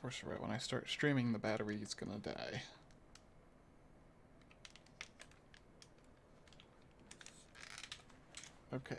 course, right when I start streaming, the battery is gonna die. Okay.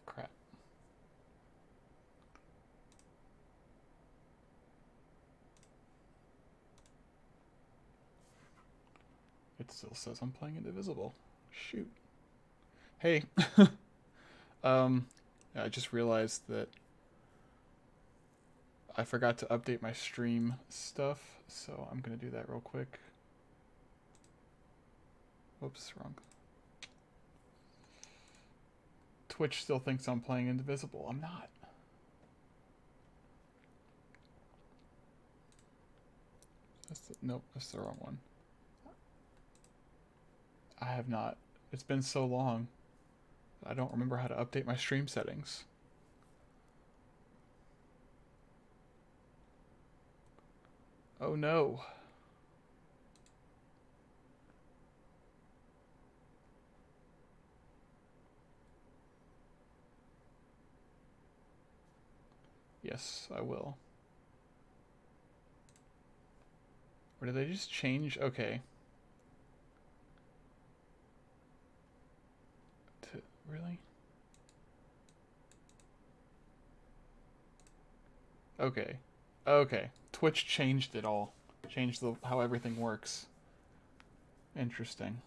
Crap. It still says I'm playing Indivisible. Shoot. Hey. I just realized that I forgot to update my stream stuff, so I'm gonna do that real quick. Whoops, wrong. Twitch still thinks I'm playing Indivisible. I'm not. Nope, that's the wrong one. I have not. It's been so long. I don't remember how to update my stream settings. Oh no. Yes, I will. Or did they just change? Okay. Really? Okay. Okay. Twitch changed it all. Changed how everything works. Interesting.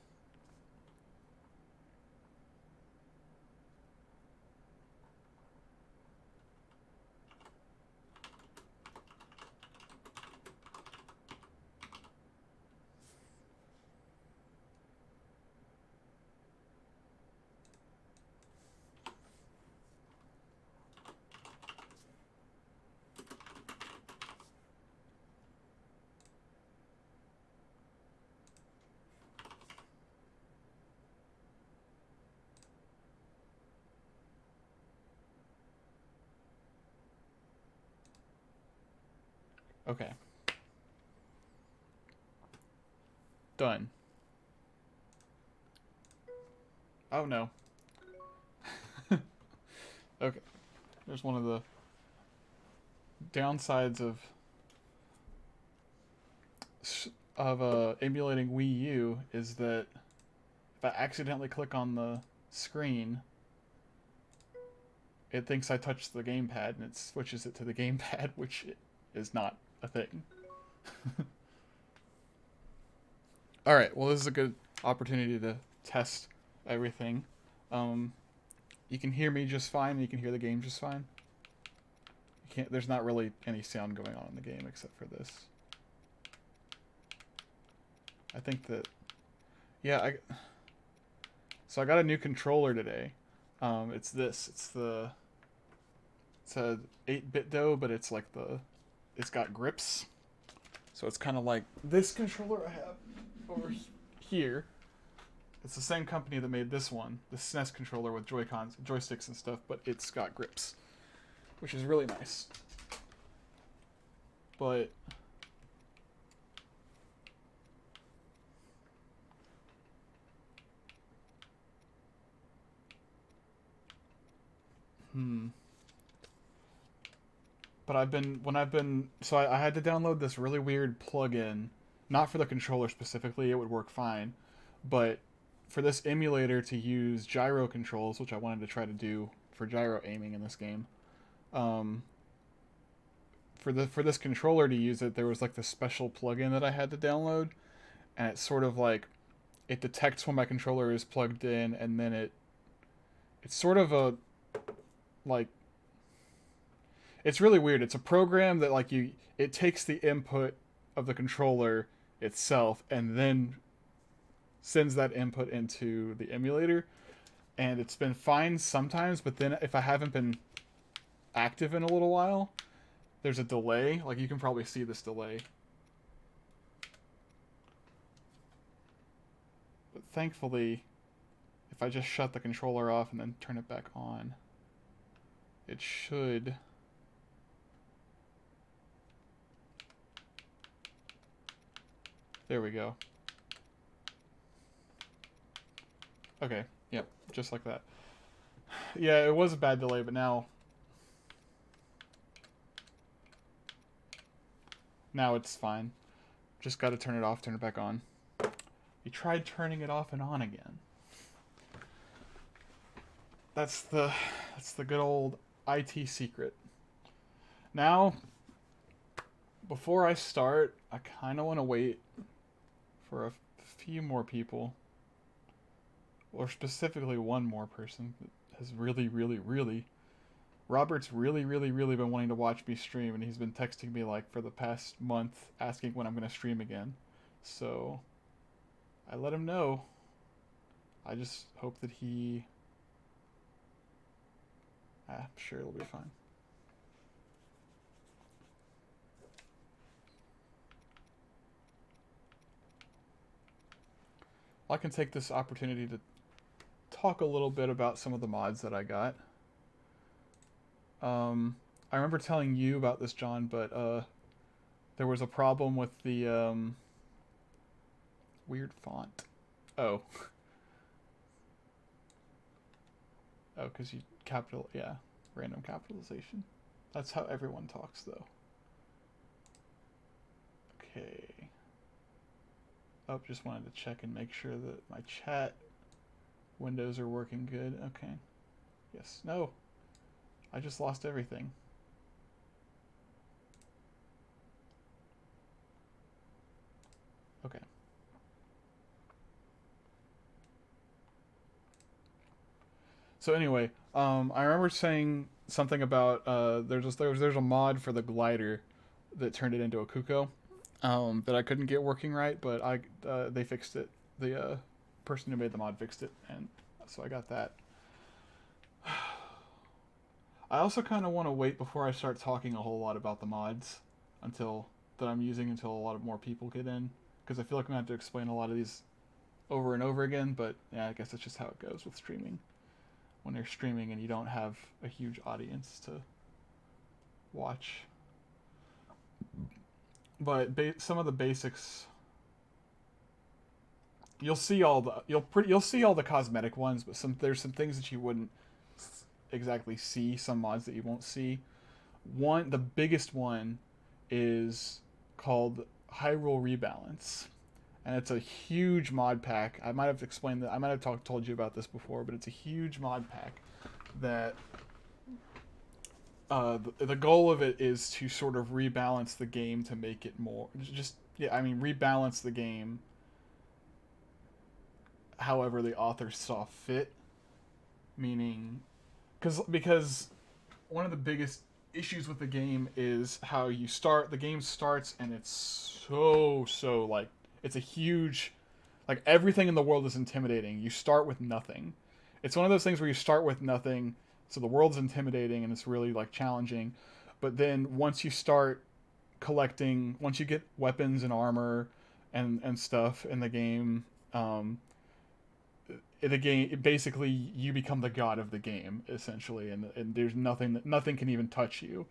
Okay. Done. Oh no. Okay. There's one of the downsides of emulating Wii U is that if I accidentally click on the screen, it thinks I touched the gamepad and it switches it to the gamepad, which is not a thing. Alright, well, this is a good opportunity to test everything. You can hear me just fine, and you can hear the game just fine. There's not really any sound going on in the game except for this. I think that... Yeah, so I got a new controller today. It's this. It's a 8-bit dough, but it's like it's got grips. So it's kind of like this controller I have over here. It's the same company that made this one, the SNES controller with Joy-Cons, joysticks and stuff, but it's got grips, which is really nice. But But I had to download this really weird plugin, not for the controller specifically, it would work fine, but for this emulator to use gyro controls, which I wanted to try to do for gyro aiming in this game. Um, for this controller to use it, there was like this special plugin that I had to download, and it's sort of like it detects when my controller is plugged in, and then it's sort of a like it's really weird. It's a program that it takes the input of the controller itself and then sends that input into the emulator. And it's been fine sometimes, but then if I haven't been active in a little while, there's a delay. Like, you can probably see this delay. But thankfully, if I just shut the controller off and then turn it back on, it should... There we go. Okay, yep, just like that. Yeah, it was a bad delay, but now it's fine. Just got to turn it off, turn it back on. You tried turning it off and on again. That's the good old IT secret. Now, before I start, I kind of want to wait for a few more people, or specifically one more person that has Robert's really been wanting to watch me stream, and he's been texting me like for the past month asking when I'm going to stream again. So I let him know. I just hope that I'm sure it'll be fine. I can take this opportunity to talk a little bit about some of the mods that I got. I remember telling you about this, John, but there was a problem with the weird font. Oh. Oh, because you random capitalization. That's how everyone talks, though. Okay. Oh, just wanted to check and make sure that my chat windows are working good. Okay. Yes. No. I just lost everything. Okay. So anyway, I remember saying something about there's a mod for the glider that turned it into a Kuko that I couldn't get working right, but they fixed it. The person who made the mod fixed it, and so I got that. I also kind of want to wait before I start talking a whole lot about the mods that I'm using until a lot of more people get in, because I feel like I'm going to have to explain a lot of these over and over again, but yeah, I guess that's just how it goes with streaming. When you're streaming and you don't have a huge audience to watch. But some of the basics, you'll see all the cosmetic ones, but there's some things that you wouldn't exactly see, some mods that you won't see. The biggest one is called Hyrule Rebalance, and it's a huge mod pack. I might have explained that. I might have told you about this before, but it's a huge mod pack that the goal of it is to sort of rebalance the game to make it more rebalance the game however the author saw fit, meaning because one of the biggest issues with the game is how the game starts and it's so like it's a huge, like, everything in the world is intimidating. You start with nothing. It's one of those things where you start with nothing, so the world's intimidating and it's really like challenging. But then once you get weapons and armor and stuff in the game, basically you become the god of the game essentially, and there's nothing can even touch you.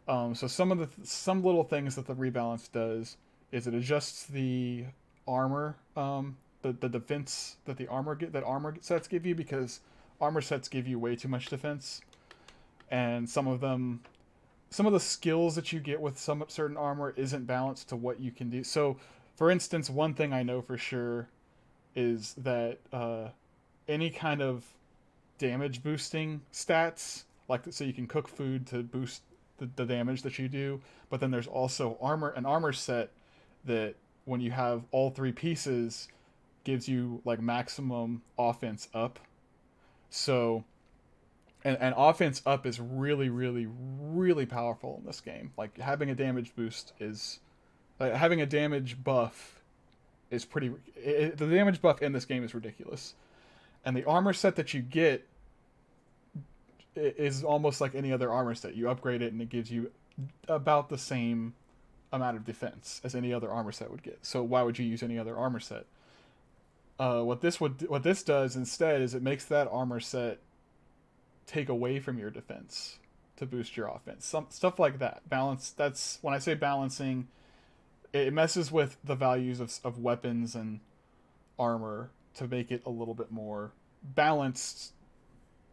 So some little things that the rebalance does is it adjusts the armor, the defense that armor sets give you, because armor sets give you way too much defense. and some of the skills that you get with some certain armor isn't balanced to what you can do. So, for instance, one thing I know for sure is that any kind of damage boosting stats, like so you can cook food to boost the damage that you do, but then there's also an armor set that when you have all three pieces gives you like maximum offense up. So and offense up is really really really powerful in this game. Like having a damage boost is having a damage buff is the damage buff in this game is ridiculous. And the armor set that you get is almost like any other armor set. You upgrade it and it gives you about the same amount of defense as any other armor set would get. So why would you use any other armor set? What this does instead is it makes that armor set take away from your defense to boost your offense. Some stuff like that. Balance. That's when I say balancing. It messes with the values of weapons and armor to make it a little bit more balanced,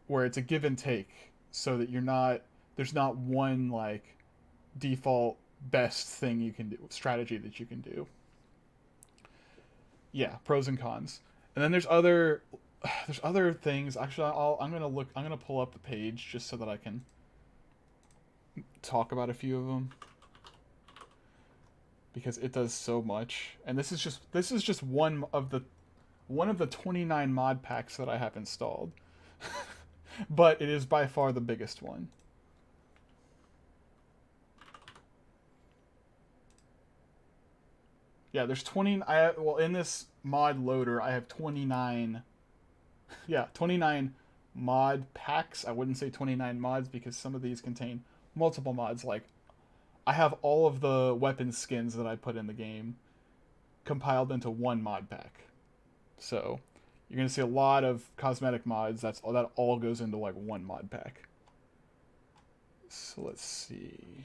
where it's a give and take, so that there's not one like default best thing you can do, strategy that you can do. Yeah, pros and cons. And then there's other things. Actually, I'm gonna pull up the page just so that I can talk about a few of them, because it does so much. And this is just one of the 29 mod packs that I have installed. But it is by far the biggest one. Yeah, there's 20. In this mod loader, I have 29. Yeah, 29 mod packs. I wouldn't say 29 mods because some of these contain multiple mods. Like, I have all of the weapon skins that I put in the game compiled into one mod pack. So you're gonna see a lot of cosmetic mods. That all goes into like one mod pack. So let's see.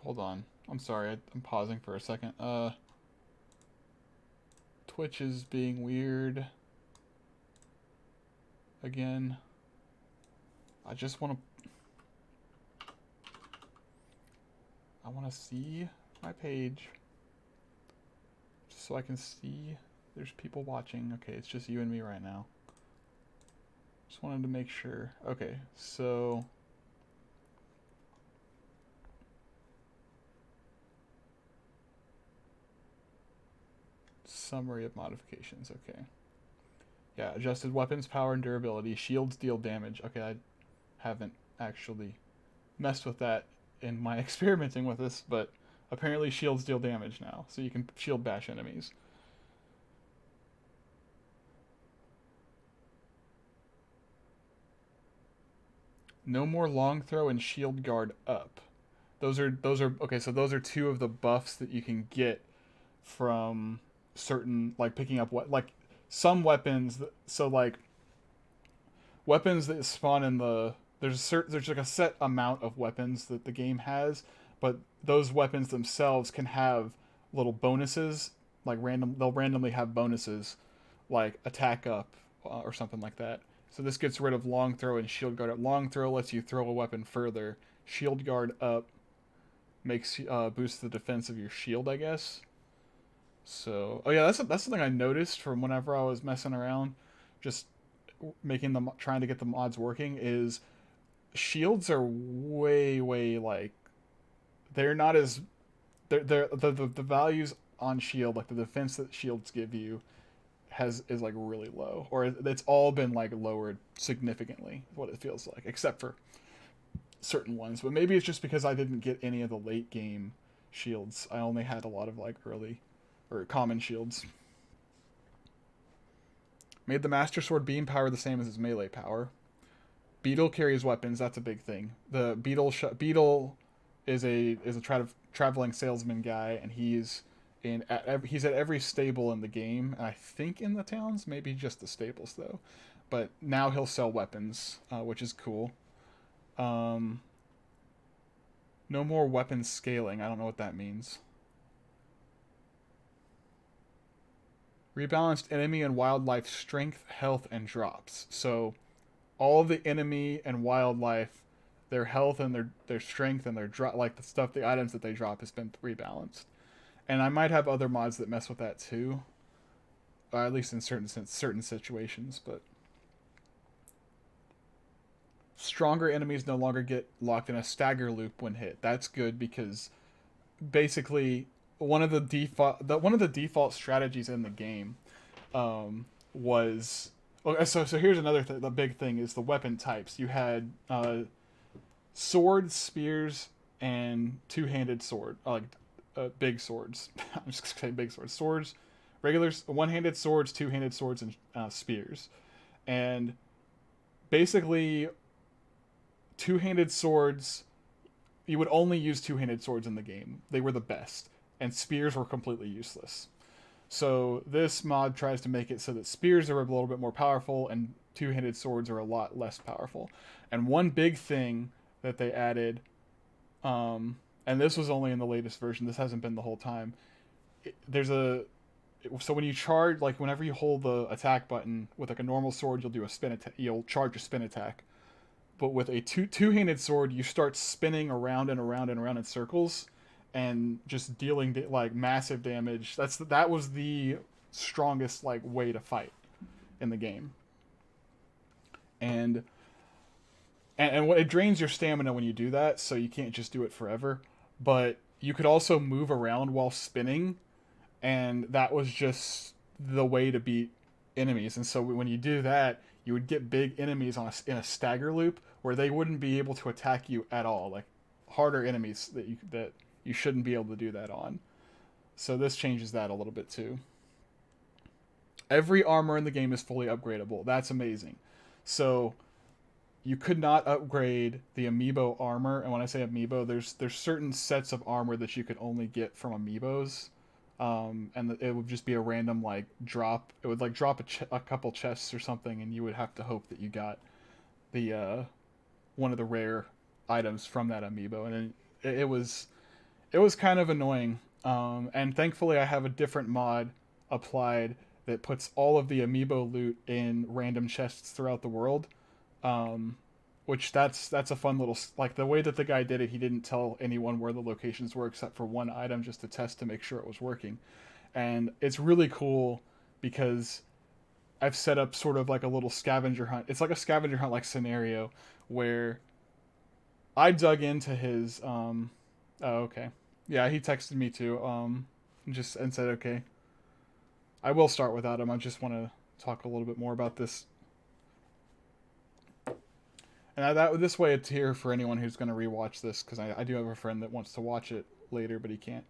Hold on. I'm sorry. I'm pausing for a second. Twitch is being weird. Again. I just want to see my page. Just so I can see there's people watching. Okay, it's just you and me right now. Just wanted to make sure. Okay, so summary of modifications. Okay. Yeah, adjusted weapons power and durability. Shields deal damage. Okay, I haven't actually messed with that in my experimenting with this, but apparently shields deal damage now, so you can shield bash enemies. No more long throw and shield guard up. Those are okay, so those are two of the buffs that you can get from certain, like picking up some weapons. So like weapons that spawn in the there's like a set amount of weapons that the game has, but those weapons themselves can have little bonuses, like they'll randomly have bonuses like attack up or something like that. So this gets rid of long throw and shield guard up. Long throw lets you throw a weapon further. Shield guard up makes boosts the defense of your shield, I guess. So, oh yeah, that's something I noticed from whenever I was messing around, just trying to get the mods working. Is shields are way like they're not as the values on shield, like the defense that shields give you is like really low, or it's all been like lowered significantly, what it feels like, except for certain ones. But maybe it's just because I didn't get any of the late game shields. I only had a lot of like early or common shields. Made the Master Sword beam power the same as its melee power. Beetle carries weapons. That's a big thing. The beetle is a traveling salesman guy, and he's at every stable in the game, and I think in the towns, maybe just the stables though. But now he'll sell weapons, which is cool. Um, no more weapon scaling. I don't know what that means. Rebalanced enemy and wildlife strength, health, and drops. So all of the enemy and wildlife, their health and their strength and their drop, like the items that they drop has been rebalanced. And I might have other mods that mess with that too, at least in certain situations. But stronger enemies no longer get locked in a stagger loop when hit. That's good because basically one of the default strategies in the game was okay. So here's another the big thing is the weapon types. You had swords, spears, and two-handed sword, like big swords. I'm just gonna say big swords. Swords, regulars, one-handed swords, two-handed swords, and spears. And basically, two-handed swords, you would only use two-handed swords in the game. They were the best, and spears were completely useless. So this mod tries to make it so that spears are a little bit more powerful and two-handed swords are a lot less powerful. And one big thing that they added, and this was only in the latest version, this hasn't been the whole time, so when you charge, like whenever you hold the attack button with like a normal sword, you'll charge a spin attack. But with a two-handed sword, you start spinning around and around and around in circles, and just dealing like massive damage. That was the strongest like way to fight in the game. And it drains your stamina when you do that, so you can't just do it forever. But you could also move around while spinning, and that was just the way to beat enemies. And so when you do that, you would get big enemies in a stagger loop where they wouldn't be able to attack you at all, like harder enemies that you shouldn't be able to do that on. So this changes that a little bit too. Every armor in the game is fully upgradable. That's amazing. So you could not upgrade the amiibo armor, and when I say amiibo, there's certain sets of armor that you could only get from amiibos. And it would just be a random like drop. It would like drop a couple chests or something, and you would have to hope that you got the one of the rare items from that amiibo. And it was kind of annoying. And thankfully, I have a different mod applied that puts all of the amiibo loot in random chests throughout the world. Which that's a fun little, like the way that the guy did it, he didn't tell anyone where the locations were except for one item just to test to make sure it was working. And it's really cool because I've set up sort of like a little scavenger hunt. It's like a scavenger hunt like scenario where I dug into his oh okay. Yeah, he texted me too. And said okay. I will start without him. I just want to talk a little bit more about this. And this way it's here for anyone who's going to rewatch this, because I do have a friend that wants to watch it later, but he can't.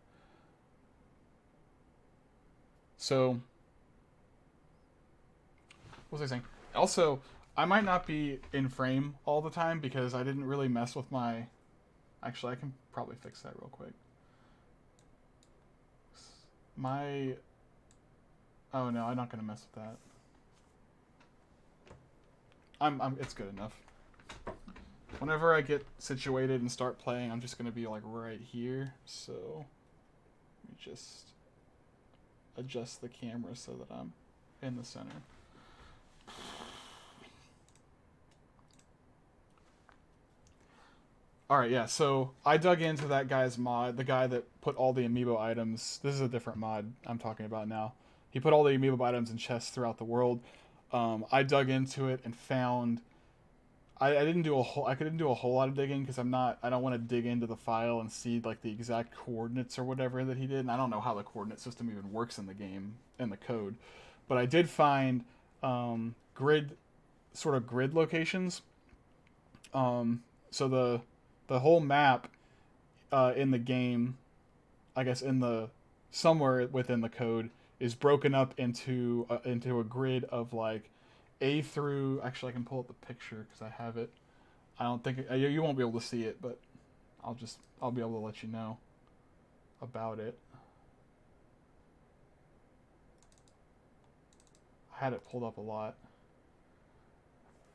So, what was I saying? Also, I might not be in frame all the time because I didn't really mess with my... Actually, I can probably fix that real quick. Oh no, I'm not going to mess with that. It's good enough. Whenever I get situated and start playing, I'm just going to be like right here. So let me just adjust the camera so that I'm in the center. Alright, yeah, so I dug into that guy's mod, the guy that put all the amiibo items. This is a different mod I'm talking about now. He put all the amiibo items in chests throughout the world. I dug into it and found... I didn't do a whole lot of digging because I don't want to dig into the file and see like the exact coordinates or whatever that he did. And I don't know how the coordinate system even works in the game, in the code. But I did find grid locations. So the whole map in the game, I guess somewhere within the code, is broken up into a grid of like A through... Actually, I can pull up the picture because I have it. I don't think... you won't be able to see it, but I'll be able to let you know. about it. I had it pulled up a lot.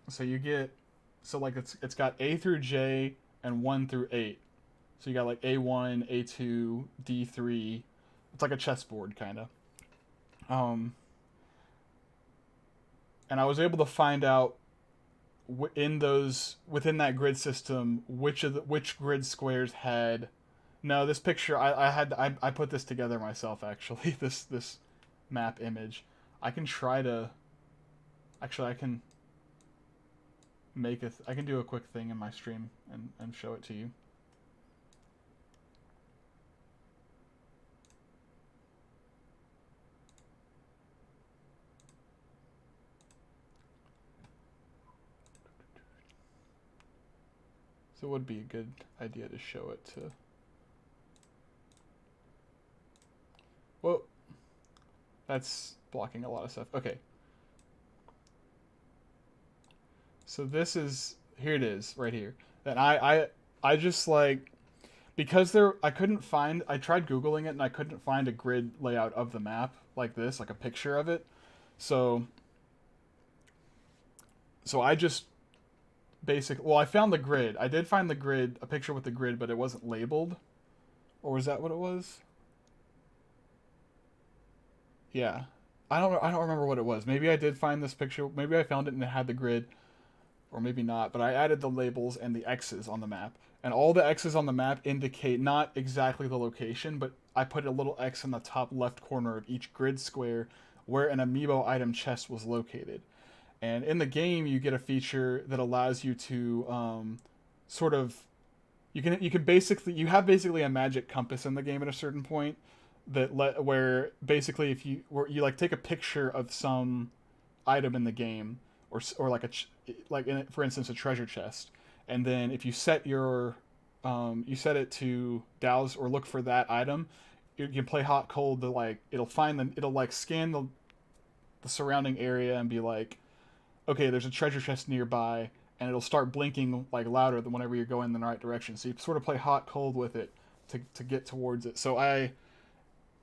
So you get, so like it's got A through J and 1 through 8. So you got like A1, A2, D3. It's like a chessboard kind of. Um, and I was able to find out within that grid system which grid squares had. No, this picture I put this together myself actually. This map image. I can try to. Actually, I can I can do a quick thing in my stream and show it to you. So it would be a good idea to show it to. Whoa. That's blocking a lot of stuff. Okay. So this is, here it is, right here. And I just like, because I couldn't find, I tried Googling it and I couldn't find a grid layout of the map like this, like a picture of it. So I just well, I found the grid. I did find the grid, a picture with the grid, but it wasn't labeled. Or was that what it was? Yeah. I don't remember what it was. Maybe I did find this picture. Maybe I found it and it had the grid, or maybe not, but I added the labels and the X's on the map. And all the X's on the map indicate not exactly the location, but I put a little X in the top left corner of each grid square where an amiibo item chest was located. And in the game, you get a feature that allows you to sort of you can basically you have basically a magic compass in the game at a certain point where basically if you like take a picture of some item in the game or like for instance a treasure chest, and then if you set you set it to douse or look for that item, you can play hot cold to like it'll like scan the surrounding area and be like, okay, there's a treasure chest nearby, and it'll start blinking like louder than whenever you're going in the right direction. So you sort of play hot cold with it to get towards it. So I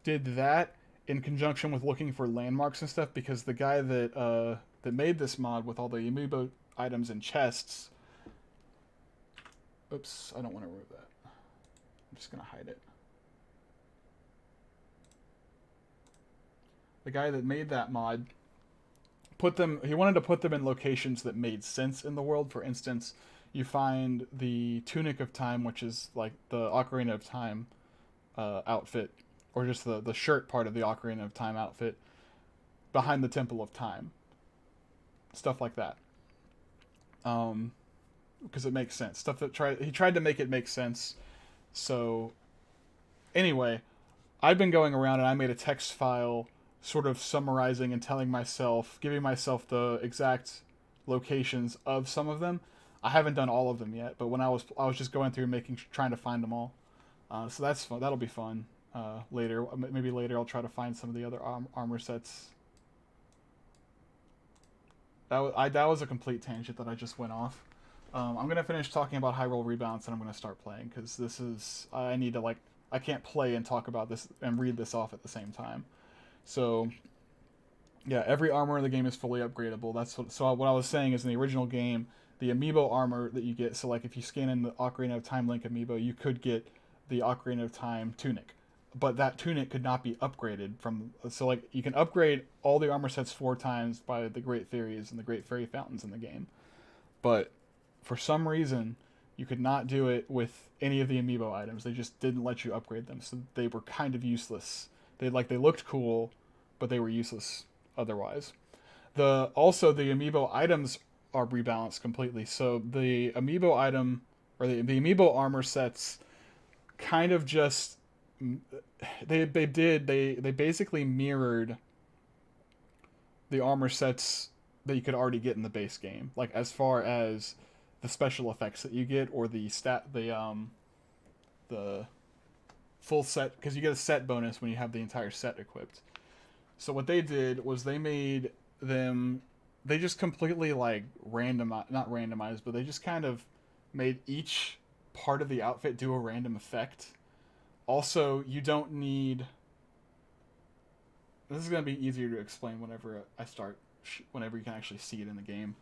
did that in conjunction with looking for landmarks and stuff, because the guy that made this mod with all the amiibo items and chests. Oops, I don't want to remove that. I'm just gonna hide it. The guy that made that mod he wanted to put them in locations that made sense in the world. For instance, you find the Tunic of Time, which is like the Ocarina of Time outfit, or just the shirt part of the Ocarina of Time outfit, behind the Temple of Time. Stuff like that. Because it makes sense. Stuff that he tried to make it make sense. So, anyway, I've been going around and I made a text file sort of summarizing and giving myself the exact locations of some of them. I haven't done all of them yet, but when I was just going through trying to find them all. So that's fun. That'll be fun. Later, maybe later I'll try to find some of the other armor sets. That was a complete tangent that I just went off. I'm gonna finish talking about high roll rebounds and I'm gonna start playing, because I need to I can't play and talk about this and read this off at the same time. So, yeah, every armor in the game is fully upgradable. So what I was saying is, in the original game, the amiibo armor that you get, so like if you scan in the Ocarina of Time Link amiibo, you could get the Ocarina of Time tunic. But that tunic could not be upgraded so like you can upgrade all the armor sets 4 times by the Great Fairies and the Great Fairy Fountains in the game. But for some reason, you could not do it with any of the amiibo items. They just didn't let you upgrade them, so they were kind of useless. They looked cool, but they were useless otherwise. Also the amiibo items are rebalanced completely. So the amiibo item or the amiibo armor sets kind of just they basically mirrored the armor sets that you could already get in the base game, like as far as the special effects that you get or the full set, because you get a set bonus when you have the entire set equipped. So what they did was they just completely not randomized, but they just kind of made each part of the outfit do a random effect. Also, you don't need. This is gonna be easier to explain whenever I start. Whenever you can actually see it in the game.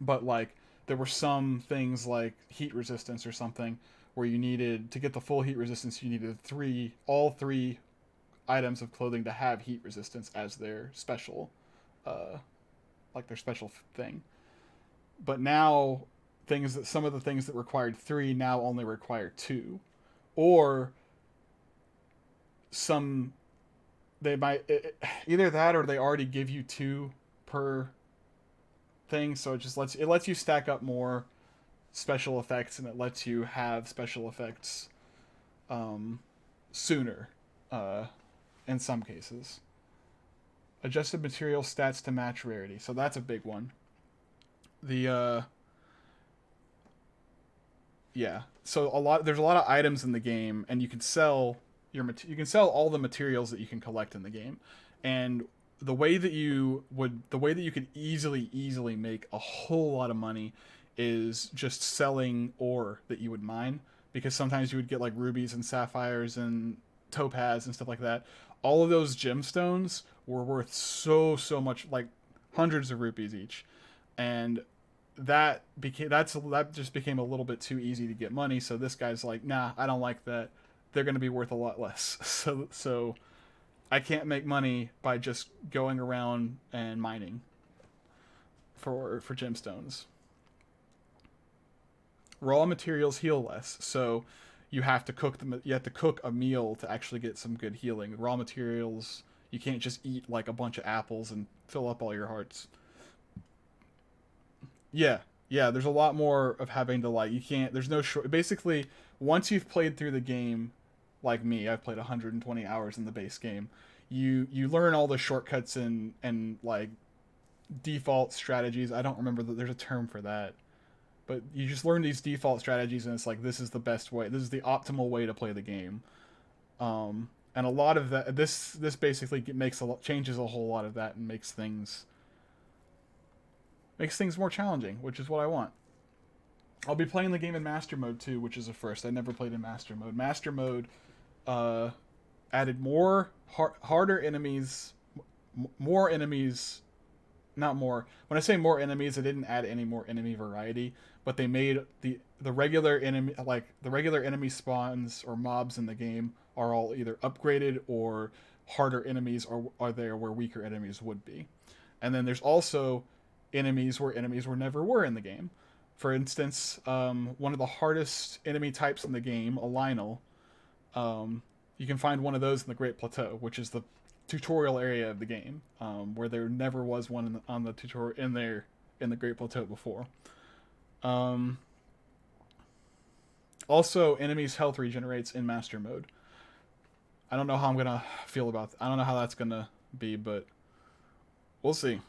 But like, there were some things like heat resistance or something where you needed to get the full heat resistance. You needed all three items of clothing to have heat resistance as their special, uh, like their special thing. But now, some of the things that required three now only require two, or some they might either that or they already give you two per thing, so it lets you stack up more special effects, and it lets you have special effects um, sooner in some cases. Adjusted material stats to match rarity, so that's a big one. The Yeah, so there's a lot of items in the game, and you can sell all the materials that you can collect in the game, and the way that you could easily make a whole lot of money is just selling ore that you would mine, because sometimes you would get like rubies and sapphires and topaz and stuff like that. All of those gemstones were worth so much, like hundreds of rupees each, and that just became a little bit too easy to get money. So this guy's like, nah, I don't like that. They're going to be worth a lot less. So I can't make money by just going around and mining for gemstones. Raw materials heal less, so you have to cook a meal to actually get some good healing. Raw materials, you can't just eat like a bunch of apples and fill up all your hearts. Yeah, yeah. There's a lot more of having to like. You can't. There's no short. Basically, once you've played through the game, like me, I've played 120 hours in the base game. You learn all the shortcuts and like default strategies. I don't remember that there's a term for that, but you just learn these default strategies, and it's like this is the best way. This is the optimal way to play the game. And a lot of that. This basically changes a whole lot of that and makes things more challenging, which is what I want. I'll be playing the game in Master Mode too, which is a first. I never played in Master Mode. Master Mode uh, added harder enemies, more enemies. Not more. When I say more enemies, I didn't add any more enemy variety, but they made the regular enemy spawns or mobs in the game are all either upgraded or harder enemies are there where weaker enemies would be. And then there's also enemies were never were in the game. For instance, one of the hardest enemy types in the game, a Lionel, you can find one of those in the Great Plateau, which is the tutorial area of the game, where there never was one on the tutorial in the Great Plateau before. Also, enemies' health regenerates in Master Mode. I don't know how I'm gonna feel about. I don't know how that's gonna be, but we'll see.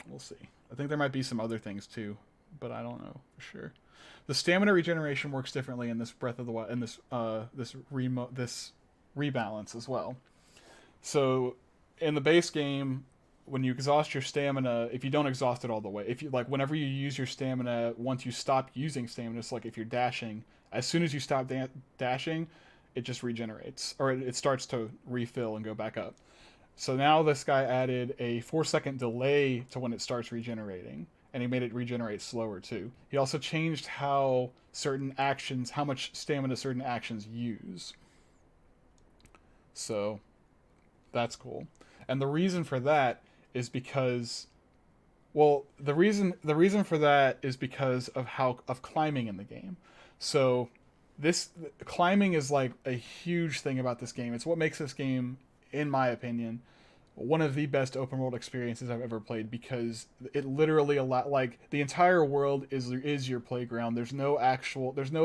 We'll see. I think there might be some other things too, but I don't know for sure. The stamina regeneration works differently in this Breath of the Wild, in this rebalance as well. So in the base game, when you exhaust your stamina, if you don't exhaust it all the way, if you like, whenever you use your stamina, once you stop using stamina, it's like if you're dashing, as soon as you stop dashing, it just regenerates, or it starts to refill and go back up. So now this guy added a 4-second delay to when it starts regenerating, and he made it regenerate slower too. He also changed how much stamina certain actions use. So that's cool. And the reason for that is because, well, the reason for that is because of climbing in the game. So this climbing is like a huge thing about this game. It's what makes this game, in my opinion, one of the best open world experiences I've ever played, because it literally like the entire world is your playground. There's no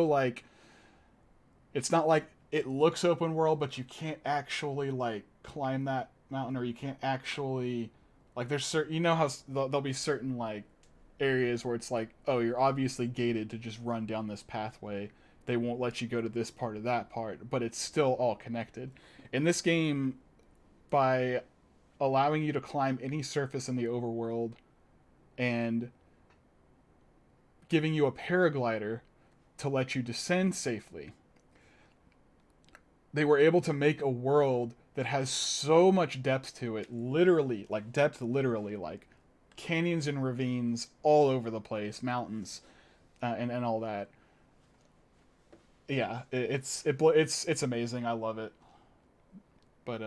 like, it's not like it looks open world, but you can't actually like climb that mountain, or you can't actually like, there's certain, how there'll be certain like areas where it's like, oh, you're obviously gated to just run down this pathway. They won't let you go to this part or that part, but it's still all connected. In this game, by allowing you to climb any surface in the overworld and giving you a paraglider to let you descend safely, they were able to make a world that has so much depth to it, literally, like depth, literally, like canyons and ravines all over the place, mountains, and all that. Yeah, it's amazing. I love it. But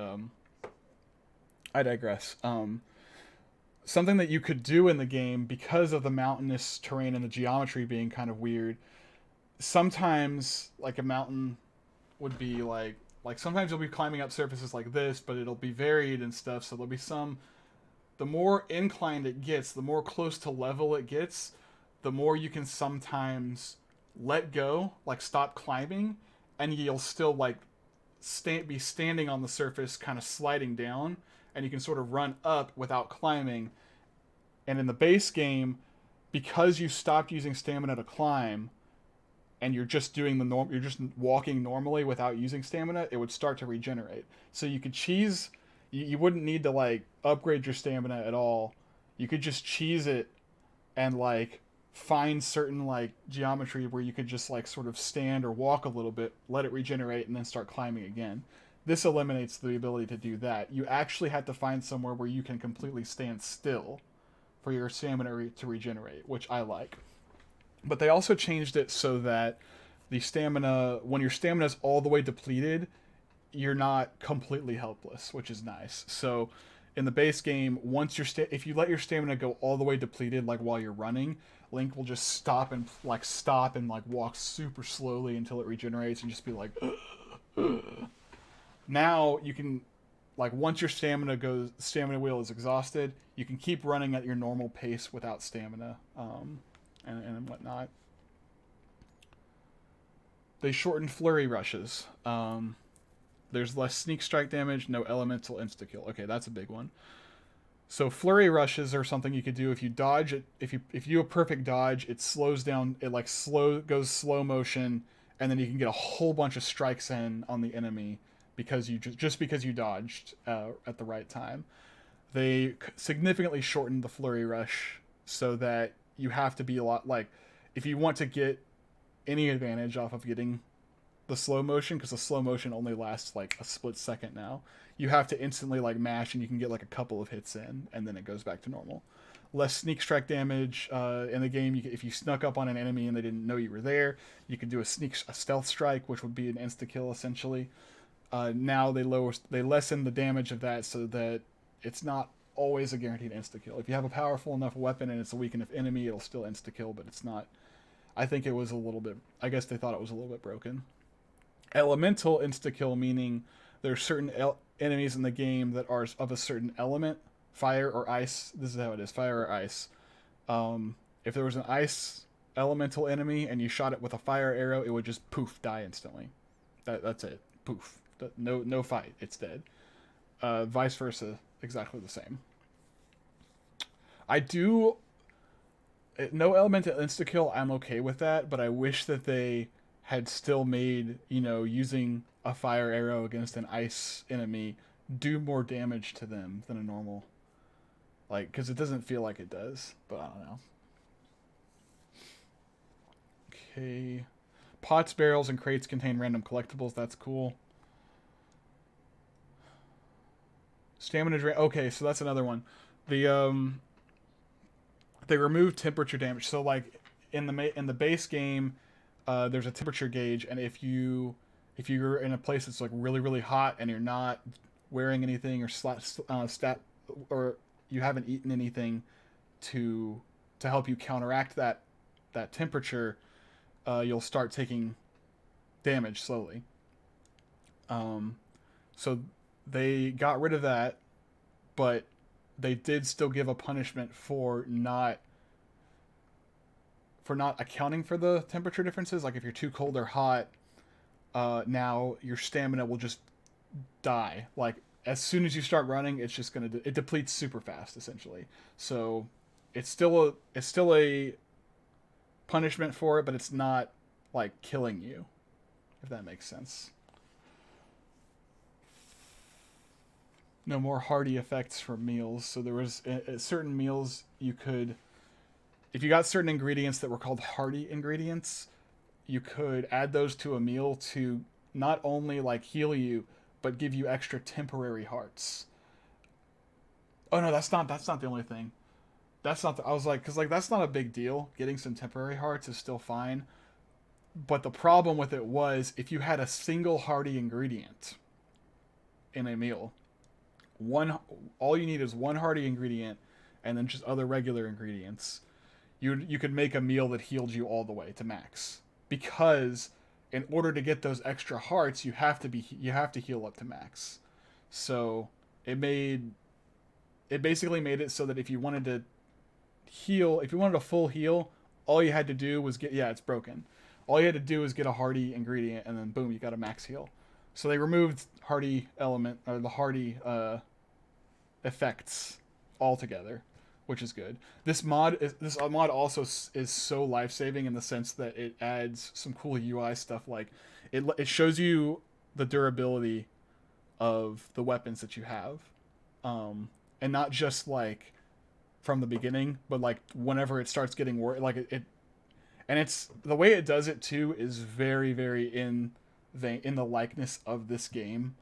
I digress. Something that you could do in the game because of the mountainous terrain and the geometry being kind of weird. Sometimes, like a mountain would be like sometimes you'll be climbing up surfaces like this, but it'll be varied and stuff. So there'll be some. The more inclined it gets, the more close to level it gets, the more you can sometimes let go, like stop climbing, and you'll still like be standing on the surface, kind of sliding down, and you can sort of run up without climbing. And in the base game, because you stopped using stamina to climb, and you're just doing the norm, you're just walking normally without using stamina, it would start to regenerate. So you could cheese, you wouldn't need to like upgrade your stamina at all. You could just cheese it and like find certain like geometry where you could just like sort of stand or walk a little bit, let it regenerate, and then start climbing again. This eliminates the ability to do that. You actually have to find somewhere where you can completely stand still for your stamina to regenerate, which I like. But they also changed it so that the stamina, when your stamina is all the way depleted, you're not completely helpless, which is nice. So in the base game, once if you let your stamina go all the way depleted, like while you're running, Link will just stop and like walk super slowly until it regenerates and just be like. Now you can, like, once your stamina wheel is exhausted, you can keep running at your normal pace without stamina, and whatnot. They shortened flurry rushes. There's less sneak strike damage, no elemental insta kill. Okay, that's a big one. So flurry rushes are something you could do if you dodge it. If you do a perfect dodge, it slows down. It like goes slow motion, and then you can get a whole bunch of strikes in on the enemy because you just because you dodged at the right time. They significantly shortened the flurry rush so that you have to be a lot like if you want to get any advantage off of getting the slow motion, because the slow motion only lasts like a split second now, you have to instantly like mash and you can get like a couple of hits in and then it goes back to normal. Less sneak strike damage in the game. If you snuck up on an enemy and they didn't know you were there, you could do a stealth strike, which would be an insta kill essentially. Now they lessen the damage of that so that it's not always a guaranteed insta kill. If you have a powerful enough weapon and it's a weak enough enemy, it'll still insta kill, but it's not. I think it was a little bit. I guess they thought it was a little bit broken. Elemental insta kill, meaning there's certain enemies in the game that are of a certain element, fire or ice. This is how it is: fire or ice. If there was an ice elemental enemy and you shot it with a fire arrow, it would just poof, die instantly. That's it. Poof. No fight. It's dead. Vice versa, exactly the same. I do. No elemental insta kill. I'm okay with that, but I wish that they had still made, using a fire arrow against an ice enemy do more damage to them than a normal. Like, because it doesn't feel like it does, but I don't know. Okay. Pots, barrels, and crates contain random collectibles. That's cool. Stamina drain. Okay, so that's another one. They removed temperature damage. So like in the base game, there's a temperature gauge, and if you're in a place that's like really really hot and you're not wearing anything or you haven't eaten anything to help you counteract that temperature, you'll start taking damage slowly. So they got rid of that, but they did still give a punishment for not accounting for the temperature differences. Like if you're too cold or hot, now your stamina will just die. Like as soon as you start running, it's just gonna it depletes super fast essentially. So it's still a punishment for it, but it's not like killing you, if that makes sense. No more hardy effects from meals. So there was certain meals you could, if you got certain ingredients that were called hardy ingredients, you could add those to a meal to not only like heal you, but give you extra temporary hearts. Oh no, that's not the only thing. That's not. I was like, because like that's not a big deal. Getting some temporary hearts is still fine. But the problem with it was if you had a single hearty ingredient in a meal, one all you need is one hearty ingredient, and then just other regular ingredients. You could make a meal that healed you all the way to max because in order to get those extra hearts, you have to heal up to max. So it made it basically made it so that if you wanted to heal, if you wanted a full heal, all you had to do was get, yeah, it's broken. All you had to do was get a hardy ingredient, and then boom, you got a max heal. So they removed hardy element or the hardy effects altogether, which is good. This mod also is so life saving in the sense that it adds some cool UI stuff. Like it shows you the durability of the weapons that you have, and not just like from the beginning, but like whenever it starts getting worse, like it and it's the way it does it too is very in the likeness of this game.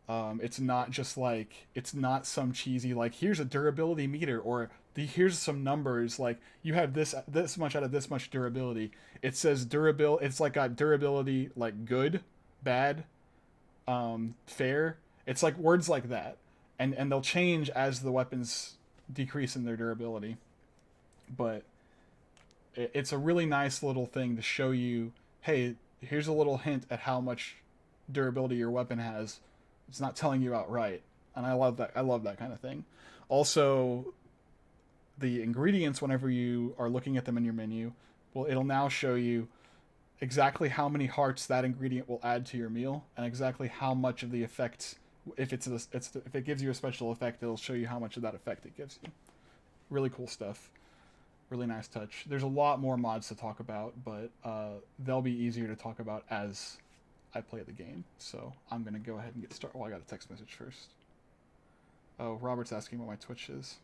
It's not just like it's not some cheesy like here's a durability meter or here's some numbers like you have this much out of this much durability. It says durability. It's like got durability like good, bad, fair. It's like words like that, and they'll change as the weapons decrease in their durability. But it's a really nice little thing to show you. Hey, here's a little hint at how much durability your weapon has. It's not telling you outright, and I love that. I love that kind of thing. Also, the ingredients, whenever you are looking at them in your menu, well, it'll now show you exactly how many hearts that ingredient will add to your meal, and exactly how much of the effect. If if it gives you a special effect, it'll show you how much of that effect it gives you. Really cool stuff. Really nice touch. There's a lot more mods to talk about, but they'll be easier to talk about as I play the game. So I'm going to go ahead and get started. Well, I got a text message first. Oh, Robert's asking what my Twitch is.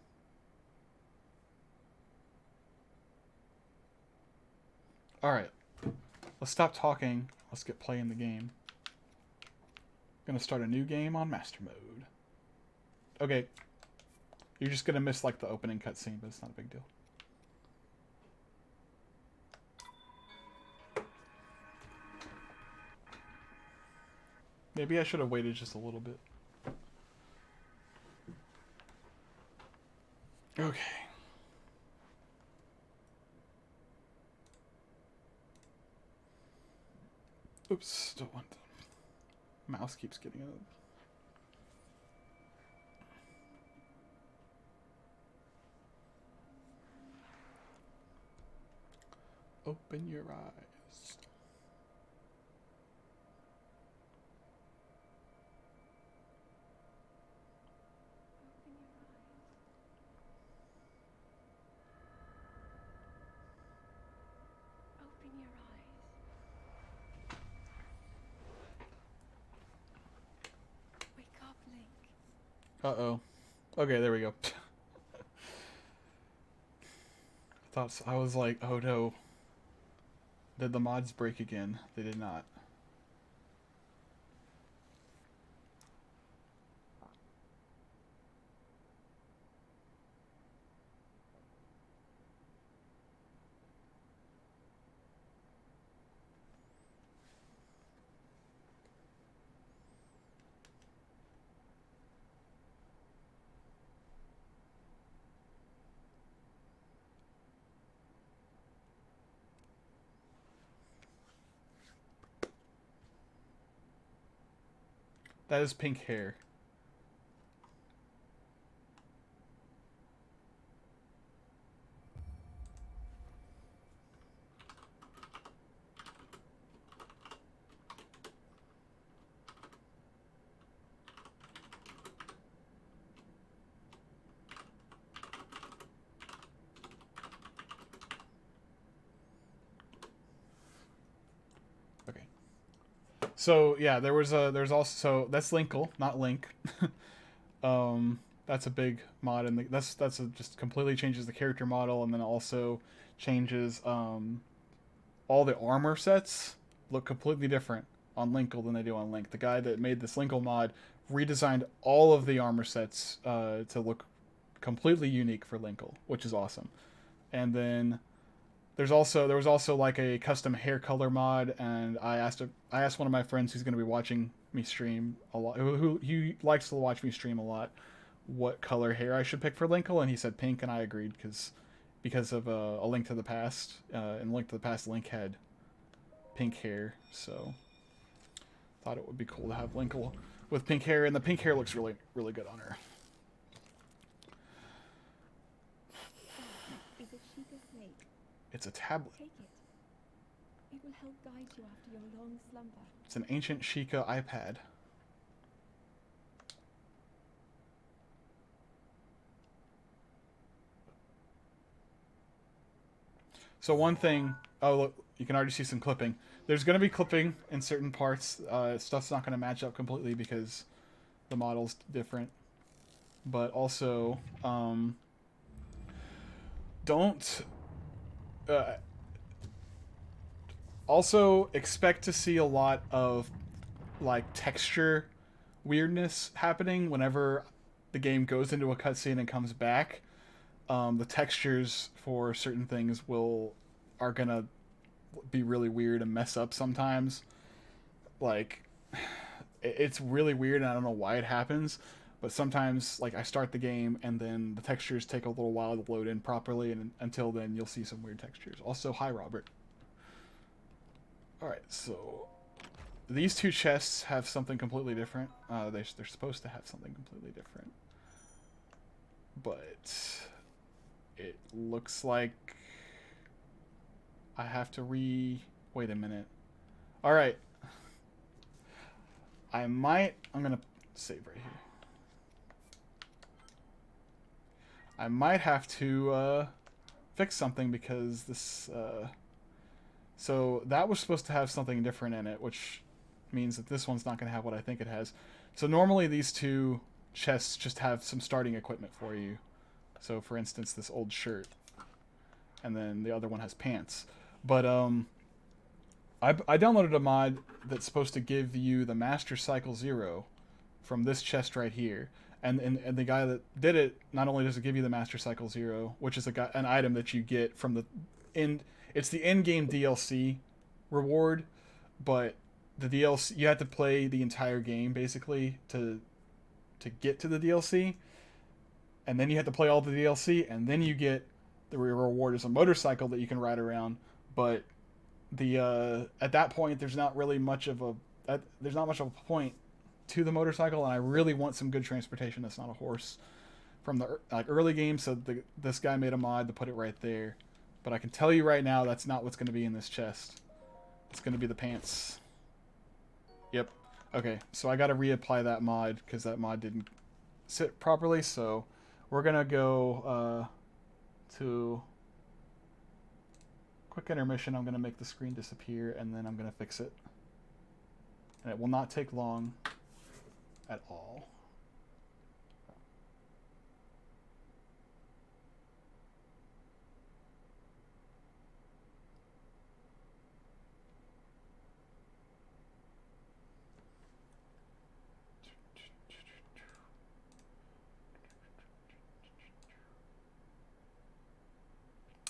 Alright. Let's stop talking. Let's get playing the game. Gonna start a new game on Master Mode. Okay. You're just gonna miss like the opening cutscene, but it's not a big deal. Maybe I should have waited just a little bit. Okay. Oops, don't want that. Mouse keeps getting up. Open your eyes. Open your eyes. Wake up, Link. Uh-oh. Okay, there we go. I was like, oh no. Did the mods break again? They did not. That is pink hair. Okay. So yeah, there's also so that's Linkle, not Link. That's a big mod, and just completely changes the character model, and then also changes all the armor sets look completely different on Linkle than they do on Link. The guy that made this Linkle mod redesigned all of the armor sets to look completely unique for Linkle, which is awesome. And then there was also like a custom hair color mod, and I asked one of my friends who's going to be watching me stream a lot, who he likes to watch me stream a lot, what color hair I should pick for Linkle, and he said pink, and I agreed because of A Link to the Past. In Link to the Past, Link had pink hair, so thought it would be cool to have Linkle with pink hair, and the pink hair looks really really good on her. Is a Sheikah snake. It's a tablet. Take it. It will help guide you after your long slumber. It's an ancient Sheikah iPad. So one thing, oh look, you can already see some clipping. There's going to be clipping in certain parts. Stuff's not going to match up completely because the model's different. But also, don't... also expect to see a lot of like texture weirdness happening whenever the game goes into a cutscene and comes back. The textures for certain things are gonna be really weird and mess up sometimes. Like, it's really weird and I don't know why it happens, but sometimes like I start the game and then the textures take a little while to load in properly, and until then you'll see some weird textures. Also, hi Robert. Alright, so these two chests have something completely different. They're supposed to have something completely different. But it looks like I have to wait a minute. Alright. I'm gonna save right here. I might have to fix something because this... So that was supposed to have something different in it, which means that this one's not going to have what I think it has. So normally these two chests just have some starting equipment for you. So for instance, this old shirt. And then the other one has pants. But I downloaded a mod that's supposed to give you the Master Cycle 0 from this chest right here. And the guy that did it, not only does it give you the Master Cycle 0, which is an item that you get from the end... It's the in-game DLC reward, but the DLC, you have to play the entire game basically to get to the DLC, and then you have to play all the DLC, and then you get the reward as a motorcycle that you can ride around. But at that point, there's not much of a point to the motorcycle, and I really want some good transportation that's not a horse from the early game. So this guy made a mod to put it right there. But I can tell you right now, that's not what's going to be in this chest. It's going to be the pants. Yep. Okay, so I got to reapply that mod because that mod didn't sit properly. So we're going to go to quick intermission. I'm going to make the screen disappear, and then I'm going to fix it. And it will not take long at all.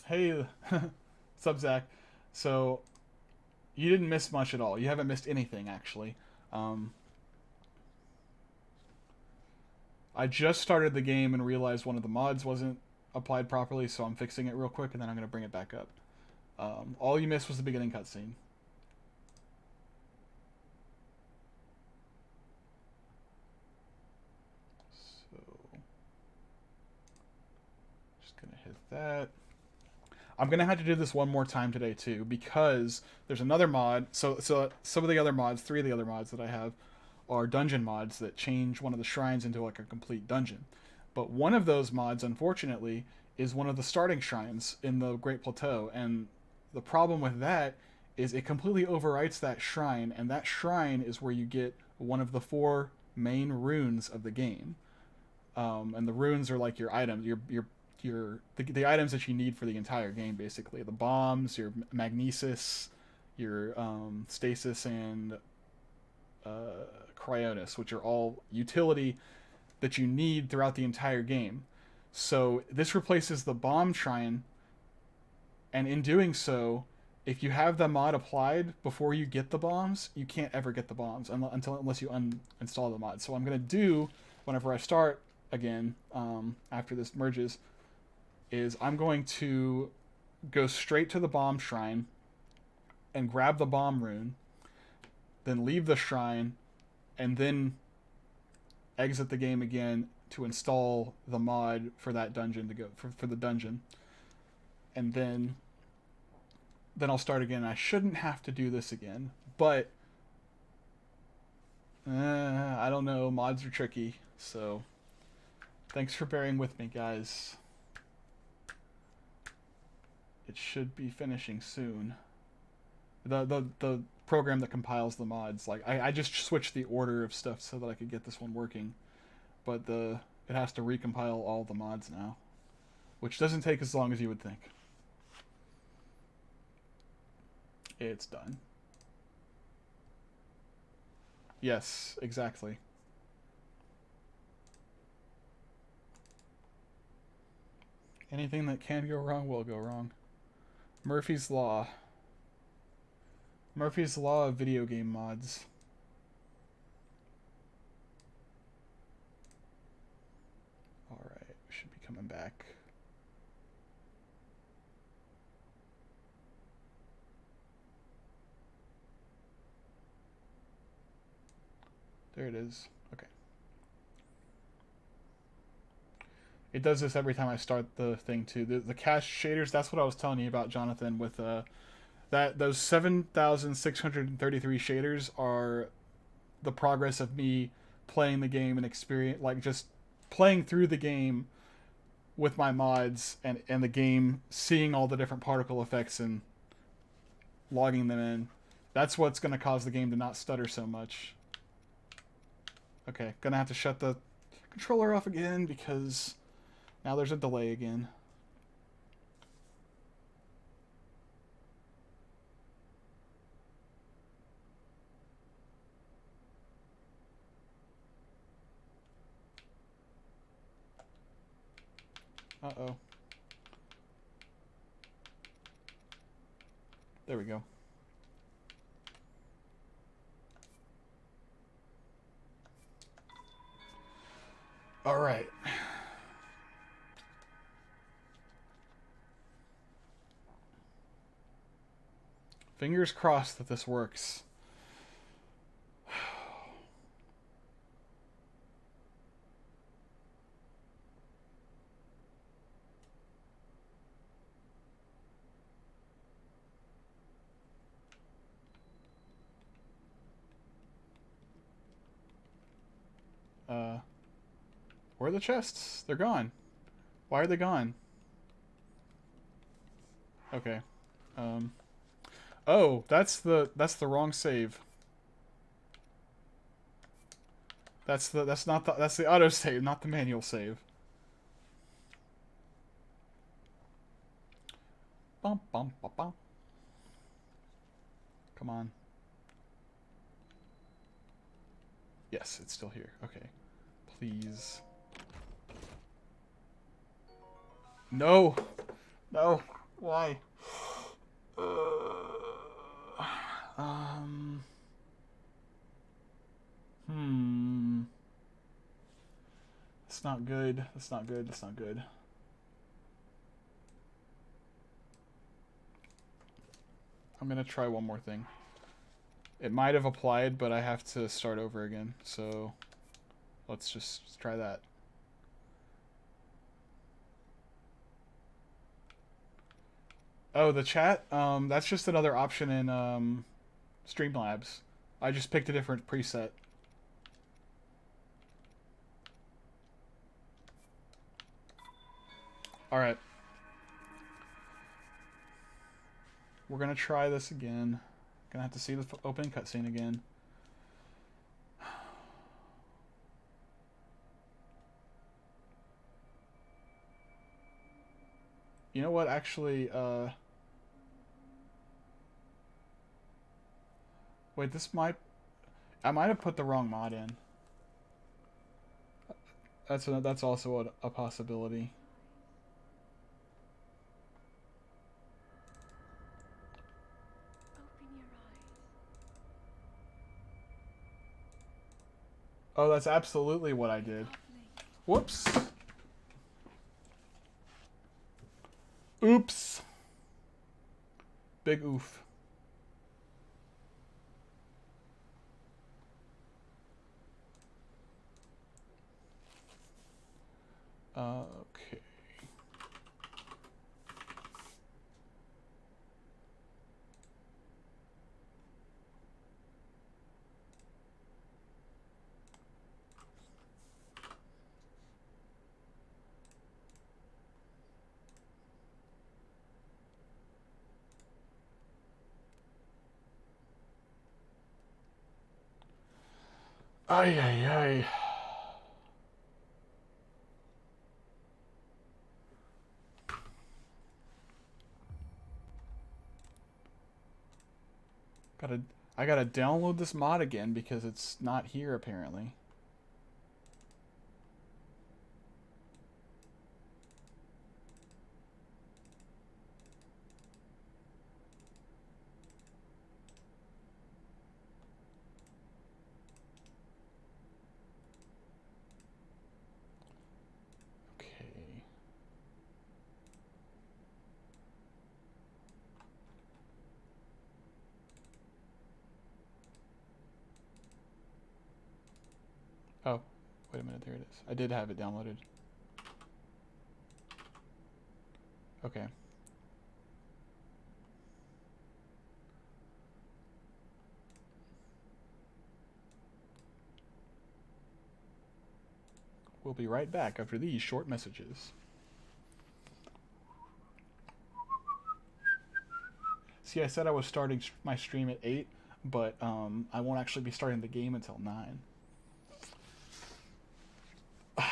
Hey, sub Zach. So, you didn't miss much at all. You haven't missed anything, actually. I just started the game and realized one of the mods wasn't applied properly, so I'm fixing it real quick, and then I'm going to bring it back up. All you missed was the beginning cutscene. So, just going to hit that. I'm going to have to do this one more time today, too, because there's another mod. So some of the other mods, 3 of the other mods that I have, are dungeon mods that change one of the shrines into like a complete dungeon. But one of those mods, unfortunately, is one of the starting shrines in the Great Plateau. And the problem with that is it completely overwrites that shrine, and that shrine is where you get one of the 4 main runes of the game. And the runes are like your items, the items that you need for the entire game, basically. The bombs, your magnesis, your stasis, and Cryonis, which are all utility that you need throughout the entire game. So this replaces the bomb shrine, and in doing so, if you have the mod applied before you get the bombs, you can't ever get the bombs unless you uninstall the mod. So what I'm gonna do whenever I start again after this merges is I'm going to go straight to the bomb shrine and grab the bomb rune, then leave the shrine, and then exit the game again to install the mod for that dungeon to go for the dungeon, and then I'll start again. I shouldn't have to do this again, but I don't know. Mods are tricky, so thanks for bearing with me, guys. It should be finishing soon. The program that compiles the mods, like I just switched the order of stuff so that I could get this one working, but it has to recompile all the mods now, which doesn't take as long as you would think. It's done. Yes, exactly. Anything that can go wrong will go wrong. Murphy's Law. Murphy's Law of video game mods. Alright, we should be coming back. There it is. Okay. It does this every time I start the thing too. The cache shaders, that's what I was telling you about, Jonathan, with those 7,633 shaders are the progress of me playing the game and experience, like just playing through the game with my mods and the game, seeing all the different particle effects and logging them in. That's what's going to cause the game to not stutter so much. Okay, gonna have to shut the controller off again because now there's a delay again. Uh-oh. There we go. All right. Fingers crossed that this works. Where are the chests? They're gone. Why are they gone? Okay. Oh, that's the wrong save. That's the auto save, not the manual save. Bum bum bum bum. Come on. Yes, it's still here. Okay. Please. No. No. Why? That's not good. That's not good. That's not good. I'm gonna try one more thing. It might have applied, but I have to start over again. So let's just try that. Oh, the chat? That's just another option in Streamlabs. I just picked a different preset. Alright. We're gonna try this again. Gonna have to see the opening cutscene again. You know what, actually, wait, this might... I might have put the wrong mod in. That's also a possibility. Open your eyes. Oh, that's absolutely what I did. Lovely. Whoops. Oops. Big oof. Okay. Ay, ay, ay. I gotta download this mod again because it's not here apparently. Okay. Oh, wait a minute, there it is. I did have it downloaded. Okay. We'll be right back after these short messages. See, I said I was starting my stream at 8, but I won't actually be starting the game until 9. Yeah.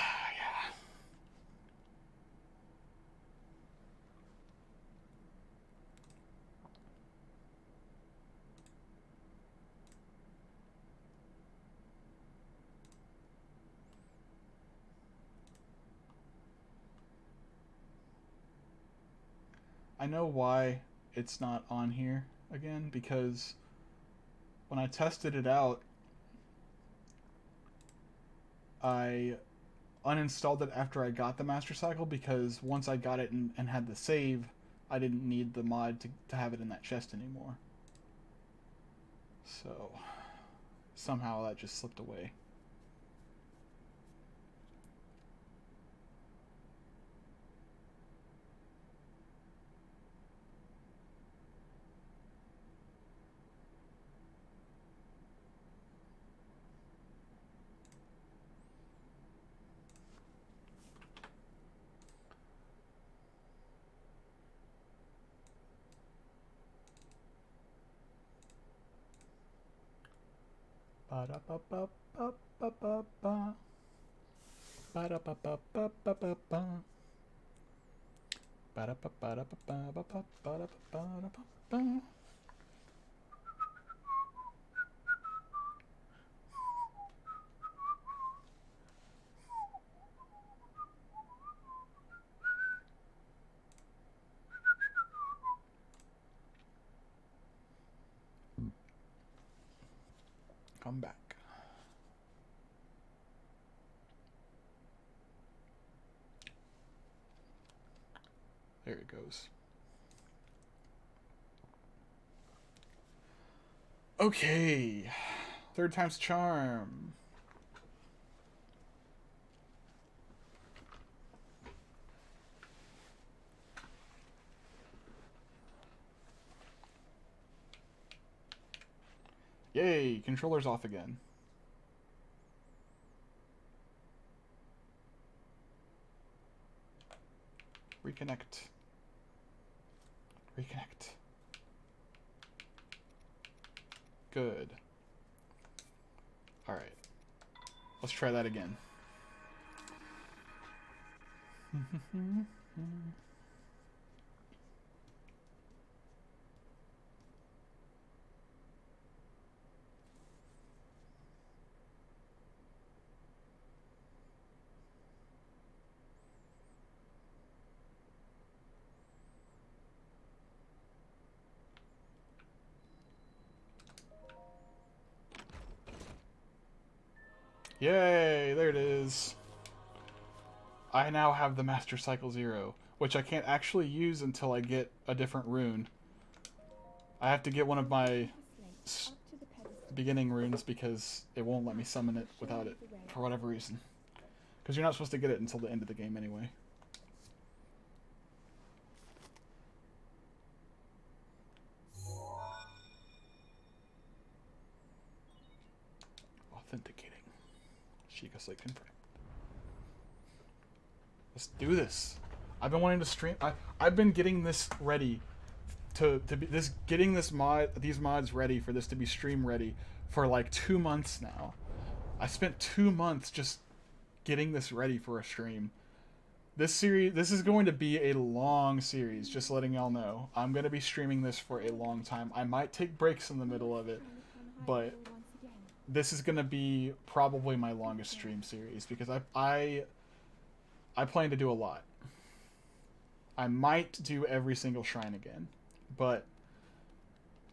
I know why it's not on here again, because when I tested it out, I uninstalled it after I got the Master Cycle because once I got it and had the save, I didn't need the mod to have it in that chest anymore. So somehow that just slipped away. Ba-da-ba-ba-ba-ba-ba. Ba-da-ba-ba-ba-ba-ba. Ba-da-ba-ba-da-ba-ba-ba-ba-ba-ba-ba. Come back. There it goes. Okay. Third time's charm. Yay, controller's off again. Reconnect. Reconnect. Good. Alright. Let's try that again. Yay! There it is. I now have the Master Cycle 0, which I can't actually use until I get a different rune. I have to get one of my beginning runes because it won't let me summon it without it, for whatever reason. Because you're not supposed to get it until the end of the game anyway. Authenticating. Sheikah Slate confirmed. Let's do this. I've been wanting to stream. I've been getting this ready to be getting these mods ready for this to be stream ready for like 2 months now. I spent 2 months just getting this ready for a stream. This is going to be a long series, just letting y'all know. I'm going to be streaming this for a long time. I might take breaks in the middle of it, but this is going to be probably my longest stream series because I plan to do a lot. I might do every single shrine again, but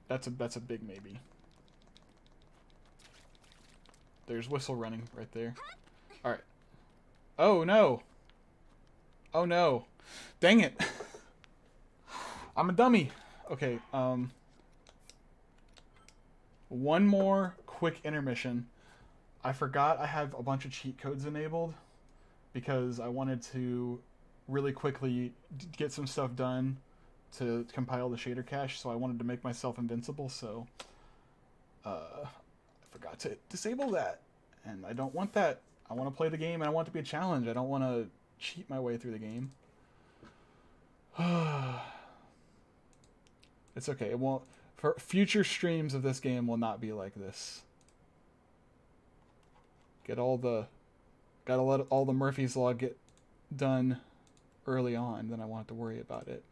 that's a big maybe. There's whistle running right there. All right. Oh no. Oh no. Dang it. I'm a dummy. Okay, one more quick intermission. I forgot I have a bunch of cheat codes enabled because I wanted to really quickly get some stuff done to compile the shader cache, so I wanted to make myself invincible, so I forgot to disable that. And I don't want that. I want to play the game and I want it to be a challenge. I don't want to cheat my way through the game. It's okay. It won't. For future streams of this game will not be like this. Gotta let all the Murphy's Law get done early on, then I won't have to worry about it.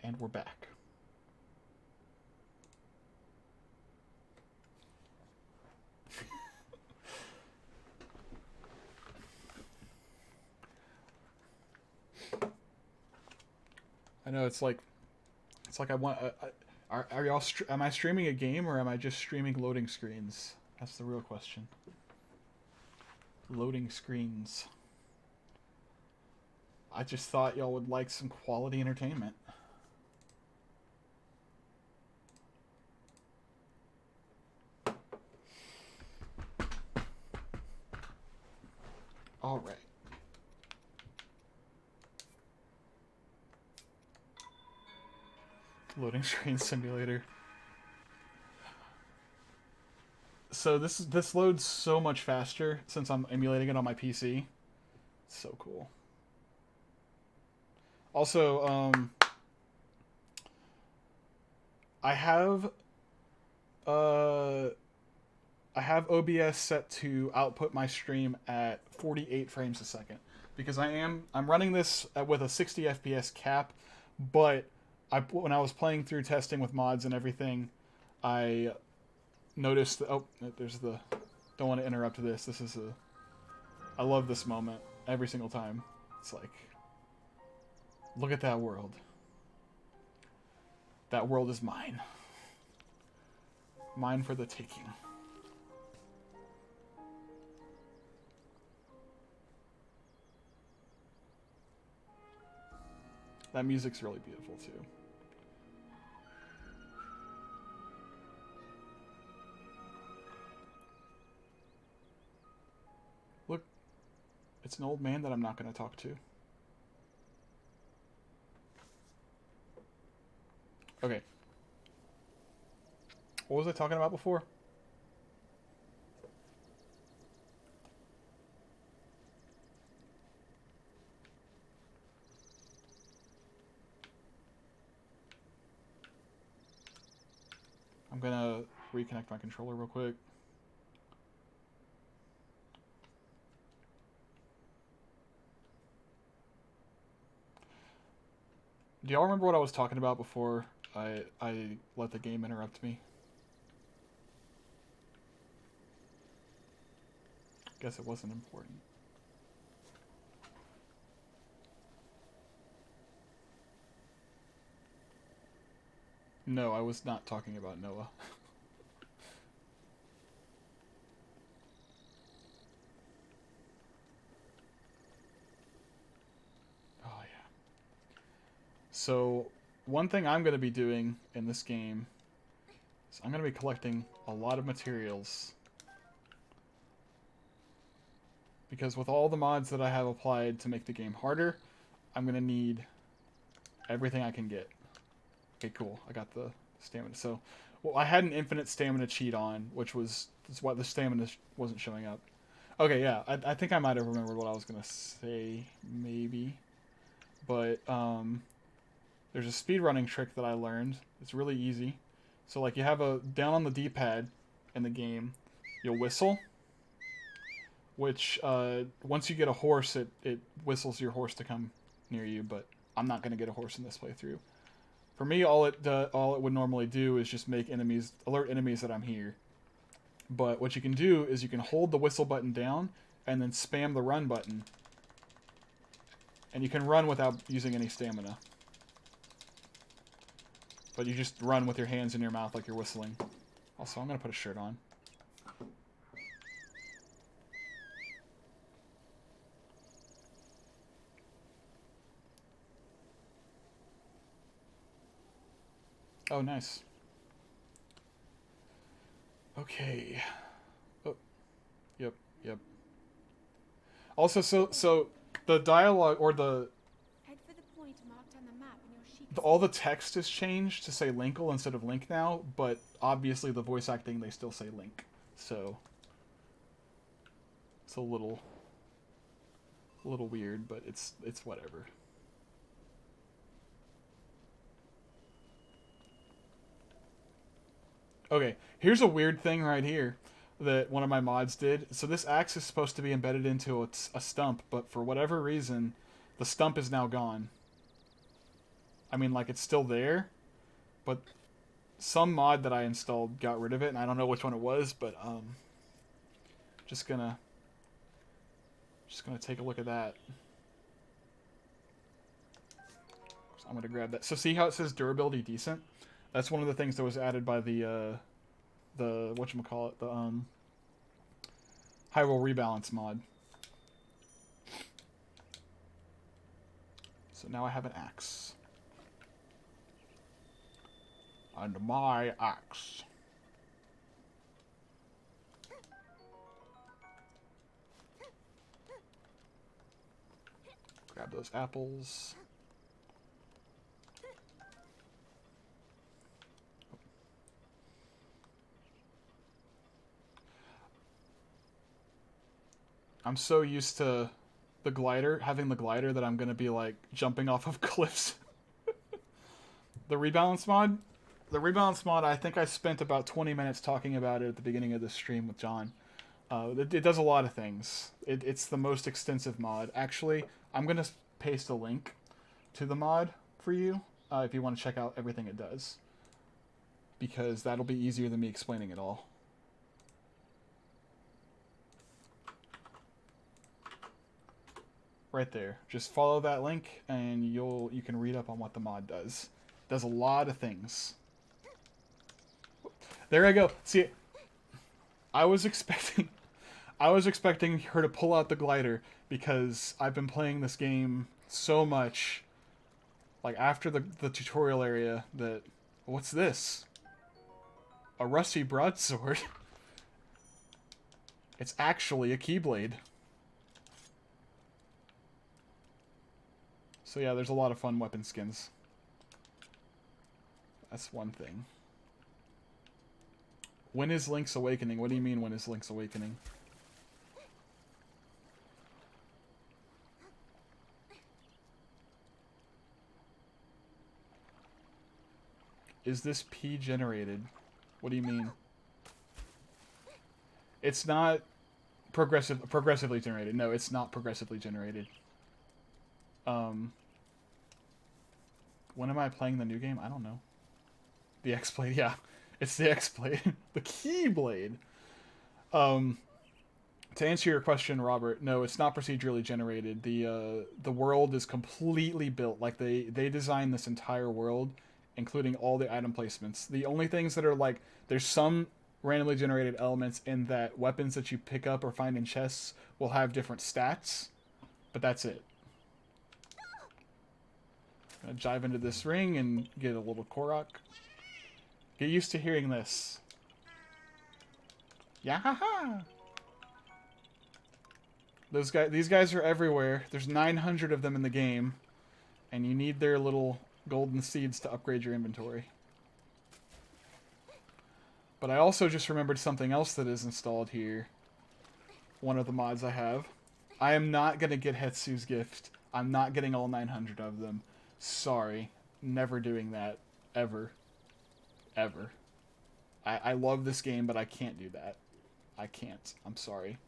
And we're back. I know it's like I want. Are y'all? Am I streaming a game or am I just streaming loading screens? That's the real question. Loading screens. I just thought y'all would like some quality entertainment. All right. Loading screen simulator. So this loads so much faster since I'm emulating it on my PC. It's so cool. Also, I have OBS set to output my stream at 48 frames a second because I'm running this with a 60 FPS cap, but when I was playing through testing with mods and everything, I noticed there's the don't want to interrupt this. I love this moment every single time. It's like, look at that world. That world is mine. Mine for the taking. That music's really beautiful too. Look, it's an old man that I'm not going to talk to. Okay. What was I talking about before? I'm gonna reconnect my controller real quick. Do y'all remember what I was talking about before I let the game interrupt me? Guess it wasn't important. No, I was not talking about Noah. Oh, yeah. So, one thing I'm going to be doing in this game is I'm going to be collecting a lot of materials. Because with all the mods that I have applied to make the game harder, I'm going to need everything I can get. Okay, cool. I got the stamina. So, well, I had an infinite stamina cheat on, which was why the stamina wasn't showing up. Okay, yeah. I think I might have remembered what I was going to say, maybe. But, there's a speedrunning trick that I learned. It's really easy. So, like, you have a... Down on the D-pad in the game, you'll whistle. Which, once you get a horse, it whistles your horse to come near you. But I'm not going to get a horse in this playthrough. For me, all it would normally do is just make enemies... Alert enemies that I'm here. But what you can do is you can hold the whistle button down and then spam the run button. And you can run without using any stamina. But you just run with your hands in your mouth like you're whistling. Also, I'm going to put a shirt on. Oh, nice. Okay. Oh, yep. Also, so the dialogue, or the... Head for the point marked on the map in your sheet. all the text is changed to say Linkle instead of Link now, but obviously the voice acting, they still say Link. So it's a little weird, but it's whatever. Okay, here's a weird thing right here that one of my mods did. So this axe is supposed to be embedded into a stump, but for whatever reason, the stump is now gone. I mean, like, it's still there, but some mod that I installed got rid of it, and I don't know which one it was, but just gonna take a look at that. So I'm gonna grab that. So see how it says durability decent? That's one of the things that was added by the whatchamacallit, the Hyrule Rebalance mod. So now I have an axe. And my axe. Grab those apples. I'm so used to the glider, having the glider, that I'm gonna be like jumping off of cliffs. The rebalance mod? The rebalance mod, I think I spent about 20 minutes talking about it at the beginning of the stream with John. It does a lot of things. It's the most extensive mod. Actually, I'm going to paste a link to the mod for you if you want to check out everything it does. Because that'll be easier than me explaining it all. Right there. Just follow that link and you can read up on what the mod does. It does a lot of things. There I go. See, I was expecting her to pull out the glider because I've been playing this game so much, like after the tutorial area, that... What's this? A rusty broadsword? It's actually a keyblade. So yeah, there's a lot of fun weapon skins. That's one thing. When is Link's Awakening? What do you mean, when is Link's Awakening? Is this P generated? What do you mean? It's not progressively generated. No, it's not progressively generated. When am I playing the new game? I don't know. The X-Blade, yeah. It's the X-Blade. The Keyblade. To answer your question, Robert, no, it's not procedurally generated. The world is completely built. Like they designed this entire world, including all the item placements. The only things that are like there's some randomly generated elements in that weapons that you pick up or find in chests will have different stats, but that's it. Gonna dive into this ring and get a little Korok. Get used to hearing this. Yahaha! These guys are everywhere. There's 900 of them in the game, and you need their little golden seeds to upgrade your inventory. But I also just remembered something else that is installed here. One of the mods I have. I am not gonna get Hetsu's gift. I'm not getting all 900 of them. Sorry. Never doing that. Ever. Ever. I love this game, but I can't do that. I can't. I'm sorry.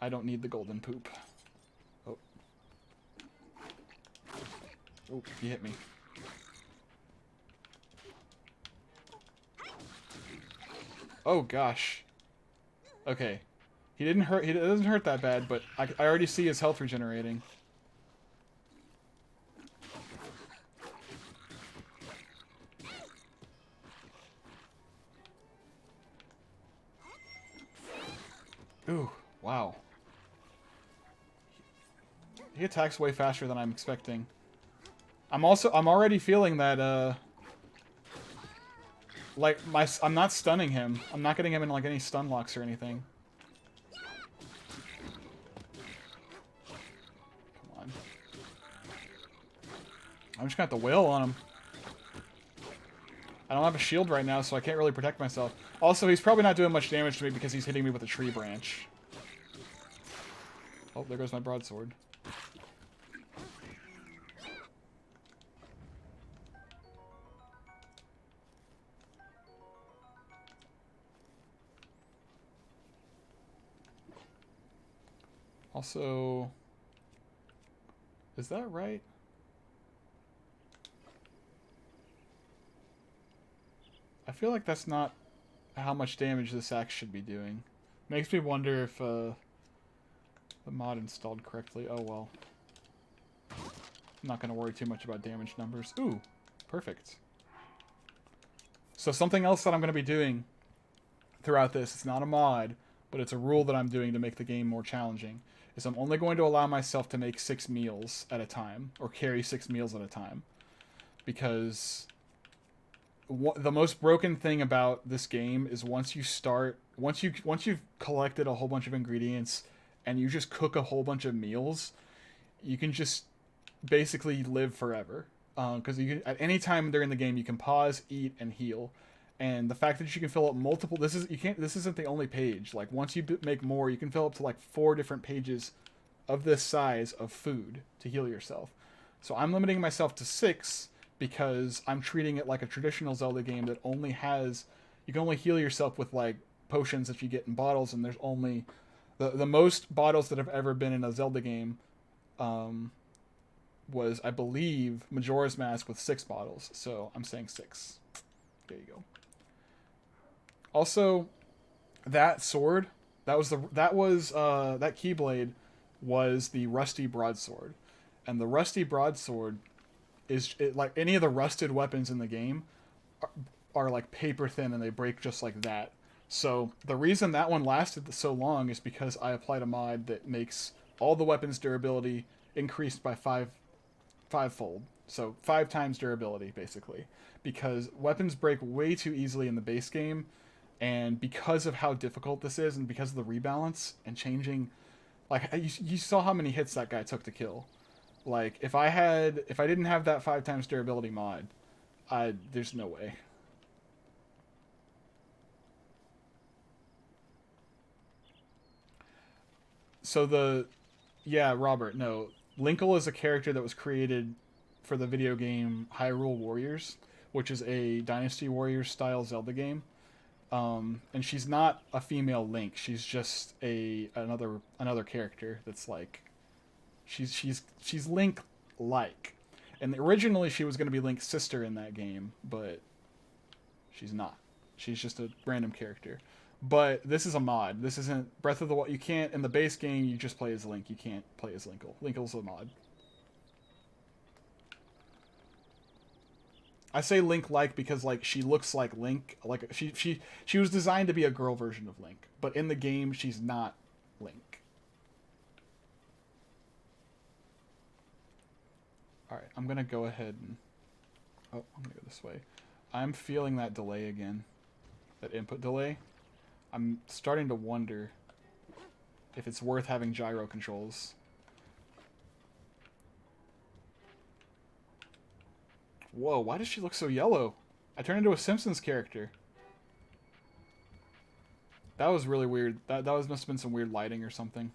I don't need the golden poop. Oh. Oh, he hit me. Oh gosh. Okay. He doesn't hurt that bad, but I already see his health regenerating. Ooh, wow. He attacks way faster than I'm expecting. I'm already feeling that, like, I'm not stunning him. I'm not getting him in, like, any stun locks or anything. Come on. I'm just gonna have to wail on him. I don't have a shield right now, so I can't really protect myself. Also, he's probably not doing much damage to me because he's hitting me with a tree branch. Oh, there goes my broadsword. Also, is that right? I feel like that's not how much damage this axe should be doing. Makes me wonder if the mod installed correctly. Oh well. I'm not going to worry too much about damage numbers. Ooh, perfect. So something else that I'm going to be doing throughout this, it's not a mod, but it's a rule that I'm doing to make the game more challenging, is I'm only going to allow myself to make 6 meals at a time, or carry 6 meals at a time. Because the most broken thing about this game is once you've collected a whole bunch of ingredients and you just cook a whole bunch of meals, you can just basically live forever. Because at any time during the game you can pause, eat, and heal. And the fact that you can fill up multiple, this isn't the only page. Like once you make more, you can fill up to like 4 different pages of this size of food to heal yourself. So I'm limiting myself to 6 because I'm treating it like a traditional Zelda game that only has, you can only heal yourself with like potions that you get in bottles, and there's only the most bottles that have ever been in a Zelda game was, I believe, Majora's Mask with 6 bottles. So I'm saying 6. There you go. Also, that sword, that Keyblade was the Rusty Broadsword, and the Rusty Broadsword is like any of the rusted weapons in the game are like paper thin and they break just like that. So the reason that one lasted so long is because I applied a mod that makes all the weapons durability increased by fivefold. So 5 times durability, basically. Because weapons break way too easily in the base game, and because of how difficult this is, and because of the rebalance and changing, like you saw how many hits that guy took to kill. Like if I didn't have that 5 times durability mod, there's no way. So Robert, no. Linkle is a character that was created for the video game Hyrule Warriors, which is a Dynasty Warriors style Zelda game. And she's not a female Link. She's just another character that's like she's Link like. And originally she was going to be Link's sister in that game, but she's not. She's just a random character. But this is a mod. This isn't Breath of the Wild. You can't, in the base game, you just play as Link. You can't play as Linkle. Linkle's a mod. I say Link-like because, like, she looks like Link. Like, she was designed to be a girl version of Link. But in the game, she's not Link. Alright, I'm gonna go ahead and... Oh, I'm gonna go this way. I'm feeling that delay again. That input delay. I'm starting to wonder if it's worth having gyro controls. Whoa, why does she look so yellow? I turned into a Simpsons character. That was really weird. That must have been some weird lighting or something.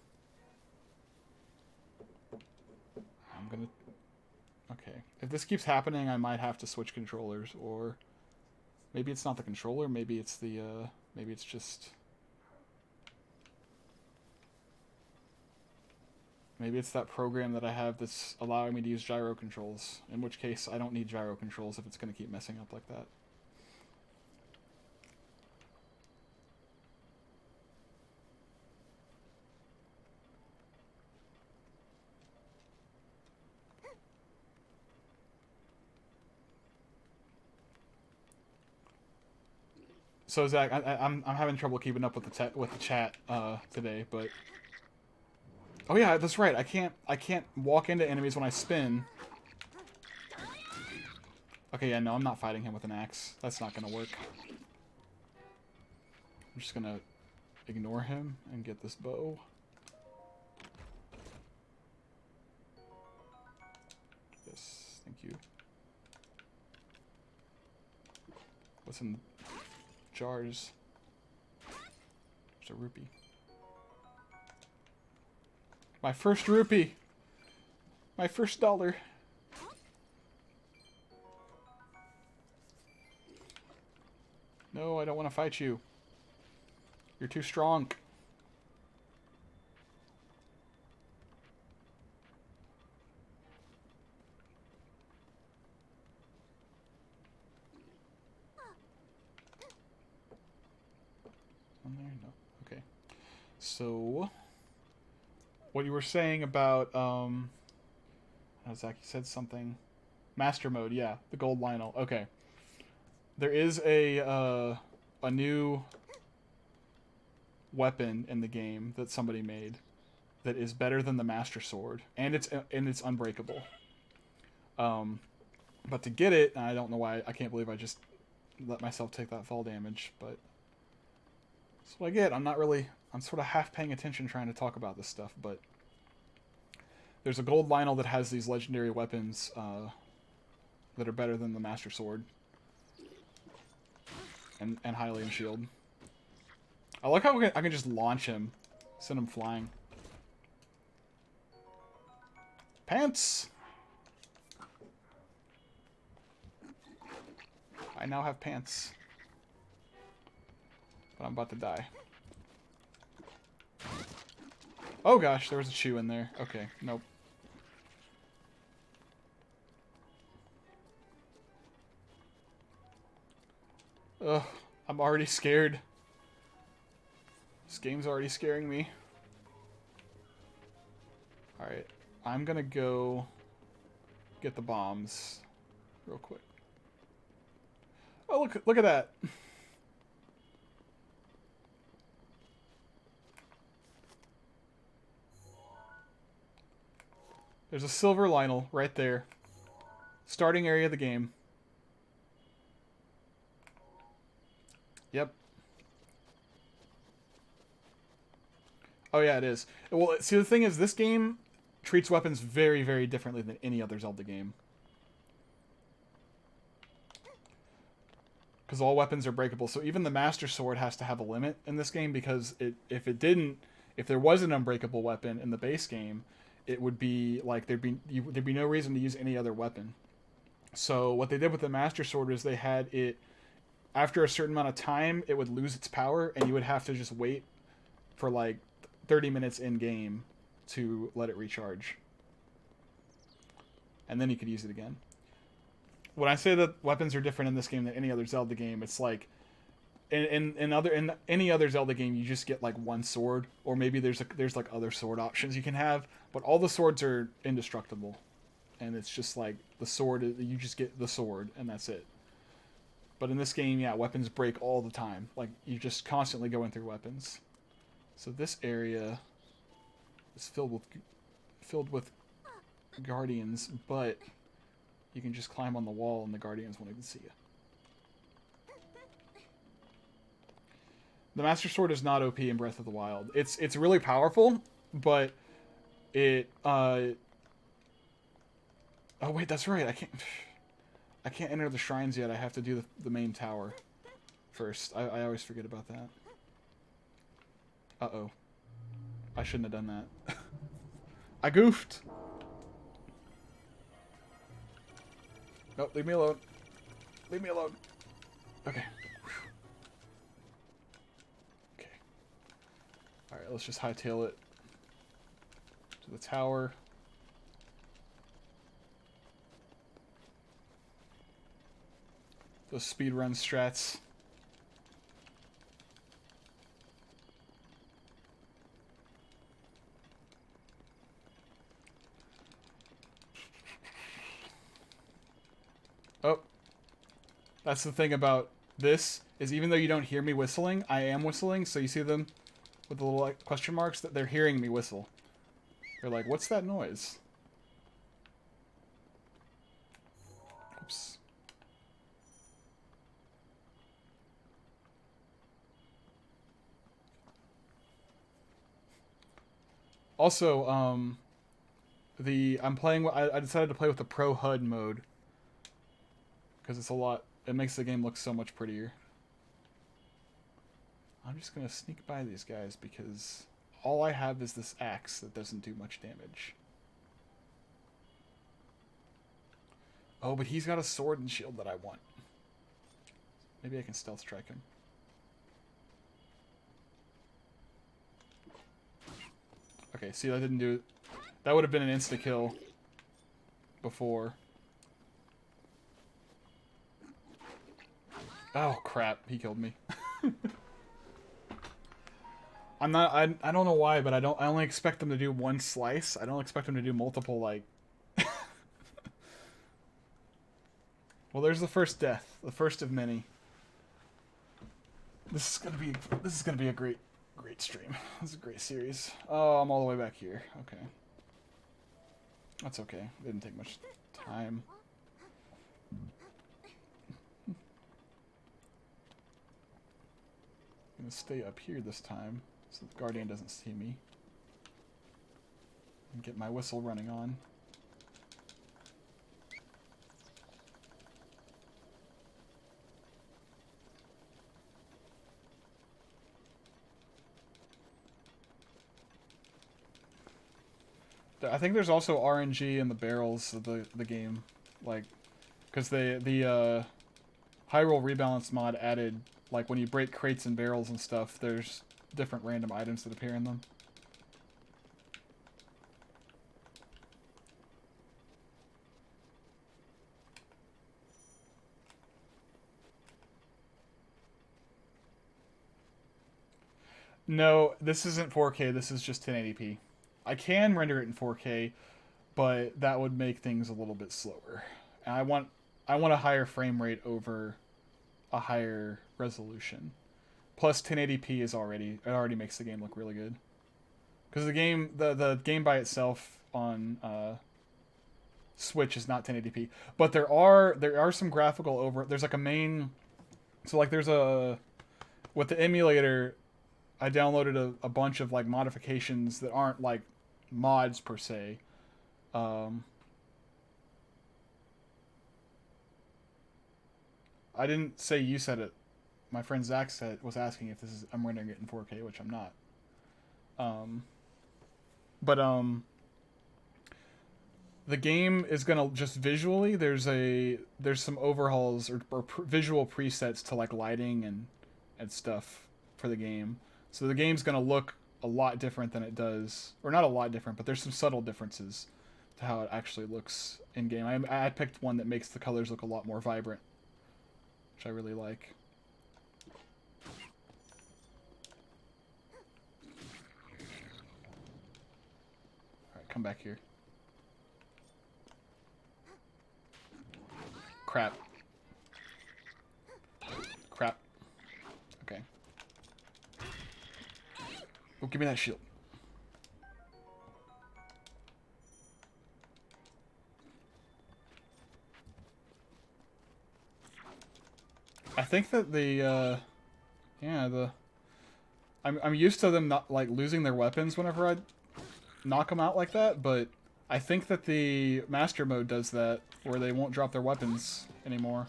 I'm gonna... Okay. If this keeps happening, I might have to switch controllers, or... Maybe it's not the controller, maybe it's the, maybe it's just... Maybe it's that program that I have that's allowing me to use gyro controls, in which case I don't need gyro controls if it's going to keep messing up like that. So Zach, I'm having trouble keeping up with the chat today, but oh yeah, that's right. I can't walk into enemies when I spin. Okay, yeah, no, I'm not fighting him with an axe. That's not gonna work. I'm just gonna ignore him and get this bow. Yes, thank you. What's in jars? There's a rupee. My first rupee! My first dollar! No, I don't want to fight you. You're too strong. On there? No. Okay. So, what you were saying about, Zach, you said something. Master mode, yeah. The gold Lionel. Okay. There is a new weapon in the game that somebody made that is better than the Master Sword, and it's unbreakable. But to get it, I don't know why, I can't believe I just let myself take that fall damage, but that's what I get. I'm sort of half paying attention trying to talk about this stuff, but there's a gold Lionel that has these legendary weapons that are better than the Master Sword. And Hylian Shield. I like how I can just launch him. Send him flying. Pants! I now have pants. But I'm about to die. Oh gosh, there was a chew in there. Okay, nope. Ugh, I'm already scared. This game's already scaring me. Alright, I'm gonna go get the bombs real quick. Oh, look at that. There's a silver Lionel right there. Starting area of the game. Yep. Oh yeah, it is. Well, see, the thing is, this game treats weapons very, very differently than any other Zelda game. Because all weapons are breakable, so even the Master Sword has to have a limit in this game, because if there was an unbreakable weapon in the base game, it would be like there'd be no reason to use any other weapon. So what they did with the Master Sword is they had it, after a certain amount of time, it would lose its power, and you would have to just wait for like 30 minutes in game to let it recharge. And then you could use it again. When I say that weapons are different in this game than any other Zelda game, it's like in any other Zelda game, you just get like one sword, or maybe there's like other sword options you can have, but all the swords are indestructible, and it's just like the sword. You just get the sword, and that's it. But in this game, yeah, weapons break all the time. Like you're just constantly going through weapons. So this area is filled with guardians, but you can just climb on the wall, and the guardians won't even see you. The Master Sword is not OP in Breath of the Wild. It's really powerful, but it oh wait, that's right. I can't enter the shrines yet. I have to do the main tower first. I always forget about that. Uh-oh. I shouldn't have done that. I goofed. No, leave me alone. Leave me alone. Okay. Alright, let's just hightail it to the tower. Those speedrun strats. Oh. That's the thing about this, is even though you don't hear me whistling, I am whistling, so you see them with the little like, question marks, that they're hearing me whistle. They're like, what's that noise? Oops. Also, I'm playing. I decided to play with the Pro HUD mode because it's a lot. It makes the game look so much prettier. I'm just gonna sneak by these guys because all I have is this axe that doesn't do much damage. Oh, but he's got a sword and shield that I want. Maybe I can stealth strike him. Okay, see, that didn't do it. That would have been an insta-kill before. Oh, crap. He killed me. I'm not... I don't know why, but I only expect them to do one slice. I don't expect them to do multiple, like... Well, there's the first death. The first of many. This is gonna be a great stream. This is a great series. Oh, I'm all the way back here. Okay. That's okay. It didn't take much time. I'm gonna stay up here this time so the Guardian doesn't see me. And get my whistle running on. I think there's also RNG in the barrels of the game, like, because the Hyrule Rebalance mod added, like, when you break crates and barrels and stuff, there's different random items that appear in them. No, this isn't 4K, this is just 1080p. I can render it in 4K, but that would make things a little bit slower. And I want a higher frame rate over a higher resolution. Plus 1080p is already makes the game look really good. Because the game by itself on Switch is not 1080p, but there are some graphical there's like a main, so like there's a, with the emulator, I downloaded a bunch of like modifications that aren't like mods per se. I didn't say you said it. My friend Zach was asking if I'm rendering it in 4K, which I'm not. The game is gonna just visually. There's some overhauls or visual presets to like lighting and stuff for the game. So the game's gonna look a lot different than it does, or not a lot different, but there's some subtle differences to how it actually looks in game. I picked one that makes the colors look a lot more vibrant, which I really like. come back here. Crap. Crap. Okay. Oh, give me that shield. I think that the, yeah, I'm used to them not, like, losing their weapons whenever I knock them out like that, but I think that the Master Mode does that, where they won't drop their weapons anymore.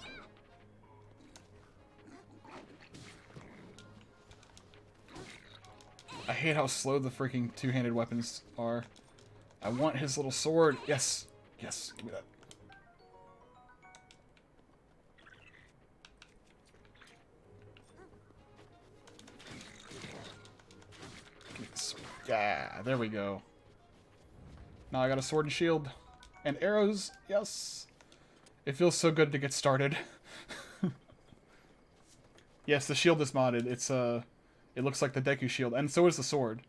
I hate how slow the freaking two-handed weapons are. I want his little sword. Yes. Yes, give me that. Give me this. Yeah, there we go. Now I got a sword and shield. And arrows. Yes. It feels so good to get started. Yes, the shield is modded. It's it looks like the Deku shield, and so is the sword.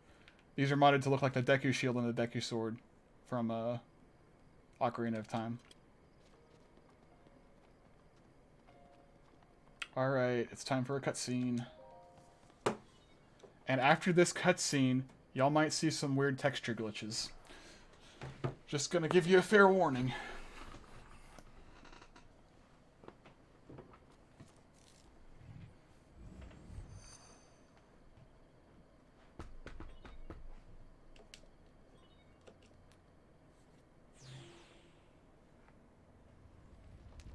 These are modded to look like the Deku shield and the Deku sword from Ocarina of Time. Alright, it's time for a cutscene. And after this cutscene, y'all might see some weird texture glitches. Just gonna give you a fair warning.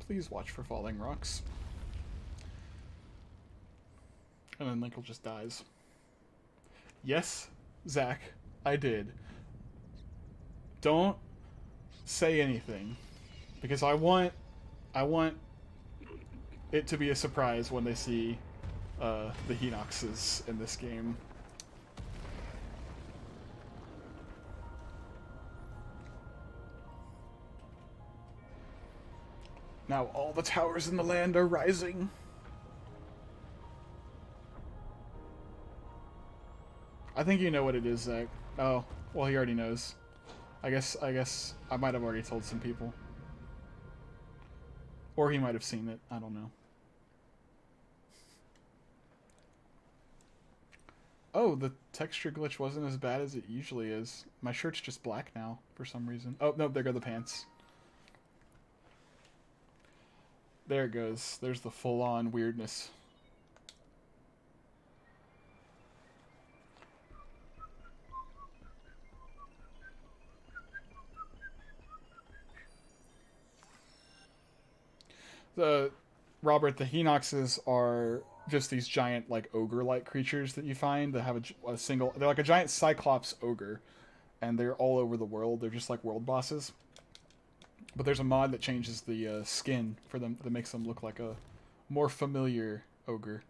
Please watch for falling rocks. And then Linkle just dies. Yes, Zach, I did. Don't say anything, because I want it to be a surprise when they see the Hinoxes in this game. Now all the towers in the land are rising. I think you know what it is, Zach. Oh, well, he already knows. I guess I might have already told some people. Or he might have seen it. I don't know. Oh, the texture glitch wasn't as bad as it usually is. My shirt's just black now, for some reason. Oh, no, there go the pants. There it goes. There's the full-on weirdness. Robert, the Hinoxes are just these giant, like, ogre-like creatures that you find that have a single... They're like a giant Cyclops ogre, and they're all over the world. They're just like world bosses. But there's a mod that changes the skin for them, that makes them look like a more familiar ogre.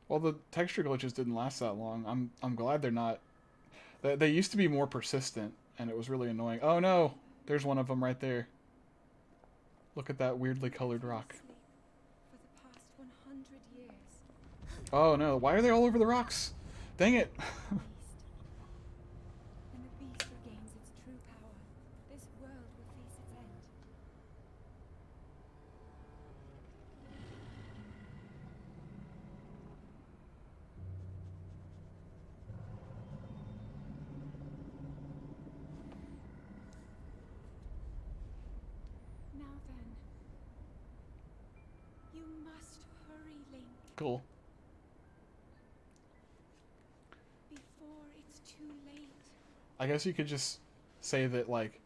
Well, the texture glitches didn't last that long. I'm glad they're not... They used to be more persistent, and it was really annoying. Oh no! There's one of them right there. Look at that weirdly colored rock. For the past 100 years. Oh no, why are they all over the rocks? Dang it! When the beast regains its true power, this world will face its end. Now then, you must hurry, Link, Cool. before it's too late. I guess you could just say that, like,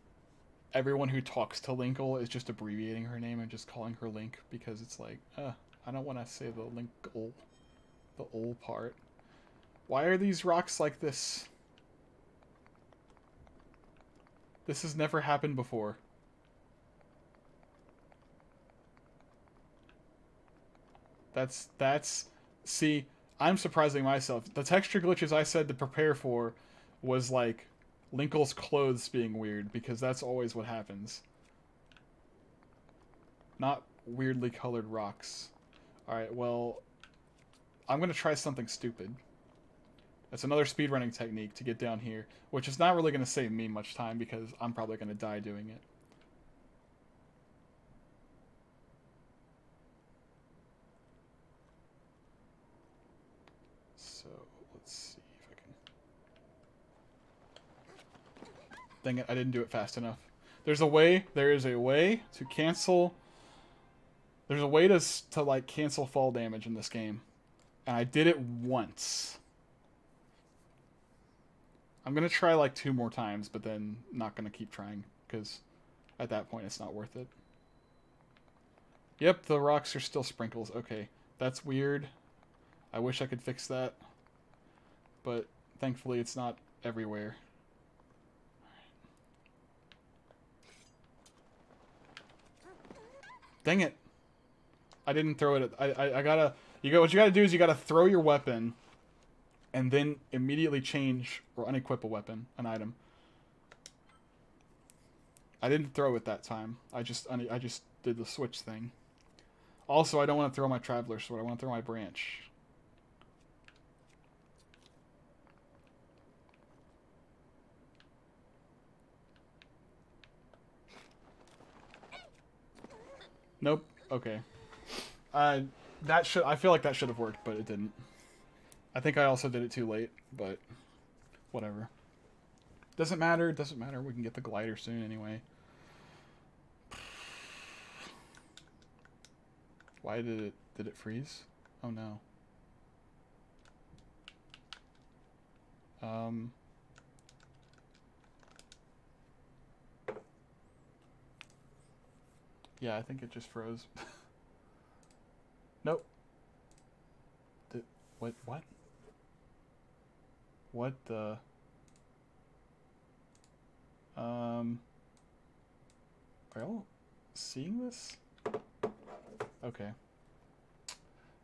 everyone who talks to Linkle is just abbreviating her name and just calling her Link, because it's like, I don't want to say the Linkle, the ol part. Why are these rocks like this? This has never happened before. See, I'm surprising myself. The texture glitches I said to prepare for was like Linkle's clothes being weird, because that's always what happens. Not weirdly colored rocks. Alright, well, I'm gonna try something stupid. It's another speedrunning technique to get down here, which is not really going to save me much time because I'm probably going to die doing it. So, let's see if I can... Dang it, I didn't do it fast enough. There is a way to cancel... There's a way to like, cancel fall damage in this game. And I did it once. I'm going to try like 2 more times, but then not going to keep trying, because at that point it's not worth it. Yep, the rocks are still sprinkles. Okay, that's weird. I wish I could fix that, but thankfully it's not everywhere. Dang it. I didn't throw it at... I gotta... What you gotta do is you gotta throw your weapon and then immediately change or unequip a weapon, an item. I didn't throw it that time. I just did the switch thing. Also, I don't want to throw my Traveler Sword. I want to throw my branch. Nope. Okay. I feel like that should have worked, but it didn't. I think I also did it too late, but whatever. Doesn't matter. It doesn't matter. We can get the glider soon anyway. Why did it freeze? Oh no. Yeah, I think it just froze. Nope. What? What the? Are y'all seeing this? Okay.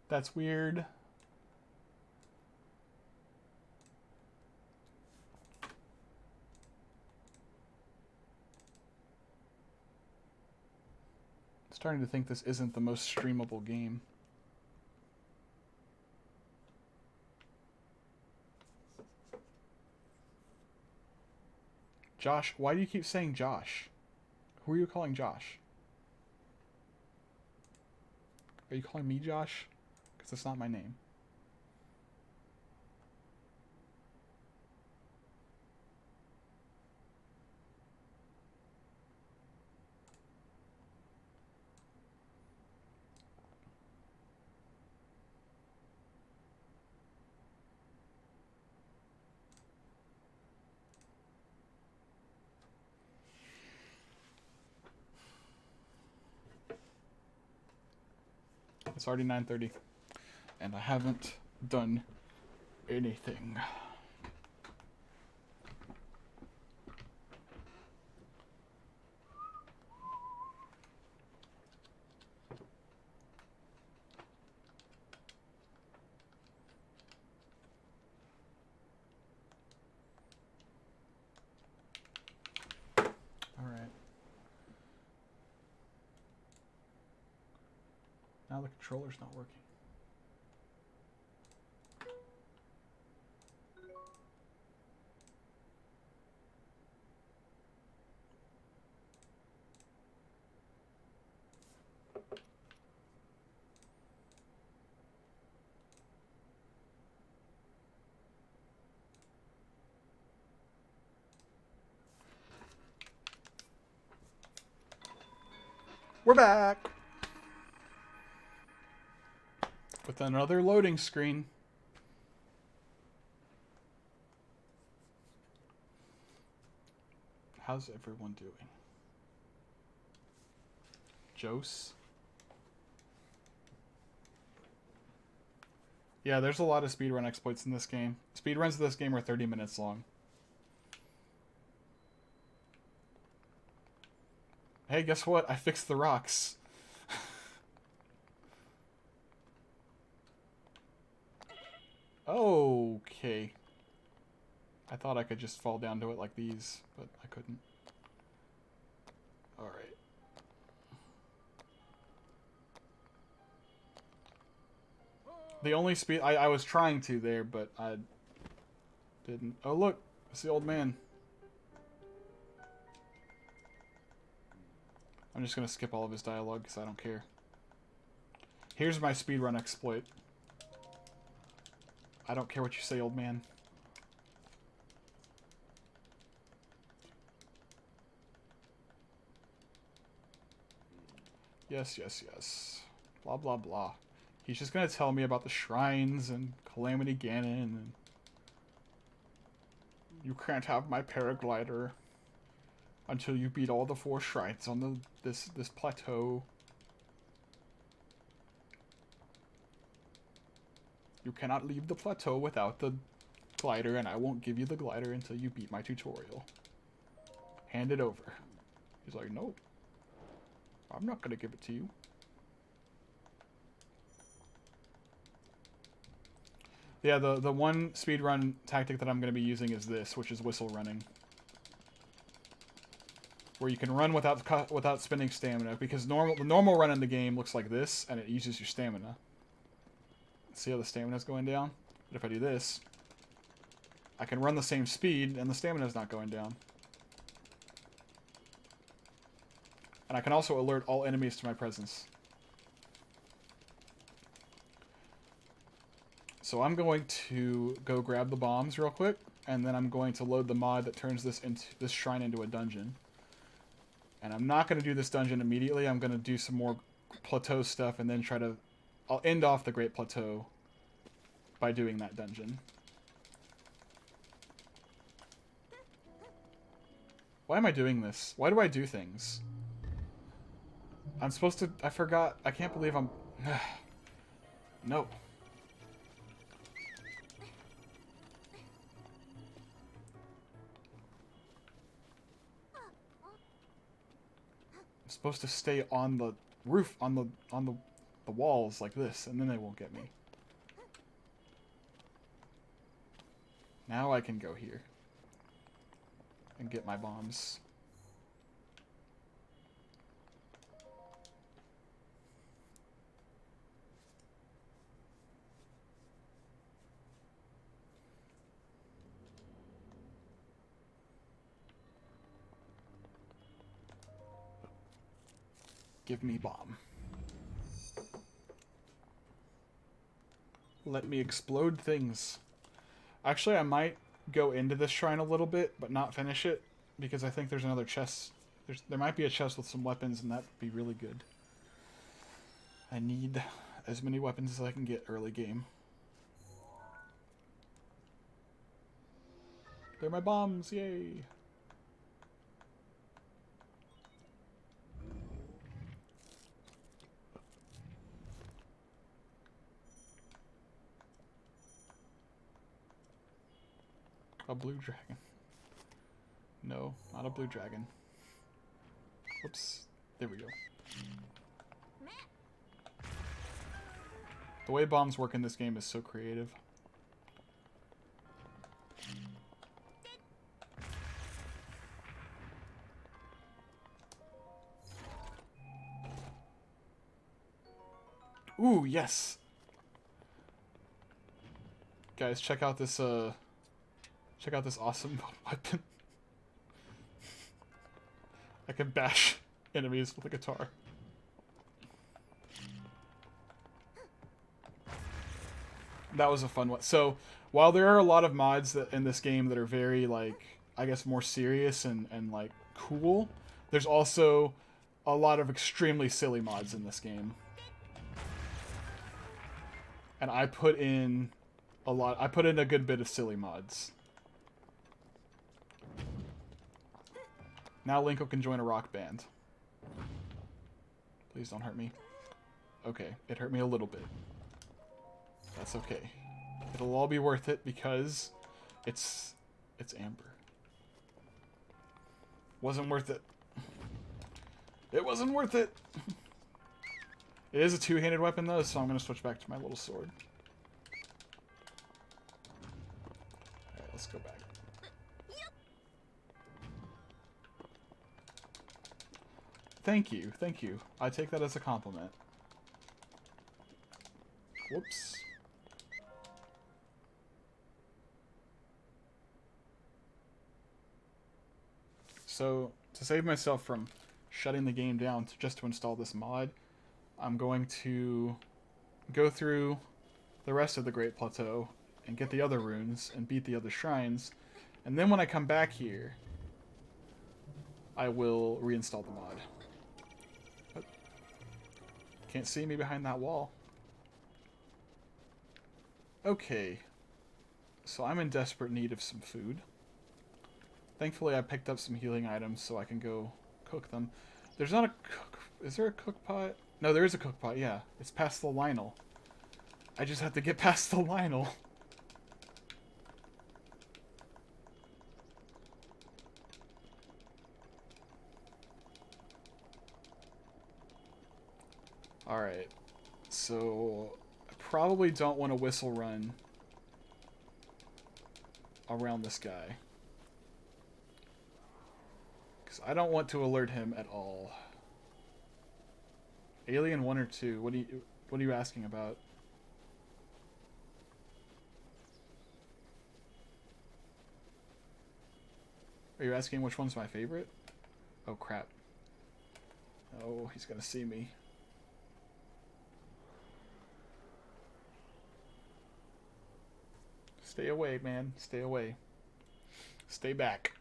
That's weird. Starting to think this isn't the most streamable game. Josh, why do you keep saying Josh? Who are you calling Josh? Are you calling me Josh? Because that's not my name. It's already 9:30, and I haven't done anything. All right. Now the controller's not working. We're back with another loading screen. How's everyone doing? Jose? Yeah, there's a lot of speedrun exploits in this game. Speedruns of this game are 30 minutes long. Hey, guess what? I fixed the rocks. Okay. I thought I could just fall down to it like these, but I couldn't. Alright. The only speed... I was trying to there, but Didn't. Oh, look. It's the old man. I'm just going to skip all of his dialogue because I don't care. Here's my speedrun exploit. I don't care what you say, old man. Yes, yes, yes. Blah, blah, blah. He's just going to tell me about the shrines and Calamity Ganon and... You can't have my paraglider until you beat all the 4 shrines on this plateau. You cannot leave the plateau without the glider, and I won't give you the glider until you beat my tutorial. Hand it over. He's like, no. I'm not gonna give it to you. Yeah, the one speedrun tactic that I'm gonna be using is this, which is whistle running. Where you can run without spending stamina, because the normal run in the game looks like this, and it uses your stamina. See how the stamina's going down? But if I do this, I can run the same speed, and the stamina's not going down. And I can also alert all enemies to my presence. So I'm going to go grab the bombs real quick, and then I'm going to load the mod that turns this shrine into a dungeon. And I'm not going to do this dungeon immediately. I'm going to do some more plateau stuff, and then I'll end off the Great Plateau by doing that dungeon. Why am I doing this? Why do I do things? I'm supposed to... I forgot. I can't believe I'm... No. I'm supposed to stay on the roof, on the walls like this, and then they won't get me. Now I can go here and get my bombs. Give me bomb. Let me explode things. Actually, I might go into this shrine a little bit, but not finish it, because I think there's another chest. There might be a chest with some weapons, and that'd be really good. I need as many weapons as I can get early game. They're my bombs, yay! A blue dragon. No, not a blue dragon. Whoops. There we go. The way bombs work in this game is so creative. Ooh, yes! Guys, check out this awesome weapon. I can bash enemies with a guitar. That was a fun one. So, while there are a lot of mods in this game that are very, like, I guess more serious and like, cool, there's also a lot of extremely silly mods in this game. And I put in a good bit of silly mods. Now Linkle can join a rock band. Please don't hurt me. Okay, it hurt me a little bit. That's okay. It'll all be worth it because it's amber. Wasn't worth it. It wasn't worth it! It is a two-handed weapon though, so I'm gonna switch back to my little sword. Alright, let's go back. Thank you, thank you. I take that as a compliment. Whoops. So, to save myself from shutting the game down just to install this mod, I'm going to go through the rest of the Great Plateau and get the other runes and beat the other shrines. And then when I come back here, I will reinstall the mod. But can't see me behind that wall. Okay. So I'm in desperate need of some food. Thankfully I picked up some healing items so I can go cook them. There's not a cook... Is there a cook pot? No, there is a cook pot, yeah. It's past the Linkle. I just have to get past the Linkle. Alright. So, I probably don't want to whistle run around this guy. Because I don't want to alert him at all. Alien 1 or 2? What are you asking about? Are you asking which one's my favorite? Oh crap. Oh, he's gonna see me. Stay away, man. Stay away. Stay back.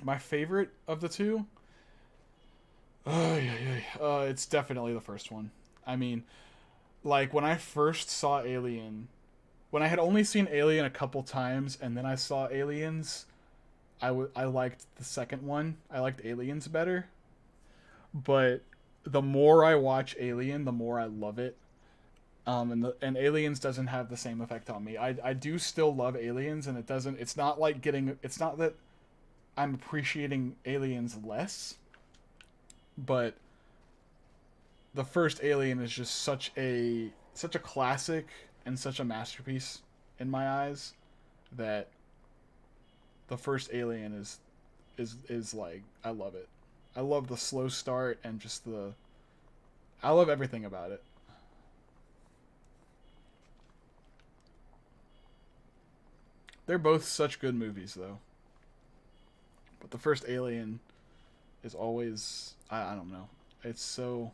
My favorite of the two? It's definitely the first one. I mean, like, when I first saw Alien... When I had only seen Alien a couple times, and then I saw Aliens, I liked the second one. I liked Aliens better. But the more I watch Alien, the more I love it. And Aliens doesn't have the same effect on me. I do still love Aliens, and it's not that I'm appreciating Aliens less, but the first Alien is just such a classic and such a masterpiece in my eyes that the first Alien is like, I love it. I love the slow start and just I love everything about it. They're both such good movies, though. But the first Alien is always... I don't know. It's so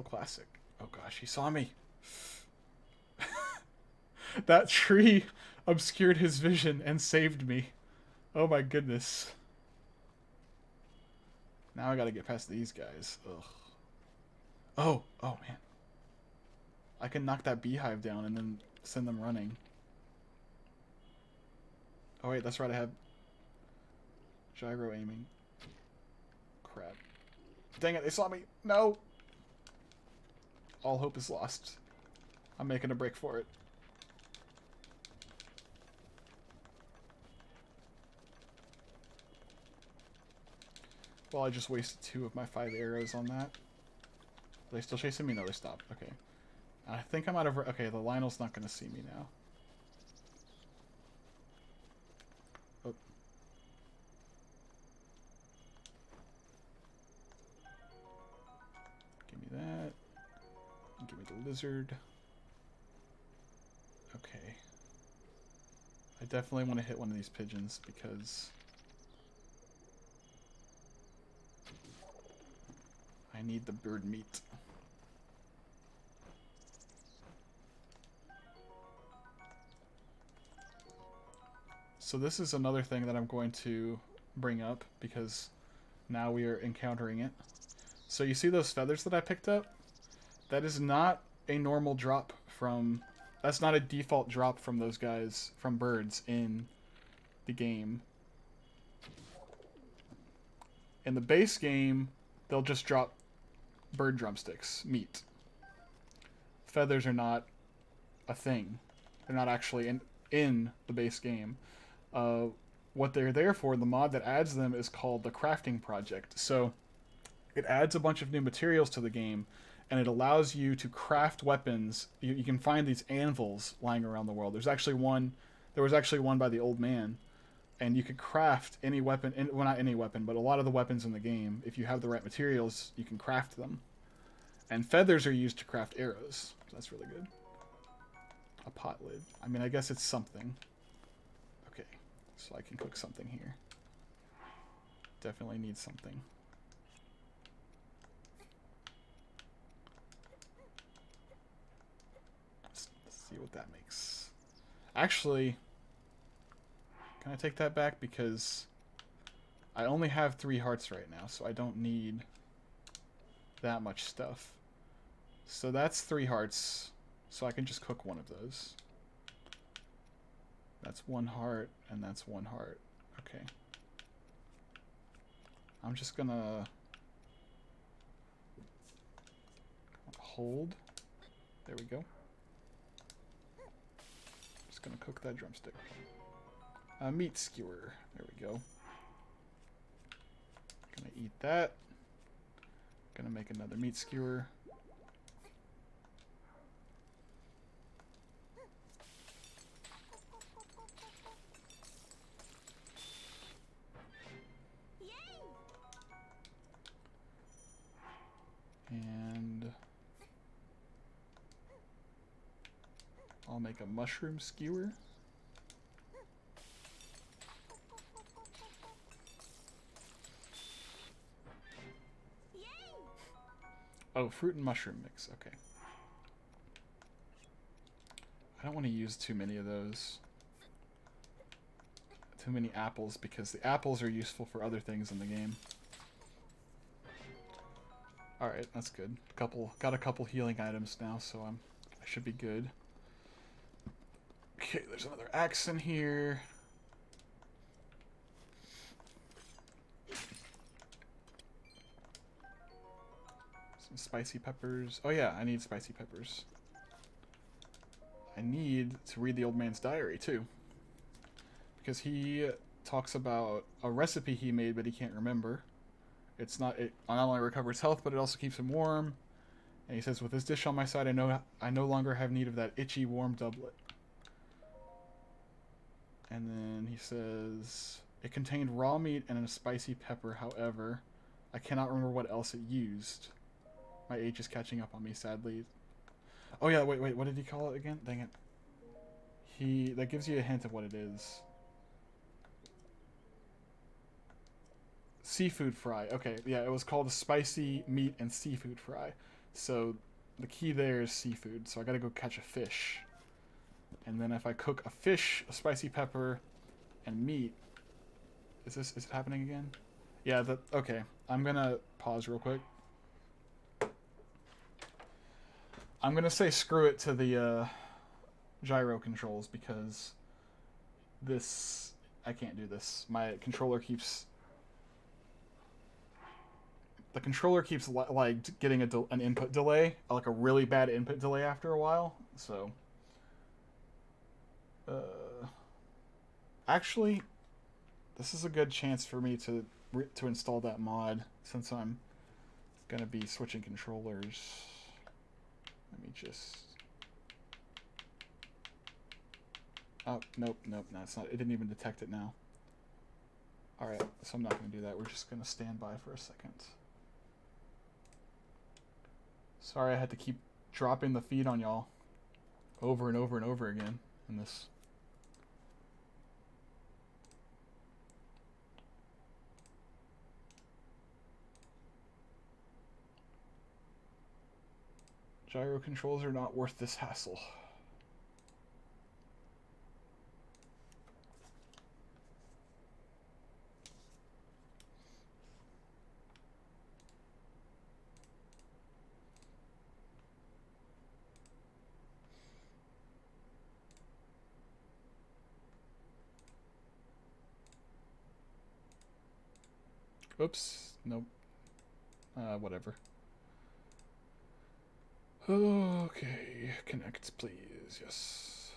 classic. Oh gosh, he saw me. That tree obscured his vision and saved me. Oh my goodness. Now I gotta get past these guys. Ugh. Oh man. I can knock that beehive down and then send them running. Oh wait, that's right, I have gyro aiming. Crap. Dang it, they saw me! No! All hope is lost. I'm making a break for it. Well, I just wasted 2 of my 5 arrows on that. Are they still chasing me? No, they stopped. Okay. I think I'm out of... Okay, the Lionel's not going to see me now. Oh. Give me that. Give me the lizard. Okay. I definitely want to hit one of these pigeons because I need the bird meat. So this is another thing that I'm going to bring up because now we are encountering it. So you see those feathers that I picked up? That is not a normal drop from... That's not a default drop from those guys, from birds in the game. In the base game, they'll just drop bird drumsticks, meat. Feathers are not a thing. They're not actually in the base game. What they're there for, the mod that adds them, is called the Crafting Project. So it adds a bunch of new materials to the game, and it allows you to craft weapons. You can find these anvils lying around the world. There was actually one by the old man, and you could craft any weapon, well, not any weapon, but a lot of the weapons in the game. If you have the right materials, you can craft them. And feathers are used to craft arrows. So that's really good. A pot lid. I mean, I guess it's something. Okay, so I can cook something here. Definitely need something. Let's see what that makes. Actually, can I take that back? Because I only have 3 hearts right now, so I don't need that much stuff. So that's 3 hearts, so I can just cook one of those. That's 1 heart, and that's 1 heart. Okay. I'm just gonna hold. There we go. Just gonna cook that drumstick. Meat skewer. There we go. Gonna eat that. Gonna make another meat skewer. And I'll make a mushroom skewer. Oh, fruit and mushroom mix. Okay. I don't want to use too many of those. Too many apples, because the apples are useful for other things in the game. Alright, that's good. Got a couple healing items now, so I should be good. Okay, there's another axe in here. Some spicy peppers. Oh yeah, I need spicy peppers. I need to read the old man's diary too, because he talks about a recipe he made but he can't remember. It not only recovers health, but it also keeps him warm. And he says, with this dish on my side, I no longer have need of that itchy warm doublet. And then he says, it contained raw meat and a spicy pepper, however. I cannot remember what else it used. My age is catching up on me, sadly. Oh yeah, wait, what did he call it again? Dang it. That gives you a hint of what it is. Seafood fry. Okay, yeah, it was called a spicy meat and seafood fry. So the key there is seafood. So I gotta go catch a fish. And then if I cook a fish, a spicy pepper, and meat... Is it happening again? Yeah, okay. I'm gonna pause real quick. I'm gonna say screw it to the gyro controls, because this... I can't do this. My controller keeps... The controller keeps like getting an input delay, like a really bad input delay after a while. So, actually, this is a good chance for me to install that mod, since I'm gonna be switching controllers. Let me just... Oh, nope, no, it's not. It didn't even detect it now. Alright, so I'm not gonna do that. We're just gonna stand by for a second. Sorry I had to keep dropping the feed on y'all over and over and over again in this. Gyro controls are not worth this hassle. Oops, nope. Whatever. Okay, connect please, yes.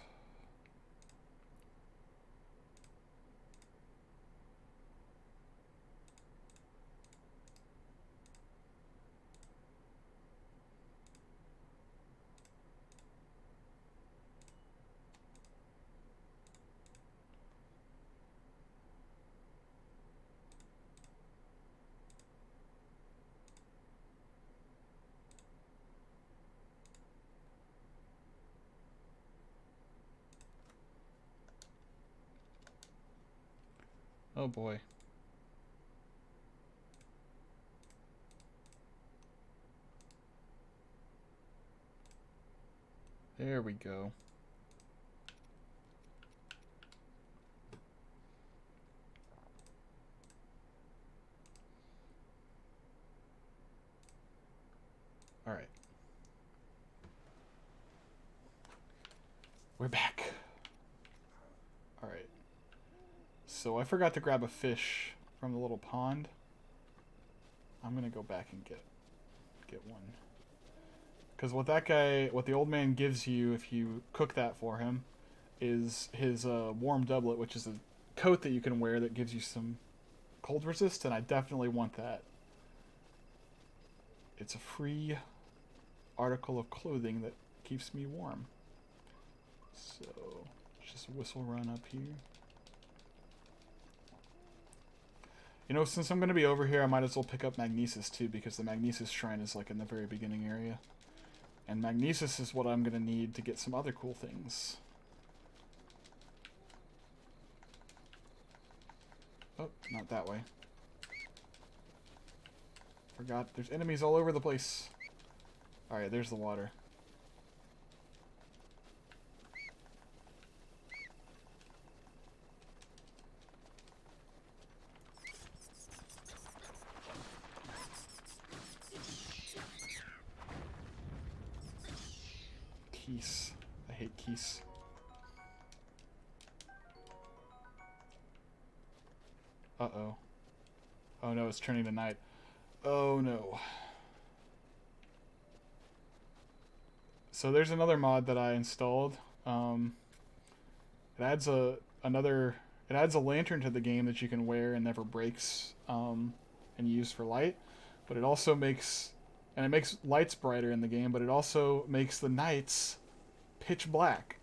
Oh boy. There we go. All right. We're back. All right. So I forgot to grab a fish from the little pond. I'm gonna go back and get one. Because what the old man gives you if you cook that for him, is his warm doublet, which is a coat that you can wear that gives you some cold resist, and I definitely want that. It's a free article of clothing that keeps me warm. So, just whistle run up here. You know, since I'm going to be over here, I might as well pick up Magnesis too, because the Magnesis shrine is like in the very beginning area. And Magnesis is what I'm going to need to get some other cool things. Oh, not that way. Forgot, there's enemies all over the place. Alright, there's the water. Keys. I hate keys. Uh-oh. Oh no, it's turning to night. Oh no. So there's another mod that I installed. It adds a lantern to the game that you can wear and never breaks, and use for light. But it also makes lights brighter in the game, but it also makes the nights pitch black.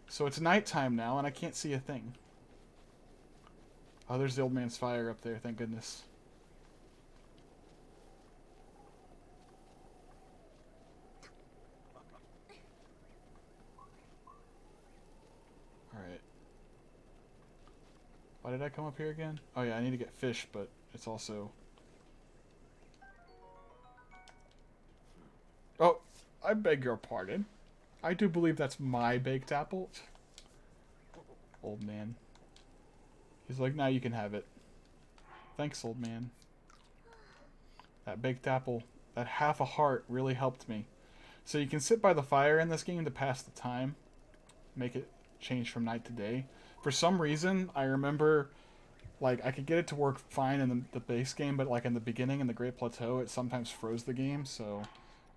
So it's nighttime now and I can't see a thing. Oh, there's the old man's fire up there, thank goodness. Alright. Why did I come up here again? Oh yeah, I need to get fish, but it's also... Oh, I beg your pardon. I do believe that's my baked apple. Old man. He's like, now you can have it. Thanks, old man. That baked apple, that half a heart really helped me. So you can sit by the fire in this game to pass the time. Make it change from night to day. For some reason, I remember, like, I could get it to work fine in the base game, but like in the beginning in the Great Plateau, it sometimes froze the game, so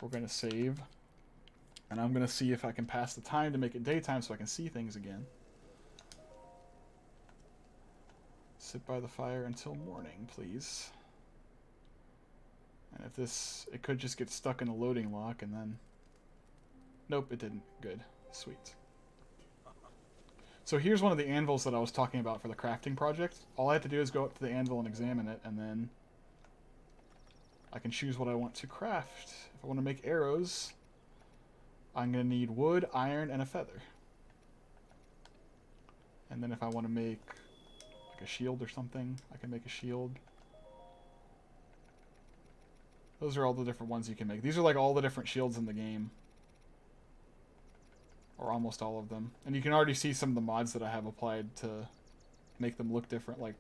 we're going to save. And I'm going to see if I can pass the time to make it daytime so I can see things again. Sit by the fire until morning, please. And if this... It could just get stuck in a loading lock and then... Nope, it didn't. Good. Sweet. So here's one of the anvils that I was talking about for the crafting project. All I have to do is go up to the anvil and examine it, and then I can choose what I want to craft. If I want to make arrows, I'm going to need wood, iron, and a feather. And then if I want to make like a shield or something, I can make a shield. Those are all the different ones you can make. These are like all the different shields in the game. Or almost all of them. And you can already see some of the mods that I have applied to make them look different. Like,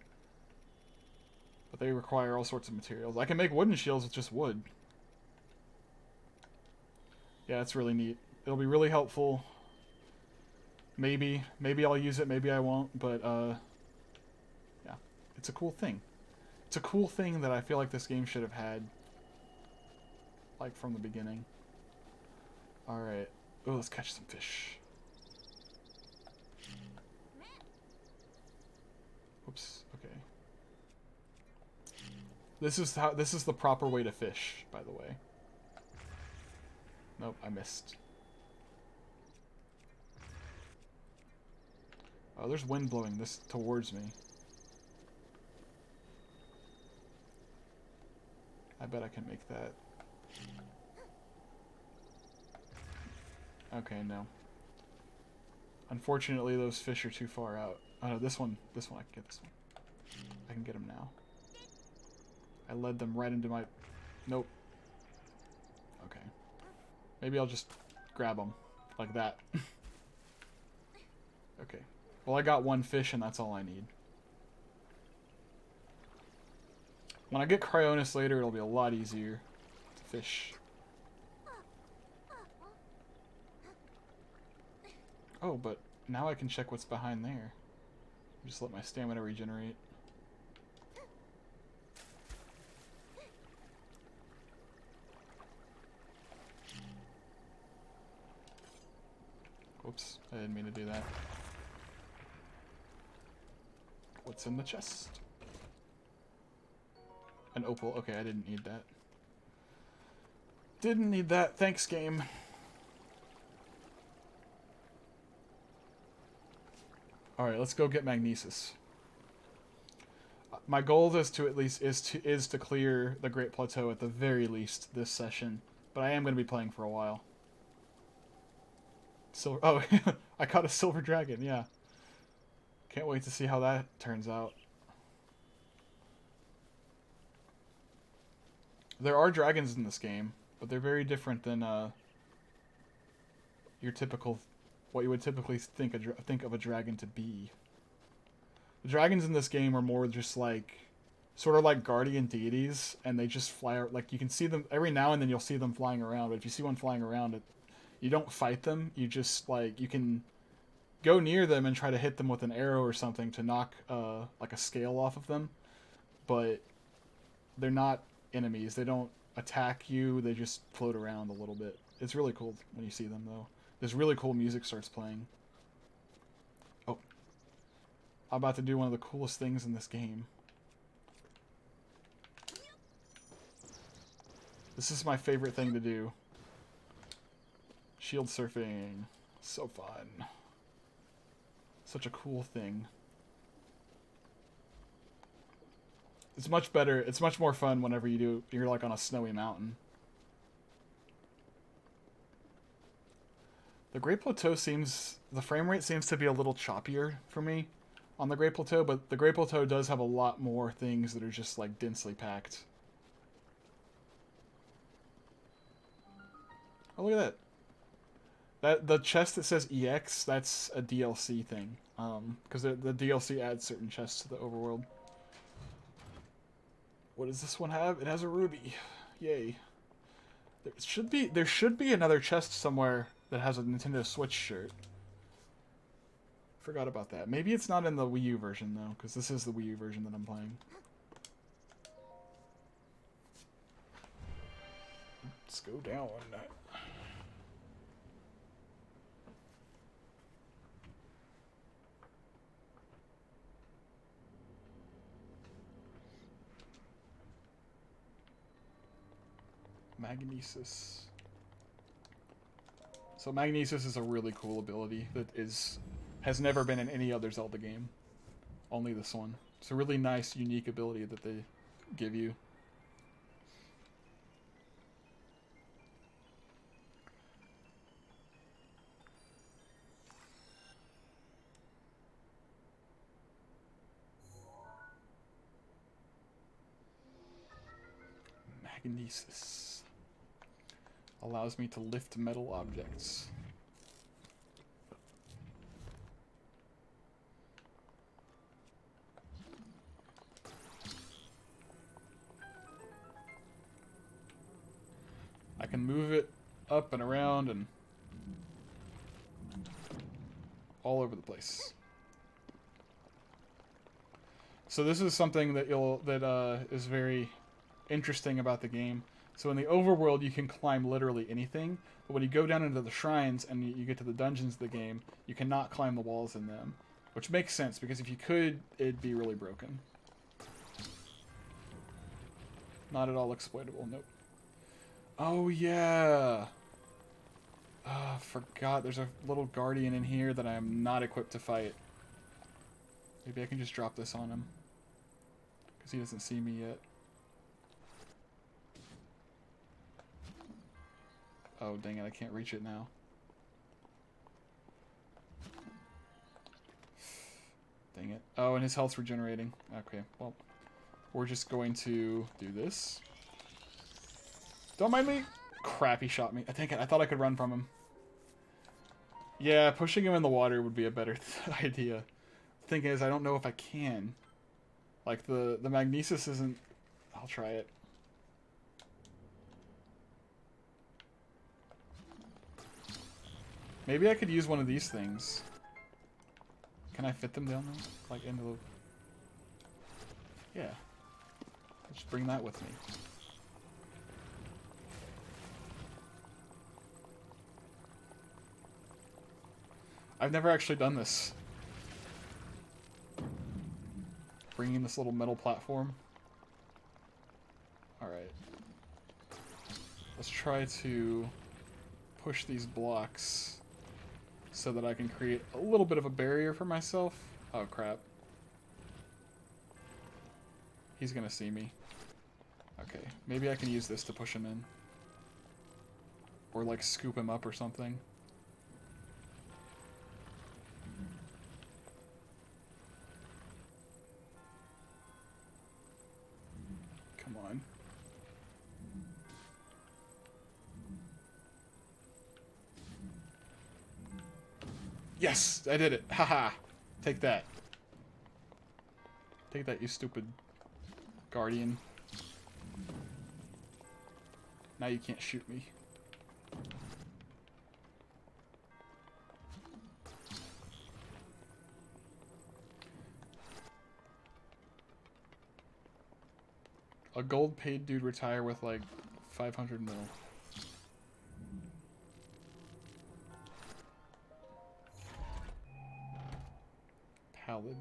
but they require all sorts of materials. I can make wooden shields with just wood. Yeah, it's really neat. It'll be really helpful. Maybe I'll use it, maybe I won't, but yeah, it's a cool thing. It's a cool thing that I feel like this game should have had, like, from the beginning. Alright. Oh, let's catch some fish. Oops, okay. This is the proper way to fish, by the way. Nope, I missed. Oh, there's wind blowing this towards me. I bet I can make that. Okay, no. Unfortunately, those fish are too far out. Oh no, this one I can get this one. I can get them now. I led them right into my... Nope. Okay. Maybe I'll just grab them. Like that. Okay. Well, I got one fish and that's all I need. When I get Cryonis later, it'll be a lot easier to fish. Oh, but now I can check what's behind there. Just let my stamina regenerate. Whoops, I didn't mean to do that. What's in the chest? An opal. Okay, I didn't need that. Didn't need that. Thanks, game. Alright, let's go get Magnesis. My goal is to at least is to clear the Great Plateau at the very least this session. But I am going to be playing for a while. Silver. Oh, I caught a silver dragon. Yeah. Can't wait to see how that turns out. There are dragons in this game, but they're very different than your typical, what you would typically think of a dragon to be. The dragons in this game are more just like, sort of like guardian deities, and they just fly. Like you can see them every now and then. You'll see them flying around, but if you see one flying around, you don't fight them. You just like you can go near them and try to hit them with an arrow or something to knock like a scale off of them, but they're not enemies. They don't attack you. They just float around a little bit. It's really cool when you see them though. This really cool music starts playing. Oh, I'm about to do one of the coolest things in this game. This is my favorite thing to do. Shield surfing. So fun. Such a cool thing. It's much better. It's much more fun whenever you're like on a snowy mountain. The Great Plateau the frame rate seems to be a little choppier for me on the Great Plateau, but the Great Plateau does have a lot more things that are just like densely packed. Oh, look at that. The chest that says EX, that's a DLC thing. Because the DLC adds certain chests to the overworld. What does this one have? It has a ruby. Yay. There should be another chest somewhere that has a Nintendo Switch shirt. Forgot about that. Maybe it's not in the Wii U version though, because this is the Wii U version that I'm playing. Let's go down. Magnesis. So Magnesis is a really cool ability that has never been in any other Zelda game. Only this one. It's a really nice, unique ability that they give you. Magnesis. Allows me to lift metal objects. I can move it up and around and all over the place. So this is something that is very interesting about the game. So in the overworld, you can climb literally anything, but when you go down into the shrines and you get to the dungeons of the game, you cannot climb the walls in them. Which makes sense, because if you could, it'd be really broken. Not at all exploitable, nope. Oh yeah! Forgot, there's a little guardian in here that I am not equipped to fight. Maybe I can just drop this on him. Because he doesn't see me yet. Oh, dang it, I can't reach it now. Dang it. Oh, and his health's regenerating. Okay, well, we're just going to do this. Don't mind me. Crap, he shot me. I think I thought I could run from him. Yeah, pushing him in the water would be a better idea. The thing is, I don't know if I can. Like, the magnesis isn't... I'll try it. Maybe I could use one of these things. Can I fit them down there? Like, into the... Yeah. I'll just bring that with me. I've never actually done this. Bringing this little metal platform. Alright. Let's try to push these blocks so that I can create a little bit of a barrier for myself. Oh, crap. He's gonna see me. Okay, maybe I can use this to push him in. Or, like, scoop him up or something. Come on. Yes! I did it! Haha! Take that. Take that, you stupid guardian. Now you can't shoot me. A gold paid dude retire with like 500 mil. Pallid.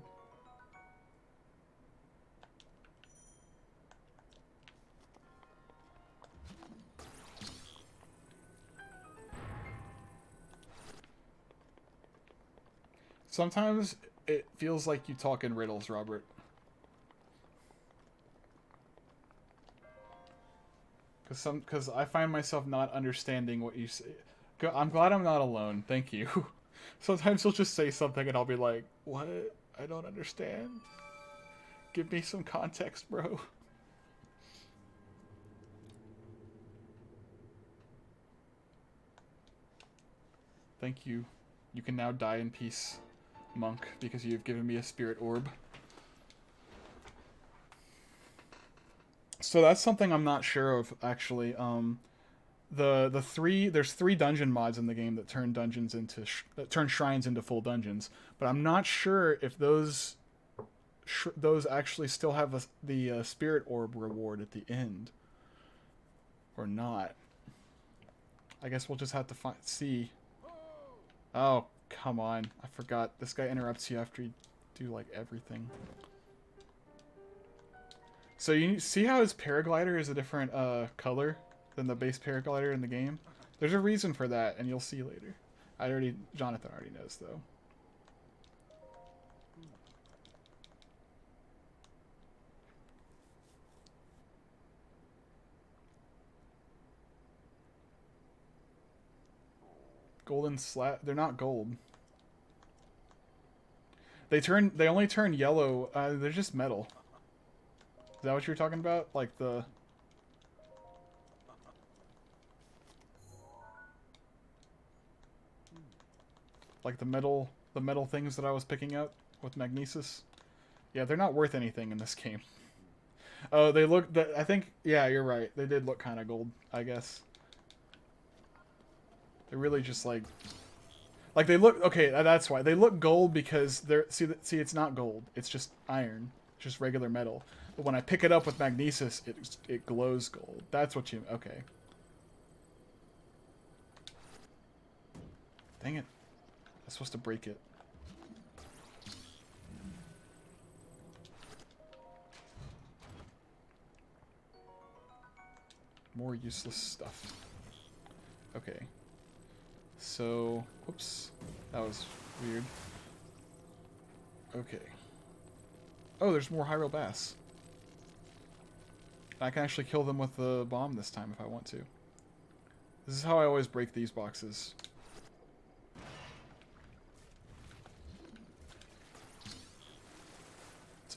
Sometimes it feels like you talk in riddles, Robert. Because I find myself not understanding what you say. I'm glad I'm not alone. Thank you. Sometimes you'll just say something and I'll be like, what? I don't understand. Give me some context, bro. Thank you. You can now die in peace, monk, because you have given me a spirit orb. So that's something I'm not sure of, actually. There's three dungeon mods in the game that turn dungeons into that turn shrines into full dungeons, but I'm not sure if those actually still have the spirit orb reward at the end or not. I guess we'll just have to see. Oh, come on. I forgot. This guy interrupts you after you do, like, everything. So you see how his paraglider is a different color than the base paraglider in the game? There's a reason for that, and you'll see later. Jonathan already knows, though. Golden slat. They're not gold. They only turn yellow. They're just metal. Is that what you're talking about? Like the... Like the metal things that I was picking up with magnesis? Yeah, they're not worth anything in this game. Oh, they look... I think... Yeah, you're right. They did look kind of gold, I guess. They're really just like... Like they look... Okay, that's why. They look gold because they're... See, it's not gold. It's just iron. It's just regular metal. But when I pick it up with magnesis, it glows gold. That's what you... Okay. Dang it. I'm supposed to break it. More useless stuff. Okay. So... Whoops. That was weird. Okay. Oh, there's more Hyrule Bass. I can actually kill them with the bomb this time if I want to. This is how I always break these boxes.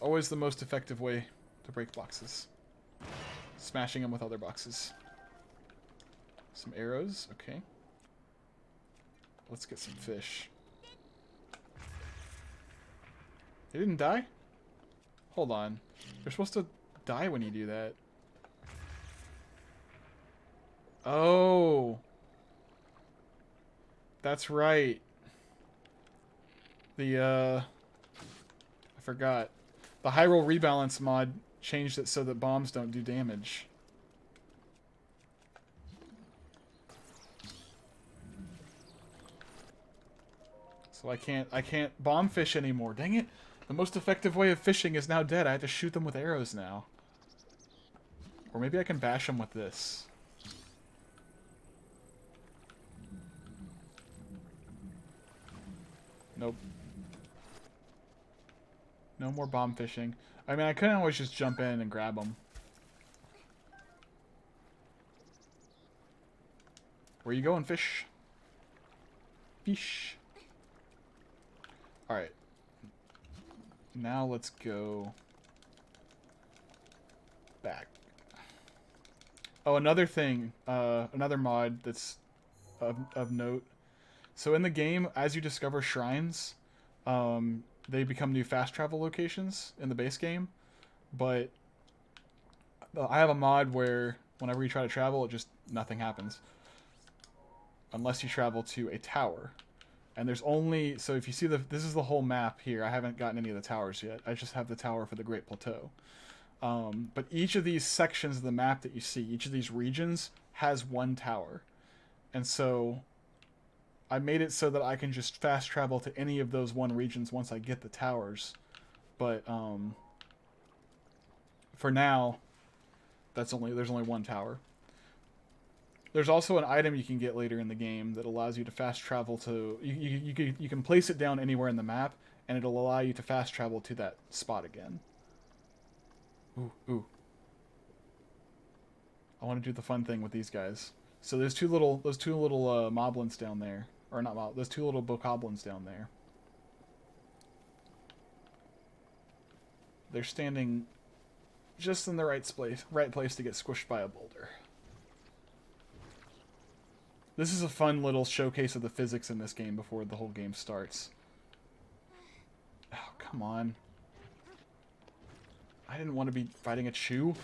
always the most effective way to break boxes. Smashing them with other boxes. Some arrows, okay. Let's get some fish. They didn't die? Hold on. You're supposed to die when you do that. Oh. That's right. I forgot. The high roll rebalance mod changed it so that bombs don't do damage. So I can't bomb fish anymore. Dang it. The most effective way of fishing is now dead. I have to shoot them with arrows now. Or maybe I can bash them with this. Nope. No more bomb fishing. I mean, I couldn't always just jump in and grab them. Where you going, fish? Fish. Alright. Now let's go back. Oh, another thing. Another mod that's of note. So in the game, as you discover shrines, they become new fast travel locations in the base game. But I have a mod where whenever you try to travel, it just nothing happens. Unless you travel to a tower. And there's only... So if you see this is the whole map here. I haven't gotten any of the towers yet. I just have the tower for the Great Plateau. But each of these sections of the map that you see, each of these regions, has one tower. And so I made it so that I can just fast travel to any of those one regions once I get the towers. But for now, there's only one tower. There's also an item you can get later in the game that allows you to fast travel to... You can place it down anywhere in the map, and it'll allow you to fast travel to that spot again. Ooh, ooh. I want to do the fun thing with those two little moblins down there. Or not those two little bokoblins down there. They're standing just in the right place to get squished by a boulder. This is a fun little showcase of the physics in this game before the whole game starts. Oh, come on. I didn't want to be fighting a chew.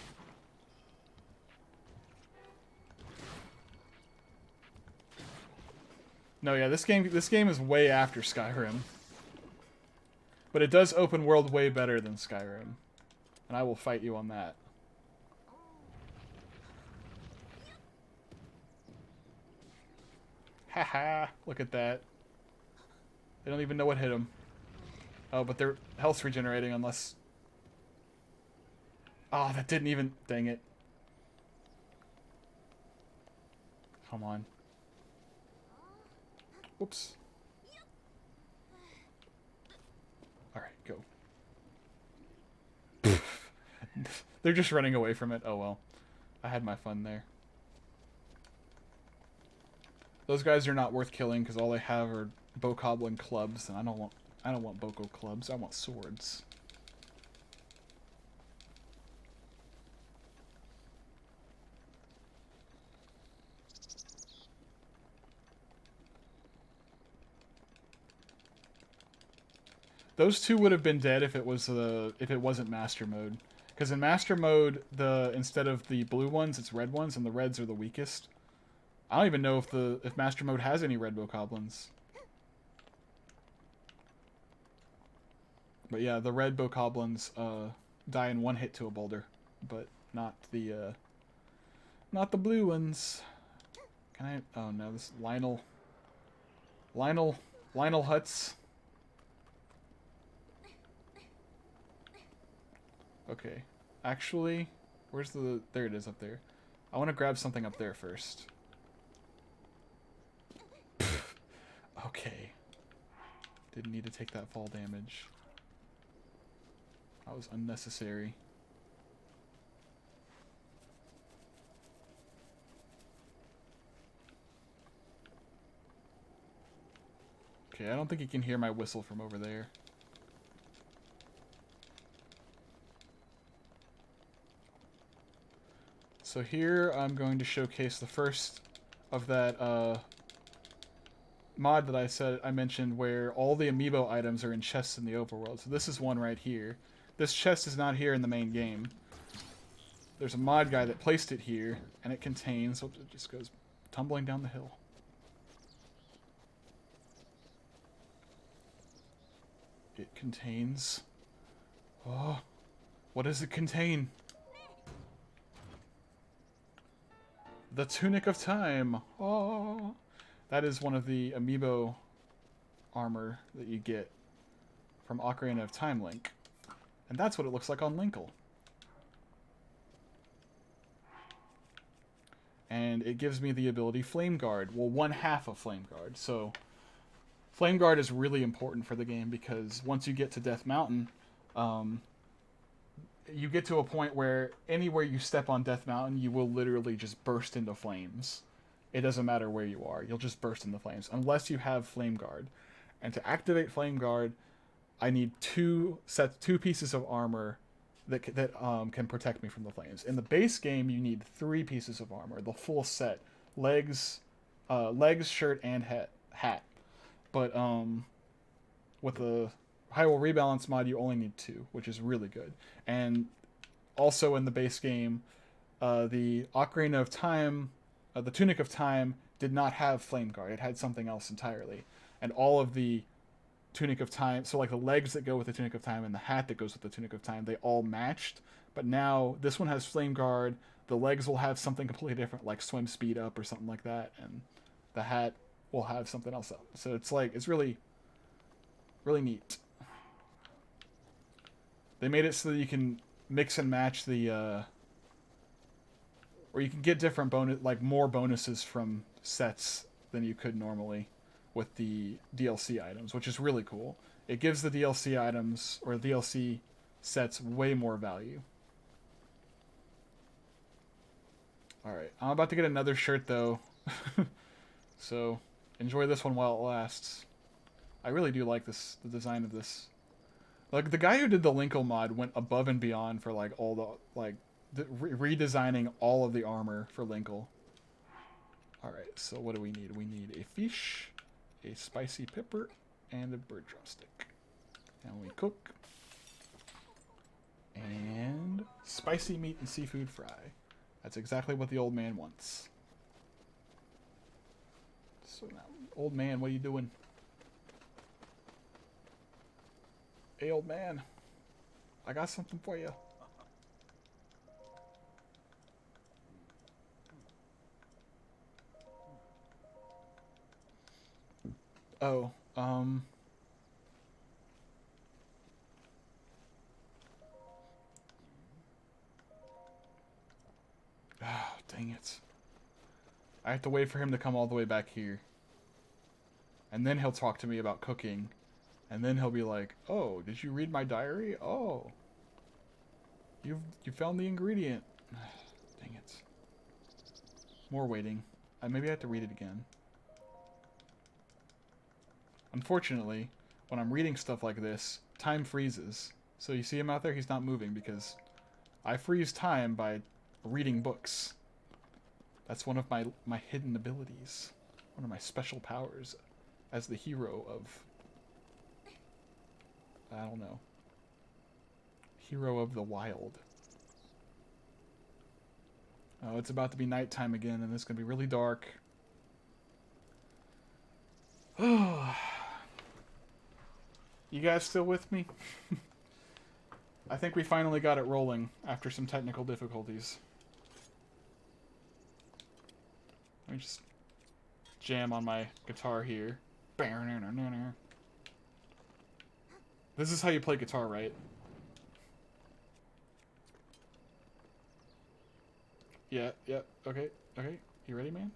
No, yeah, this game is way after Skyrim. But it does open world way better than Skyrim. And I will fight you on that. Haha, look at that. They don't even know what hit them. Oh, but their health's regenerating unless... Oh, that didn't even... Dang it. Come on. Whoops. Alright, go. They're just running away from it. Oh well. I had my fun there. Those guys are not worth killing because all they have are bokoblin clubs, and I don't want boko clubs. I want swords. Those two would have been dead if it wasn't master mode. Because in master mode, instead of the blue ones, it's red ones, and the reds are the weakest. I don't even know if master mode has any red bokoblins. But yeah, the red bokoblins die in one hit to a boulder, but not the blue ones. Can I? Oh no, this is Lionel Huts. Okay, actually, where's there it is up there. I want to grab something up there first. Okay. Didn't need to take that fall damage. That was unnecessary. Okay, I don't think you can hear my whistle from over there. So here I'm going to showcase the first of that mod that I mentioned where all the amiibo items are in chests in the overworld. So this is one right here. This chest is not here in the main game. There's a mod guy that placed it here, and it contains... Oops, it just goes tumbling down the hill. It contains... Oh, what does it contain? The Tunic of Time. Oh, that is one of the amiibo armor that you get from Ocarina of Time Link. And that's what it looks like on Linkle. And it gives me the ability Flame Guard. Well, one half of Flame Guard. So, Flame Guard is really important for the game because once you get to Death Mountain, you get to a point where anywhere you step on Death Mountain, you will literally just burst into flames. It doesn't matter where you are. You'll just burst into flames unless you have Flame Guard. And to activate Flame Guard, I need two pieces of armor that can protect me from the flames. In the base game, you need 3 pieces of armor, the full set: legs, shirt, and hat. But with the Hyrule Rebalance mod, you only need 2, which is really good. And also in the base game, the Ocarina of Time, the Tunic of Time, did not have Flame Guard. It had something else entirely. And all of the Tunic of Time, so like the legs that go with the Tunic of Time and the hat that goes with the Tunic of Time, they all matched. But now this one has Flame Guard. The legs will have something completely different, like swim speed up or something like that, and the hat will have something else up. So it's really, really neat. They made it so that you can mix and match the, or you can get different more bonuses from sets than you could normally with the DLC items, which is really cool. It gives the DLC items, or DLC sets, way more value. Alright, I'm about to get another shirt, though. So, enjoy this one while it lasts. I really do like the design of this. Like, the guy who did the Linkle mod went above and beyond for, like, all the, redesigning all of the armor for Linkle. Alright, so what do we need? We need a fish, a spicy pepper, and a bird drumstick. And we cook. And spicy meat and seafood fry. That's exactly what the old man wants. So now, old man, what are you doing? Hey, old man. I got something for you. Oh, oh, dang it. I have to wait for him to come all the way back here. And then he'll talk to me about cooking. And then he'll be like, oh, did you read my diary? Oh. You found the ingredient. Dang it. More waiting. Maybe I have to read it again. Unfortunately, when I'm reading stuff like this, time freezes. So you see him out there? He's not moving because I freeze time by reading books. That's one of my hidden abilities. One of my special powers as the hero of... I don't know. Hero of the wild. Oh, it's about to be nighttime again, and it's going to be really dark. Oh... You guys still with me? I think we finally got it rolling after some technical difficulties. Let me just jam on my guitar here. This is how you play guitar, right? Yeah, okay. You ready, man?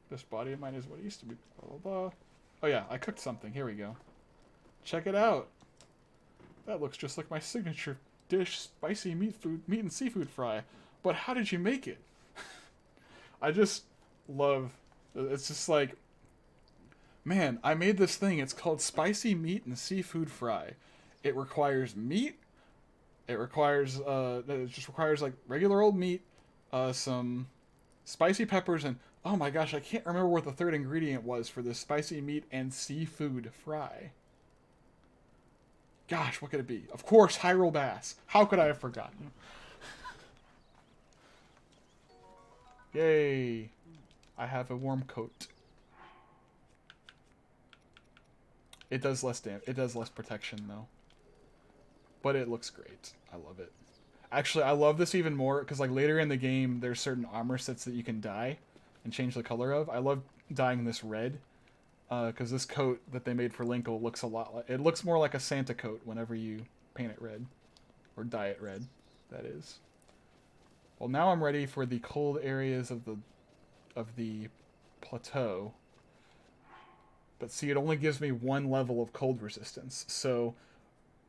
This body of mine is what it used to be. Blah, blah, blah. Oh yeah, I cooked something. Here we go. Check it out. That looks just like my signature dish, spicy meat and seafood fry. But how did you make it? I just love... It's just like... Man, I made this thing. It's called spicy meat and seafood fry. It requires meat, It just requires like regular old meat, some spicy peppers, and oh my gosh, I can't remember what the third ingredient was for this spicy meat and seafood fry. Gosh, what could it be? Of course, Hyrule Bass. How could I have forgotten? Yay! I have a warm coat. It does less It does less protection though, but it looks great. I love it. Actually, I love this even more because like later in the game, there's certain armor sets that you can dye and change the color of. I love dyeing this red because this coat that they made for Linkle looks a lot like, it looks more like a Santa coat whenever you paint it red or dye it red. That is. Well, now I'm ready for the cold areas of the plateau. But see, it only gives me one level of cold resistance. So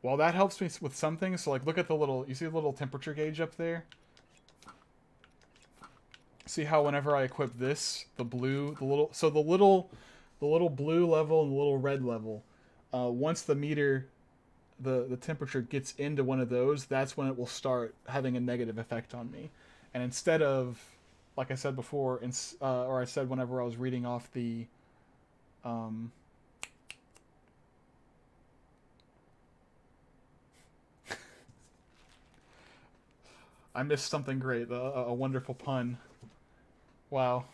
while that helps me with some things, so like look at the little, you see the little temperature gauge up there? See how whenever I equip this, the blue, the little blue level and the little red level, once the meter, the temperature gets into one of those, that's when it will start having a negative effect on me. And instead of, like I said before, or I said whenever I was reading off the, I missed something great, a wonderful pun. Wow.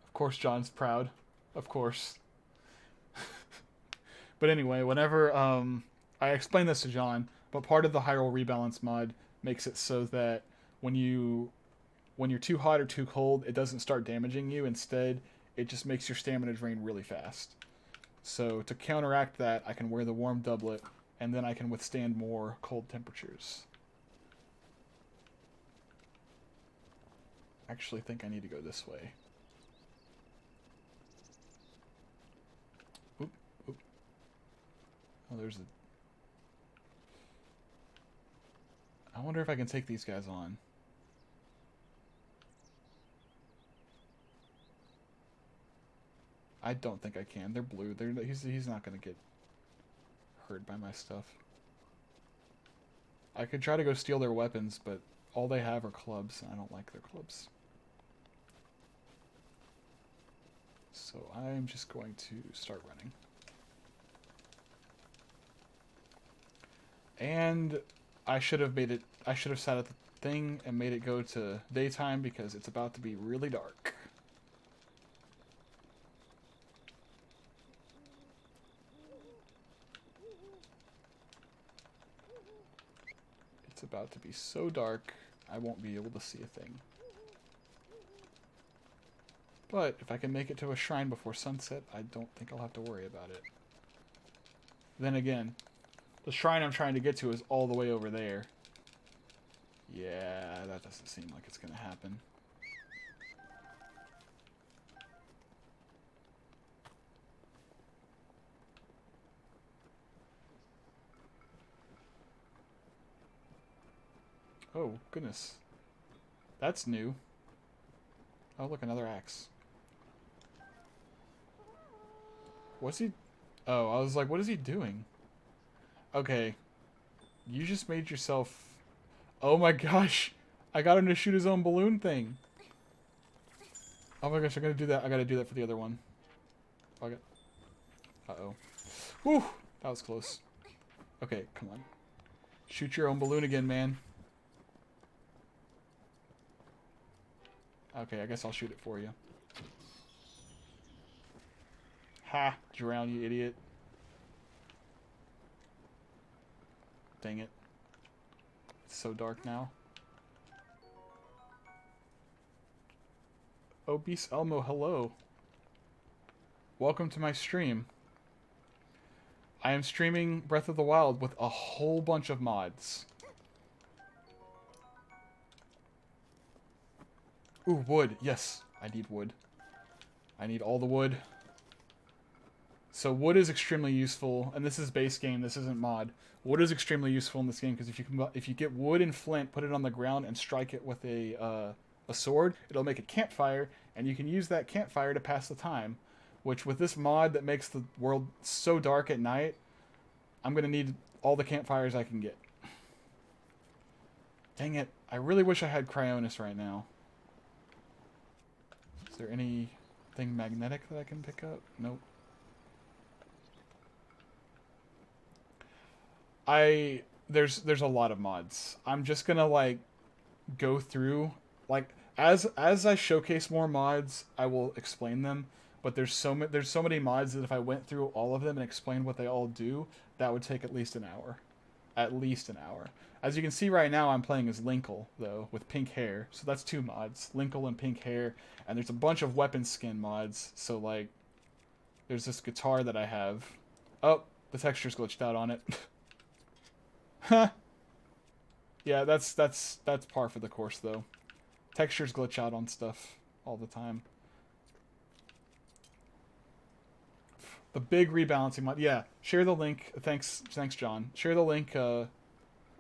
Of course John's proud. Of course. But anyway, whenever, I explained this to John, but part of the Hyrule Rebalance mod makes it so that when you're too hot or too cold, it doesn't start damaging you. Instead, it just makes your stamina drain really fast. So to counteract that, I can wear the warm doublet, and then I can withstand more cold temperatures. I actually think I need to go this way. Oop, oop. Oh, there's a... I wonder if I can take these guys on. I don't think I can. They're blue. He's not going to get hurt by my stuff. I could try to go steal their weapons, but all they have are clubs, and I don't like their clubs. So I'm just going to start running. And I should have sat at the thing and made it go to daytime because it's about to be really dark. It's about to be so dark, I won't be able to see a thing. But if I can make it to a shrine before sunset, I don't think I'll have to worry about it. Then again, the shrine I'm trying to get to is all the way over there. Yeah, that doesn't seem like it's going to happen. Oh, goodness. That's new. Oh, look, another axe. What's he... Oh, I was like, what is he doing? Okay. You just made yourself... Oh my gosh! I got him to shoot his own balloon thing! Oh my gosh, I gotta do that. I gotta do that for the other one. Okay. Uh-oh. Whew! That was close. Okay, come on. Shoot your own balloon again, man. Okay, I guess I'll shoot it for you. Ha! Drown, you idiot. Dang it. It's so dark now. Obese Elmo, hello. Welcome to my stream. I am streaming Breath of the Wild with a whole bunch of mods. Ooh, wood. Yes, I need wood. I need all the wood. So wood is extremely useful, and this is base game, this isn't mod. Wood is extremely useful in this game because if you get wood and flint, put it on the ground and strike it with a sword, it'll make a campfire, and you can use that campfire to pass the time. Which with this mod that makes the world so dark at night, I'm gonna need all the campfires I can get. Dang it. I really wish I had Cryonis right now. Is there anything magnetic that I can pick up? Nope. There's a lot of mods. I'm just gonna like go through like as I showcase more mods, I will explain them. But there's so many mods that if I went through all of them and explained what they all do, that would take at least an hour. At least an hour. As you can see right now, I'm playing as Linkle, though, with pink hair. So that's 2 mods. Linkle and pink hair. And there's a bunch of weapon skin mods. So, like, there's this guitar that I have. Oh, the texture's glitched out on it. Huh. Yeah, that's par for the course, though. Textures glitch out on stuff all the time. The big rebalancing mod. Yeah, share the link. Thanks, John. Share the link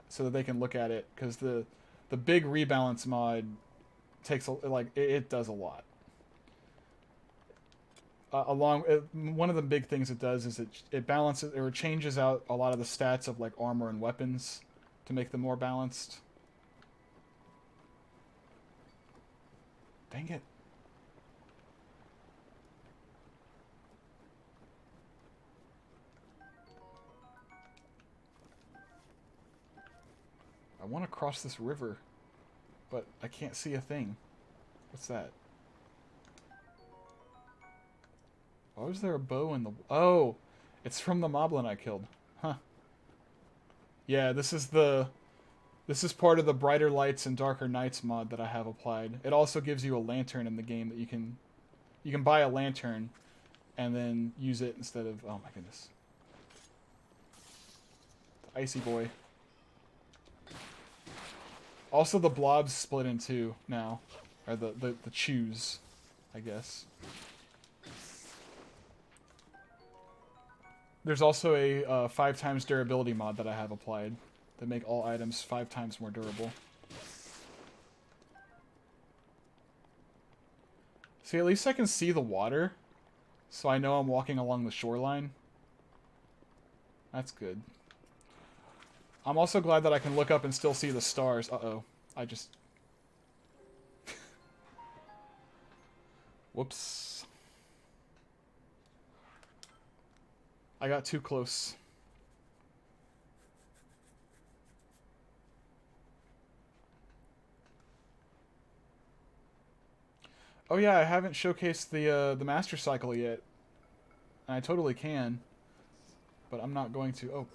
so that they can look at it, because the big rebalance mod takes it does a lot. One of the big things it does is it balances or changes out a lot of the stats of like armor and weapons to make them more balanced. Dang it. I want to cross this river, but I can't see a thing. What's that? Why was there a bow in the... Oh! It's from the moblin I killed. Huh. Yeah, this is part of the Brighter Lights and Darker Nights mod that I have applied. It also gives you a lantern in the game that you can buy a lantern and then use it instead of... Oh my goodness. The icy boy. Also, the blobs split in 2 now. Or the chews, I guess. There's also a 5 times durability mod that I have applied that make all items 5 times more durable. See, at least I can see the water, so I know I'm walking along the shoreline. That's good. I'm also glad that I can look up and still see the stars. Uh-oh. I just... Whoops. I got too close. Oh yeah, I haven't showcased the Master Cycle yet. And I totally can. But I'm not going to... Oh.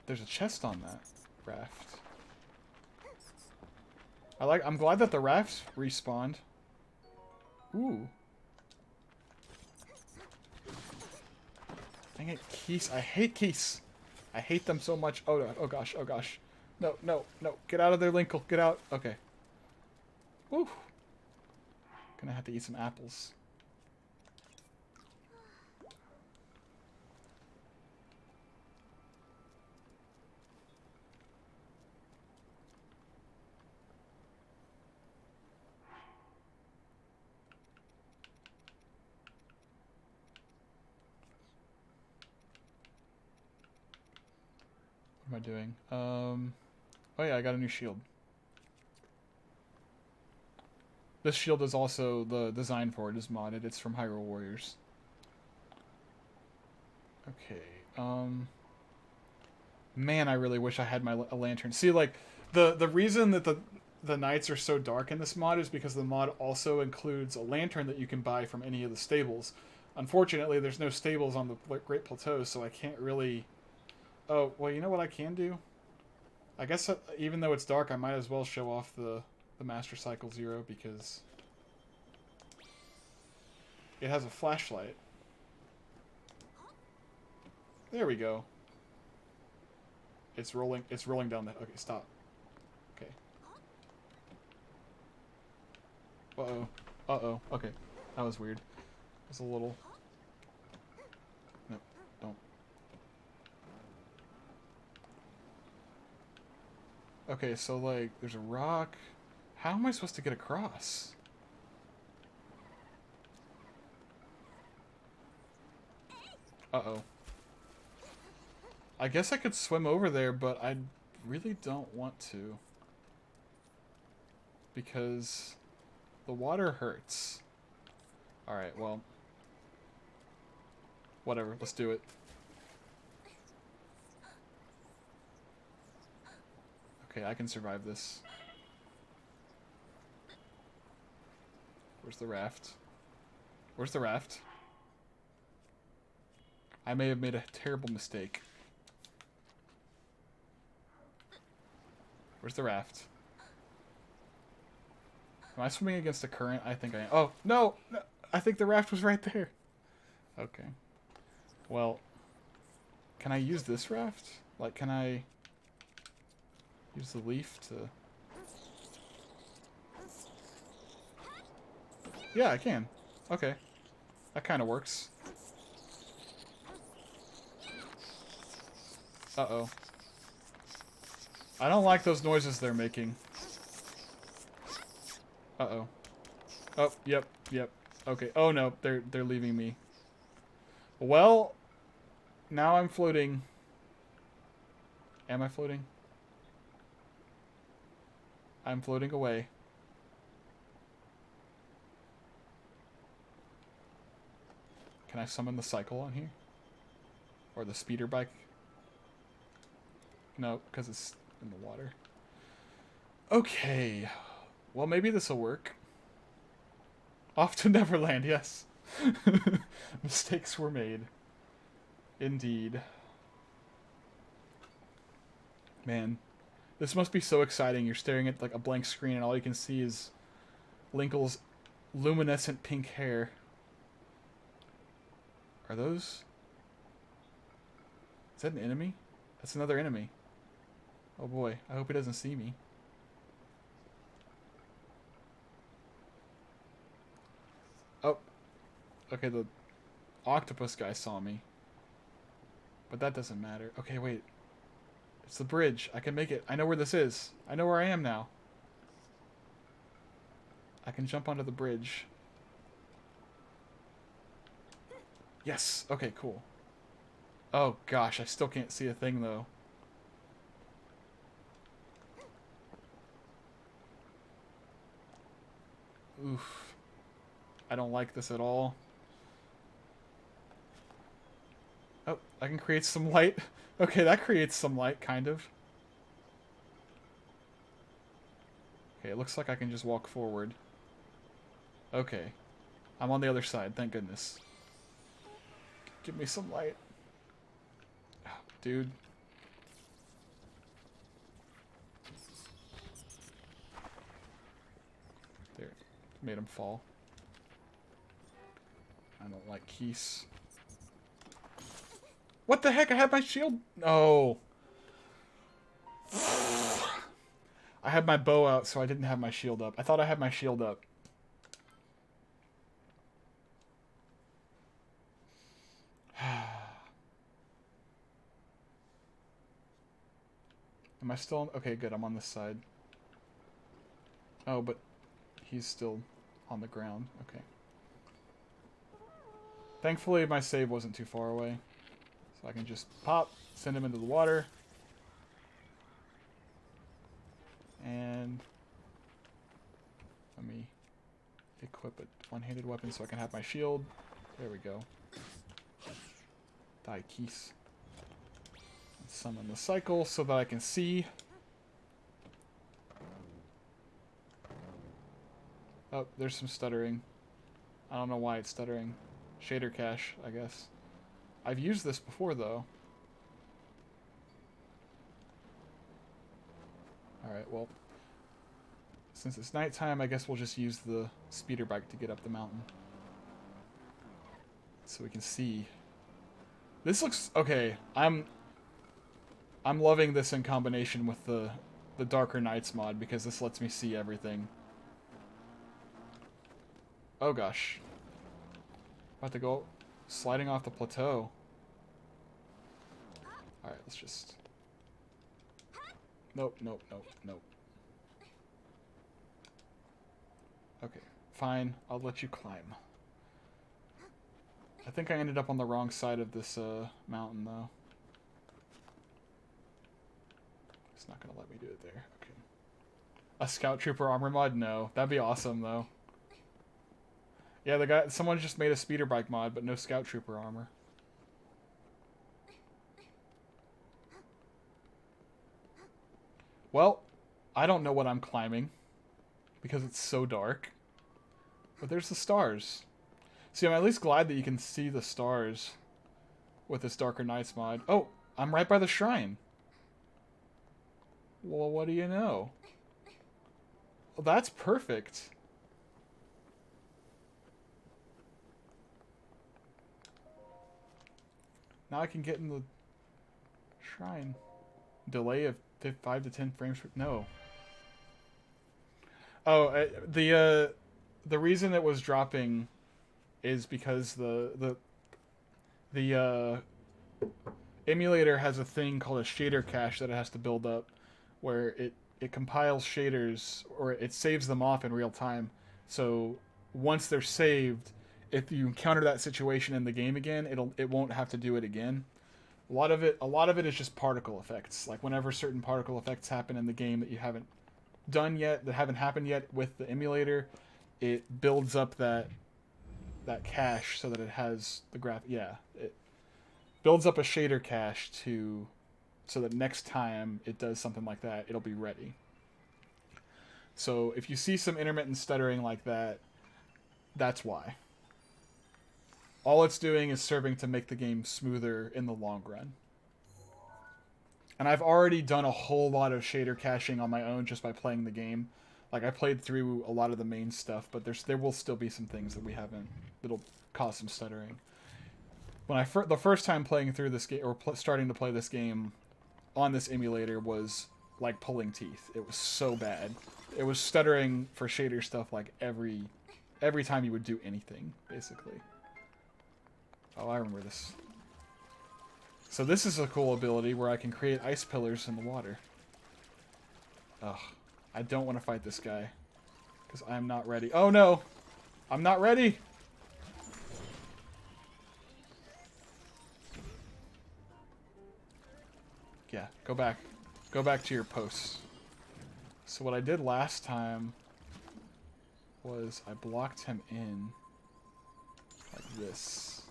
There's a chest on that raft. I'm glad that the raft respawned. Ooh. Dang it, keys. I hate keys. I hate them so much. Oh gosh, oh gosh. No. Get out of there, Linkle. Get out. Okay. Woo. Gonna have to eat some apples. What am I doing? Oh yeah, I got a new shield. This shield is also, the design for it is modded. It's from Hyrule Warriors. Okay, man, I really wish I had a lantern. See, like, the reason that the nights are so dark in this mod is because the mod also includes a lantern that you can buy from any of the stables. Unfortunately, there's no stables on the Great Plateau, so I can't really... Oh, well, you know what I can do? I guess even though it's dark, I might as well show off the Master Cycle Zero because it has a flashlight. There we go. It's rolling down the... Okay, stop. Okay. Uh-oh. Uh-oh. Okay. That was weird. It's a little... No, don't. Okay, so, like, there's a rock. How am I supposed to get across? Uh-oh. I guess I could swim over there, but I really don't want to. because the water hurts. Alright, well. Whatever, let's do it. Okay, I can survive this. Where's the raft? Where's the raft? I may have made a terrible mistake. Where's the raft? Am I swimming against the current? I think I am. Oh, no! No, I think the raft was right there. Okay. Well, can I use this raft? Like, can I use the leaf to... Yeah, I can. Okay. That kind of works. Uh-oh. I don't like those noises they're making. Uh-oh. Oh, yep, yep. Okay. Oh no, they're leaving me. Well, now I'm floating. Am I floating? I'm floating away. Can I summon the cycle on here? Or the speeder bike? No, because it's in the water. Okay. Well, maybe this will work. Off to Neverland, yes. Mistakes were made. Indeed. Man. This must be so exciting. You're staring at like a blank screen and all you can see is Linkle's luminescent pink hair. Are those... Is that an enemy? That's another enemy. Oh boy, I hope he doesn't see me. Oh. Okay, the octopus guy saw me. But that doesn't matter. Okay, wait. It's the bridge. I can make it. I know where this is. I know where I am now. I can jump onto the bridge. Yes. Okay, cool. Oh gosh, I still can't see a thing though. Oof. I don't like this at all. Oh, I can create some light. Okay, that creates some light, kind of. Okay, it looks like I can just walk forward. Okay. I'm on the other side, thank goodness. Give me some light. Oh, dude. There. Made him fall. I don't like Keese. What the heck? I had my shield. No. I had my bow out, so I didn't have my shield up. I thought I had my shield up. Am I still on? Okay, good. I'm on this side. Oh, but he's still on the ground. Okay. Thankfully, my save wasn't too far away. So I can just pop, send him into the water. And let me equip a one-handed weapon so I can have my shield. There we go. Die, Keese. Summon the cycle so that I can see. Oh, there's some stuttering. I don't know why it's stuttering. Shader cache, I guess. I've used this before, though. Alright, well. Since it's nighttime, I guess we'll just use the speeder bike to get up the mountain. So we can see. This looks... Okay, I'm loving this in combination with the Darker Nights mod, because this lets me see everything. Oh gosh. About to go sliding off the plateau. Alright, let's just... Nope, nope, nope, nope. Okay, fine. I'll let you climb. I think I ended up on the wrong side of this mountain, though. It's not going to let me do it there. Okay. A Scout Trooper armor mod? No. That'd be awesome, though. Yeah, someone just made a speeder bike mod, but no Scout Trooper armor. Well, I don't know what I'm climbing because it's so dark. But there's the stars. See, I'm at least glad that you can see the stars with this Darker Nights mod. Oh, I'm right by the shrine. Well, what do you know? Well, that's perfect. Now I can get in the shrine. Delay of 5 to 10 frames per... No. Oh, the reason it was dropping is because the emulator has a thing called a shader cache that it has to build up, where it compiles shaders, or it saves them off in real time. So once they're saved, if you encounter that situation in the game again, it won't have to do it again. A lot of it is just particle effects. Like whenever certain particle effects happen in the game that you haven't done yet, that haven't happened yet with the emulator, it builds up that cache so that it has the graph. Yeah, it builds up a shader cache so that next time it does something like that, it'll be ready. So if you see some intermittent stuttering like that, that's why. All it's doing is serving to make the game smoother in the long run. And I've already done a whole lot of shader caching on my own just by playing the game. Like, I played through a lot of the main stuff, but there will still be some things that we haven't, that'll cause some stuttering. When the first time playing through this game, or starting to play this game on this emulator, was like pulling teeth. It was so bad. It was stuttering for shader stuff like every time you would do anything, basically. Oh, I remember this. So this is a cool ability where I can create ice pillars in the water. Ugh. I don't want to fight this guy. Because I'm not ready. Oh no! I'm not ready! Yeah, go back. Go back to your posts. So what I did last time was I blocked him in like this.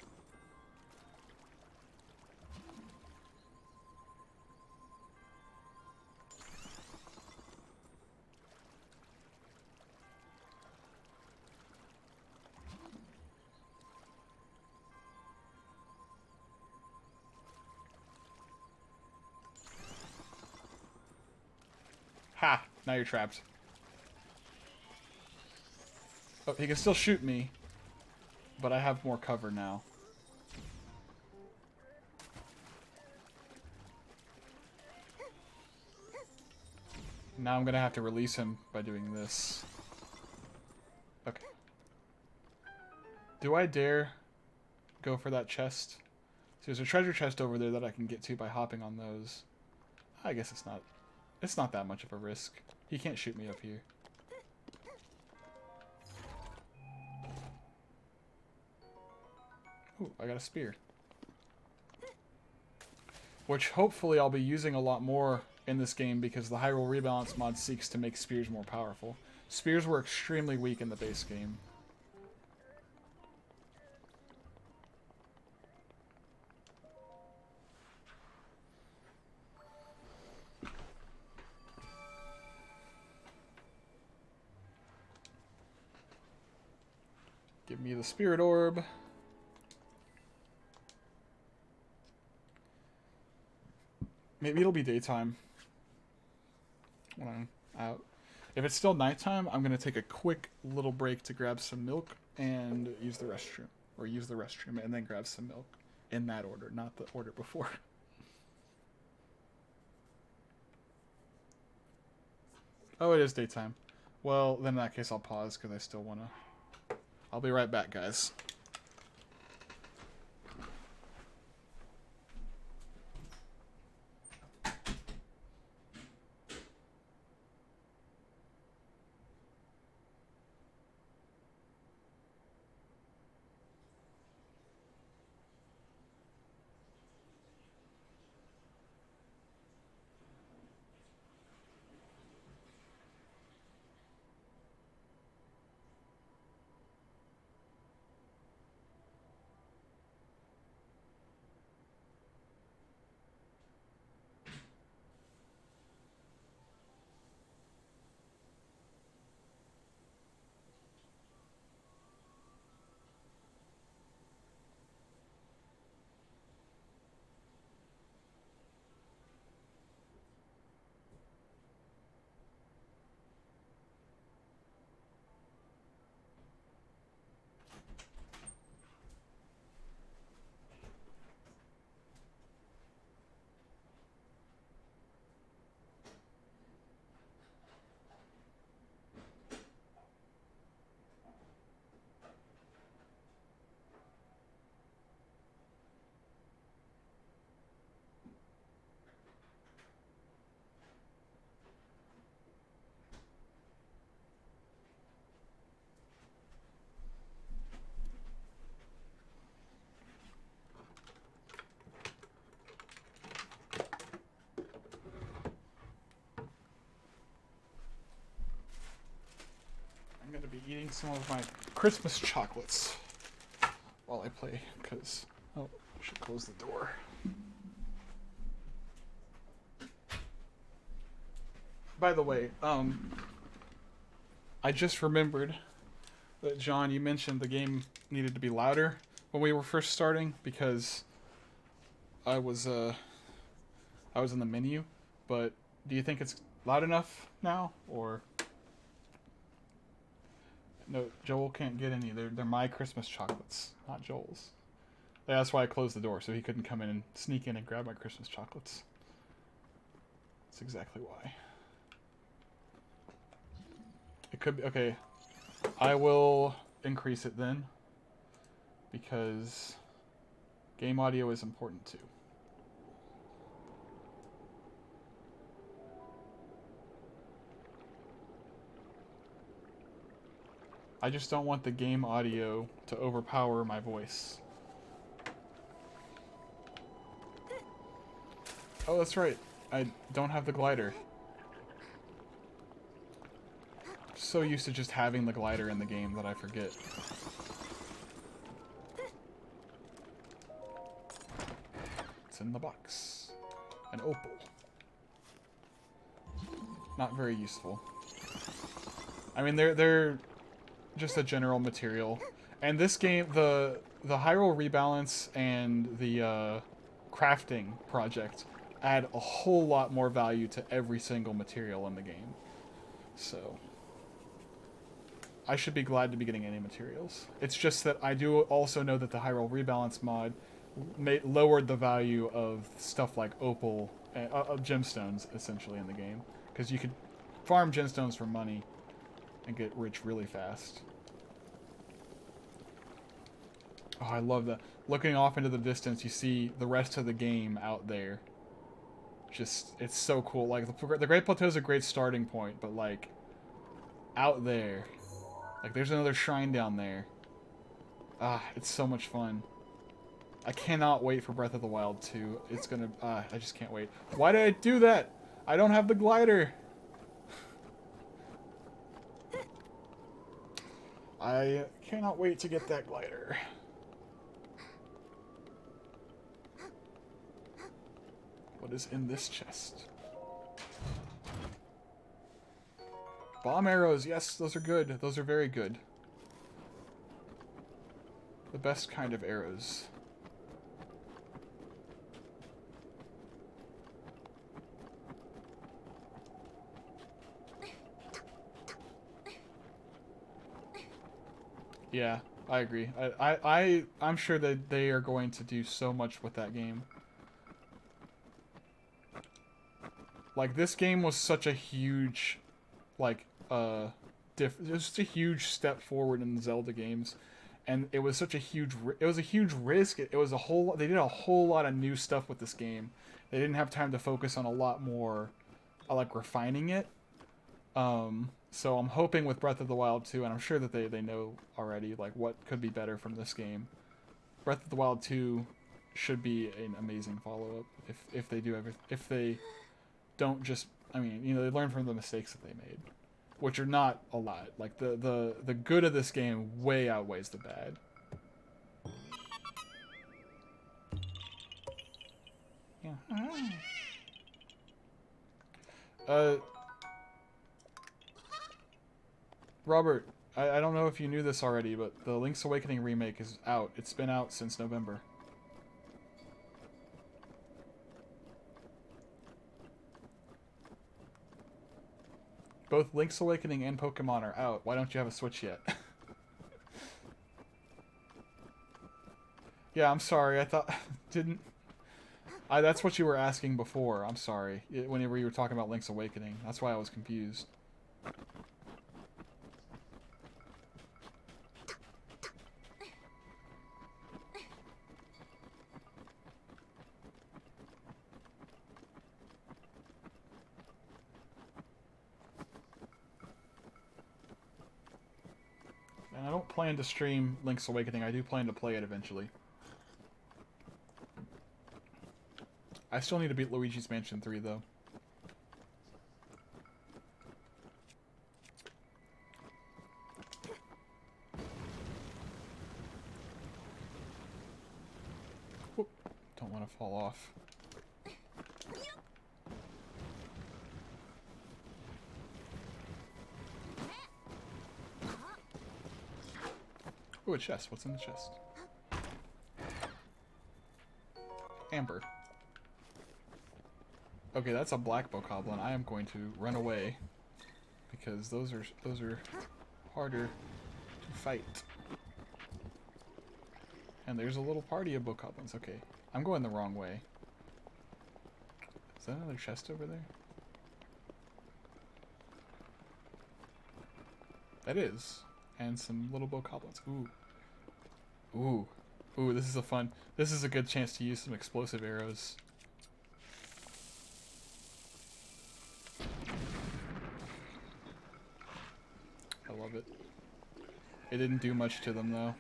Ha! Now you're trapped. Oh, he can still shoot me, but I have more cover now. Now I'm gonna have to release him by doing this. Okay. Do I dare go for that chest? So there's a treasure chest over there that I can get to by hopping on those. I guess it's not that much of a risk. He can't shoot me up here. Ooh, I got a spear. Which hopefully I'll be using a lot more in this game because the Hyrule Rebalance mod seeks to make spears more powerful. Spears were extremely weak in the base game. Give me the Spirit Orb. Maybe it'll be daytime when I'm out. If it's still nighttime, I'm going to take a quick little break to grab some milk and use the restroom. Or use the restroom and then grab some milk. In that order, not the order before. Oh, it is daytime. Well, then in that case I'll pause because I still want to... I'll be right back, guys. eating some of my Christmas chocolates while I play, because... Oh, I should close the door. By the way, I just remembered that, John, you mentioned the game needed to be louder when we were first starting, because I was in the menu, but do you think it's loud enough now, or... No, Joel can't get any. They're my Christmas chocolates, not Joel's. Yeah, that's why I closed the door, so he couldn't come in and sneak in and grab my Christmas chocolates. That's exactly why. It could be... Okay. I will increase it then, because game audio is important too. I just don't want the game audio to overpower my voice. Oh, that's right. I don't have the glider. I'm so used to just having the glider in the game that I forget. It's in the box. An opal. Not very useful. I mean, they're just a general material. And this game, the Hyrule Rebalance and the crafting project add a whole lot more value to every single material in the game. So I should be glad to be getting any materials. It's just that I do also know that the Hyrule Rebalance mod lowered the value of stuff like opal, gemstones, essentially, in the game. Because you could farm gemstones for money and get rich really fast. Oh, I love that. Looking off into the distance, you see the rest of the game out there. Just, it's so cool. Like, the Great Plateau is a great starting point, but, like, out there, like, there's another shrine down there. Ah, it's so much fun. I cannot wait for Breath of the Wild 2. It's gonna, I just can't wait. Why did I do that? I don't have the glider. I cannot wait to get that glider. What is in this chest? Bomb arrows, yes, those are good. Those are very good. The best kind of arrows. Yeah, I agree. I'm sure that they are going to do so much with that game. Like, this game was such a huge, like, just a huge step forward in the Zelda games, and it was such a huge, it was a huge risk. It was a whole, they did a whole lot of new stuff with this game. They didn't have time to focus on a lot more, like, refining it. So I'm hoping with Breath of the Wild 2, and I'm sure that they know already, like, what could be better from this game. Breath of the Wild 2 should be an amazing follow-up if they do if they don't just, I mean, you know, they learn from the mistakes that they made, which are not a lot. Like, the good of this game way outweighs the bad. Yeah. Robert, I don't know if you knew this already, but the Link's Awakening remake is out. It's been out since November. Both Link's Awakening and Pokemon are out. Why don't you have a Switch yet? Yeah, I'm sorry. I thought... didn't... that's what you were asking before. I'm sorry. Whenever you were talking about Link's Awakening. That's why I was confused. And I don't plan to stream Link's Awakening. I do plan to play it eventually. I still need to beat Luigi's Mansion 3, though. want to fall off. Ooh, a chest. What's in the chest? Amber. Okay, that's a black bokoblin. I am going to run away because those are harder to fight. And there's a little party of bokoblins. Okay, I'm going the wrong way. Is that another chest over there? That is. And some little bokoblins. Ooh. Ooh. Ooh, this is a fun... This is a good chance to use some explosive arrows. I love it. It didn't do much to them, though.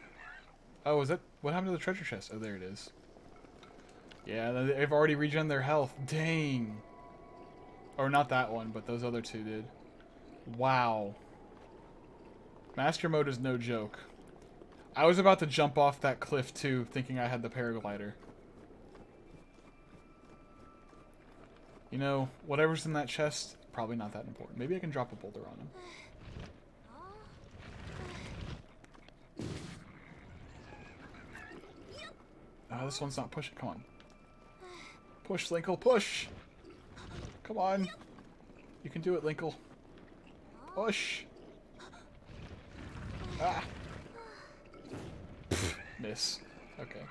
Oh, is that... What happened to the treasure chest? Oh, there it is. Yeah, they've already regenerated their health. Dang. Or not that one, but those other two did. Wow. Master mode is no joke. I was about to jump off that cliff too, thinking I had the paraglider. You know, whatever's in that chest, probably not that important. Maybe I can drop a boulder on him. Oh, this one's not pushing. Come on. Push, Linkle, push! Come on. You can do it, Linkle. Push! Ah! Miss. Okay.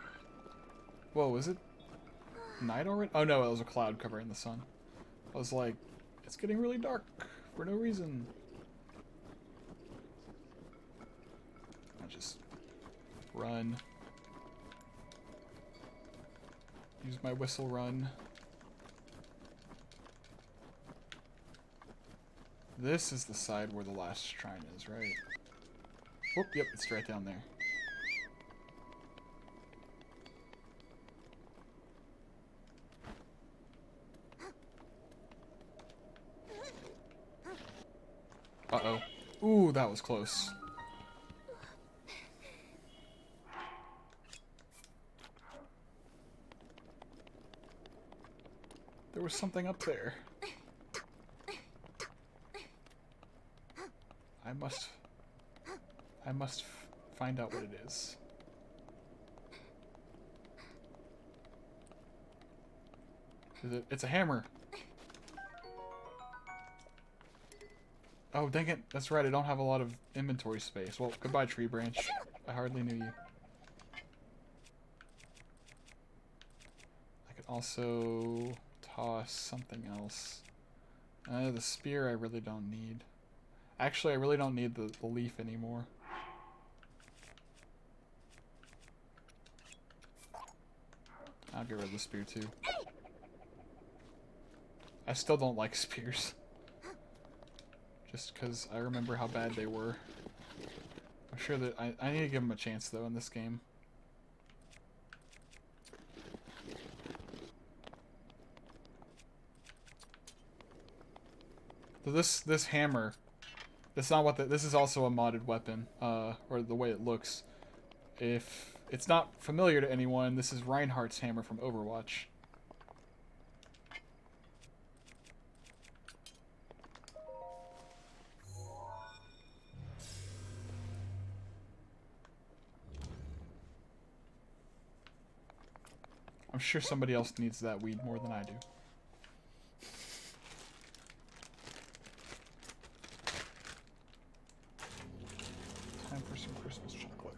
Whoa, was it night already? Oh no, it was a cloud covering the sun. I was like, it's getting really dark for no reason. I'll just run. Use my whistle run. This is the side where the last shrine is, right? Whoop, yep, it's right down there. Uh-oh. Ooh, that was close. There was something up there. I must find out what it is. Is it? It's a hammer. Oh, dang it. That's right. I don't have a lot of inventory space. Well, goodbye, tree branch. I hardly knew you. I could also toss something else. The spear I really don't need. Actually, I really don't need the leaf anymore. I'll get rid of the spear too. I still don't like spears. Just because I remember how bad they were. I'm sure that I need to give them a chance though in this game. So this hammer, that's not what this is also a modded weapon, or the way it looks. If it's not familiar to anyone, this is Reinhardt's hammer from Overwatch. I'm sure somebody else needs that weed more than I do. Time for some Christmas chocolate.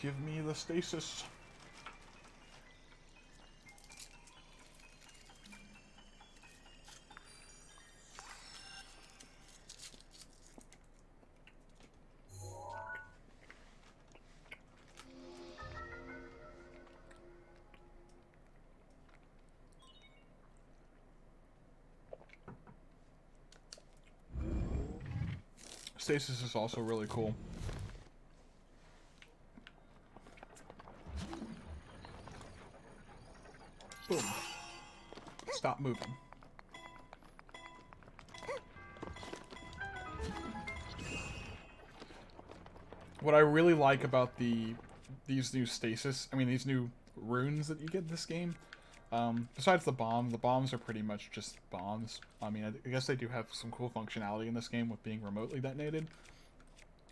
Give me the stasis. Stasis is also really cool. Boom. Stop moving. What I really like about these new these new runes that you get in this game, besides the bombs are pretty much just bombs. I mean, I guess they do have some cool functionality in this game with being remotely detonated.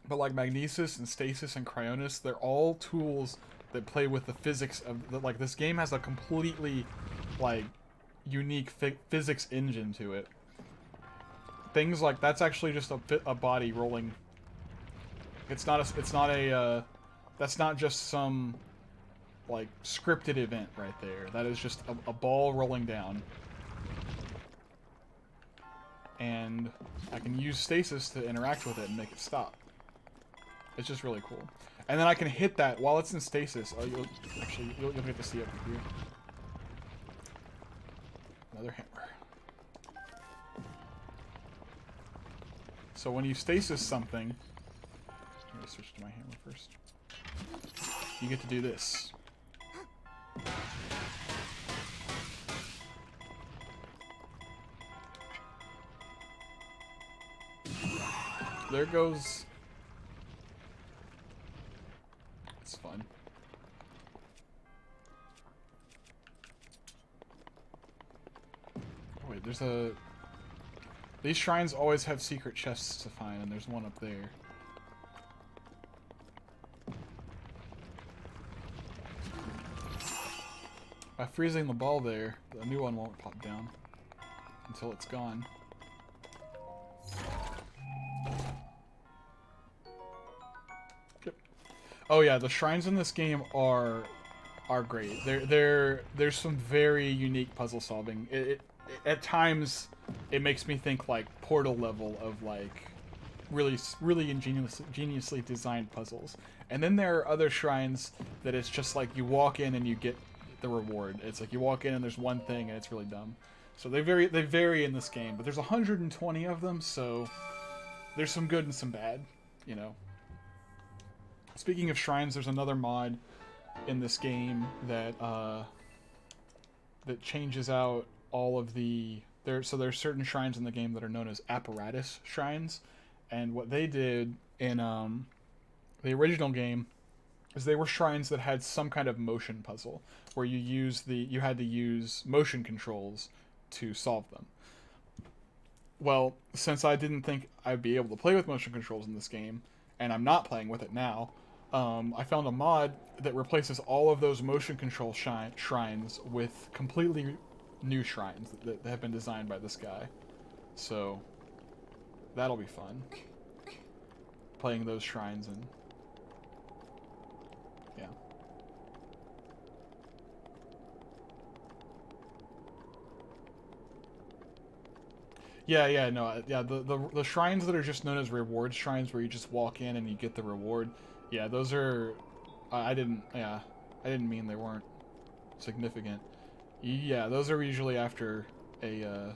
But like Magnesis and Stasis and Cryonis, they're all tools that play with the physics of the, like, this game has a completely like unique physics engine to it. Things like that's actually just a body rolling. It's not a that's not just some like scripted event right there. That is just a ball rolling down. And I can use stasis to interact with it and make it stop. It's just really cool. And then I can hit that while it's in stasis. Oh, you'll get to see it from here. Another hammer. So when you stasis something, I'm gonna switch to my hammer first. You get to do this. There goes. It's fun. Oh, wait, there's a. These shrines always have secret chests to find, and there's one up there. By freezing the ball there, the new one won't pop down until it's gone. Yep. Oh yeah, the shrines in this game are great. There's some very unique puzzle solving. At times it makes me think like Portal level of like really ingeniously designed puzzles. And then there are other shrines that it's just like you walk in and you get the reward. It's like you walk in and there's one thing and it's really dumb. So they vary in this game, but there's 120 of them, so there's some good and some bad, you know. Speaking of shrines, there's another mod in this game that that changes out all of the there's certain shrines in the game that are known as apparatus shrines, and what they did in the original game is they were shrines that had some kind of motion puzzle where you had to use motion controls to solve them. Well, since I didn't think I'd be able to play with motion controls in this game, and I'm not playing with it now, I found a mod that replaces all of those motion control shrines with completely new shrines that have been designed by this guy. So that'll be fun. Playing those shrines and yeah. The shrines that are just known as reward shrines, where you just walk in and you get the reward. Yeah, those are. I didn't mean they weren't significant. Yeah, those are usually after a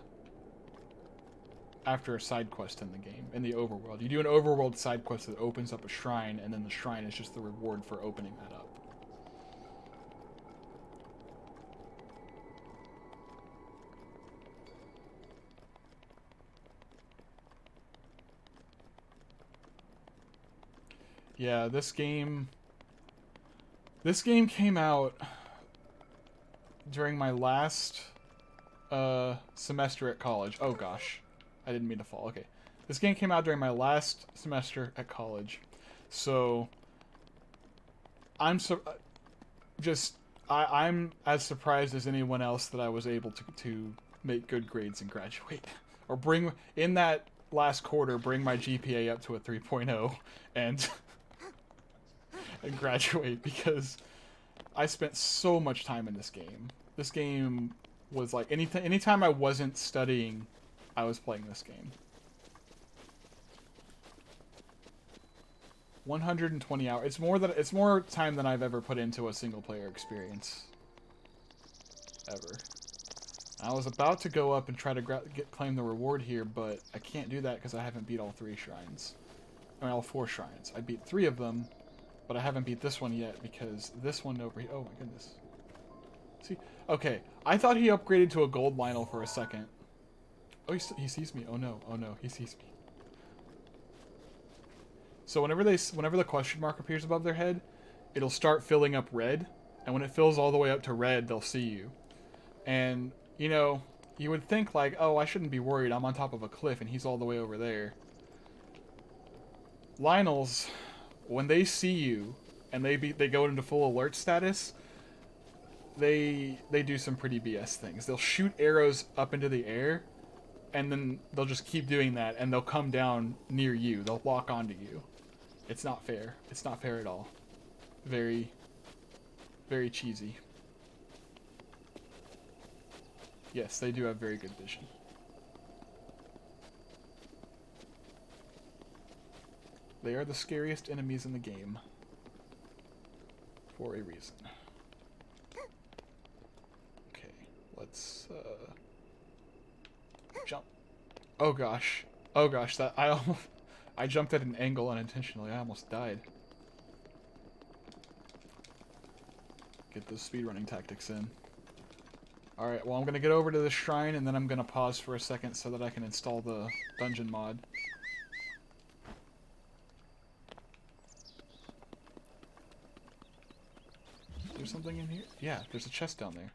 side quest in the game, in the overworld. You do an overworld side quest that opens up a shrine, and then the shrine is just the reward for opening that up. Yeah, this game came out during my last semester at college. Oh gosh, I didn't mean to fall. Okay, this game came out during my last semester at college, so I'm I'm as surprised as anyone else that I was able to make good grades and graduate, or bring in that last quarter bring my GPA up to a 3.0 and and graduate, because I spent so much time in this game. This game was like anytime I wasn't studying, I was playing this game. 120 hours. It's more time than I've ever put into a single player experience. Ever. I was about to go up and try to claim the reward here, but I can't do that because I haven't beat all 3 shrines. I mean, all 4 shrines. I beat 3 of them, but I haven't beat this one yet because this one over here... Oh my goodness. See? Okay, I thought he upgraded to a gold Lionel for a second. Oh, he sees me. Oh no, he sees me. So whenever the question mark appears above their head, it'll start filling up red, and when it fills all the way up to red, they'll see you. And, you know, you would think like, oh, I shouldn't be worried, I'm on top of a cliff and he's all the way over there. Lionels, when they see you and they go into full alert status, they do some pretty BS things. They'll shoot arrows up into the air, and then they'll just keep doing that, and they'll come down near you. They'll lock onto you. It's not fair. It's not fair at all. Very, very cheesy. Yes, they do have very good vision. They are the scariest enemies in the game. For a reason. Okay, let's jump. Oh gosh. Oh gosh, that I jumped at an angle unintentionally. I almost died. Get those speedrunning tactics in. Alright, well I'm gonna get over to the shrine and then I'm gonna pause for a second so that I can install the dungeon mod. Is there something in here? Yeah, there's a chest down there.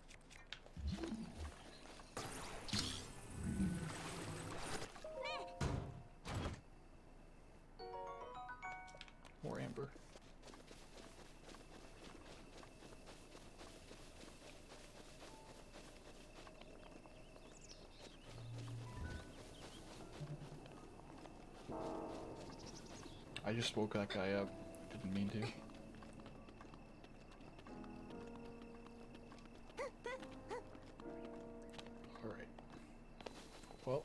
More amber. I just woke that guy up. Didn't mean to. Alright. Well.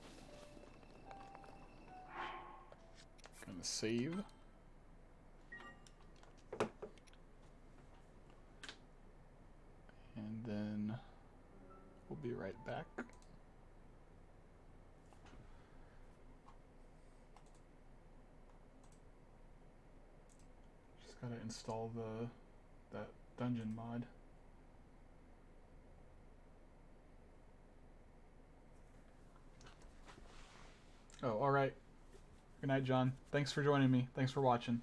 Gonna save. And then we'll be right back. Just gotta install that dungeon mod. Oh, alright. Good night, John. Thanks for joining me. Thanks for watching.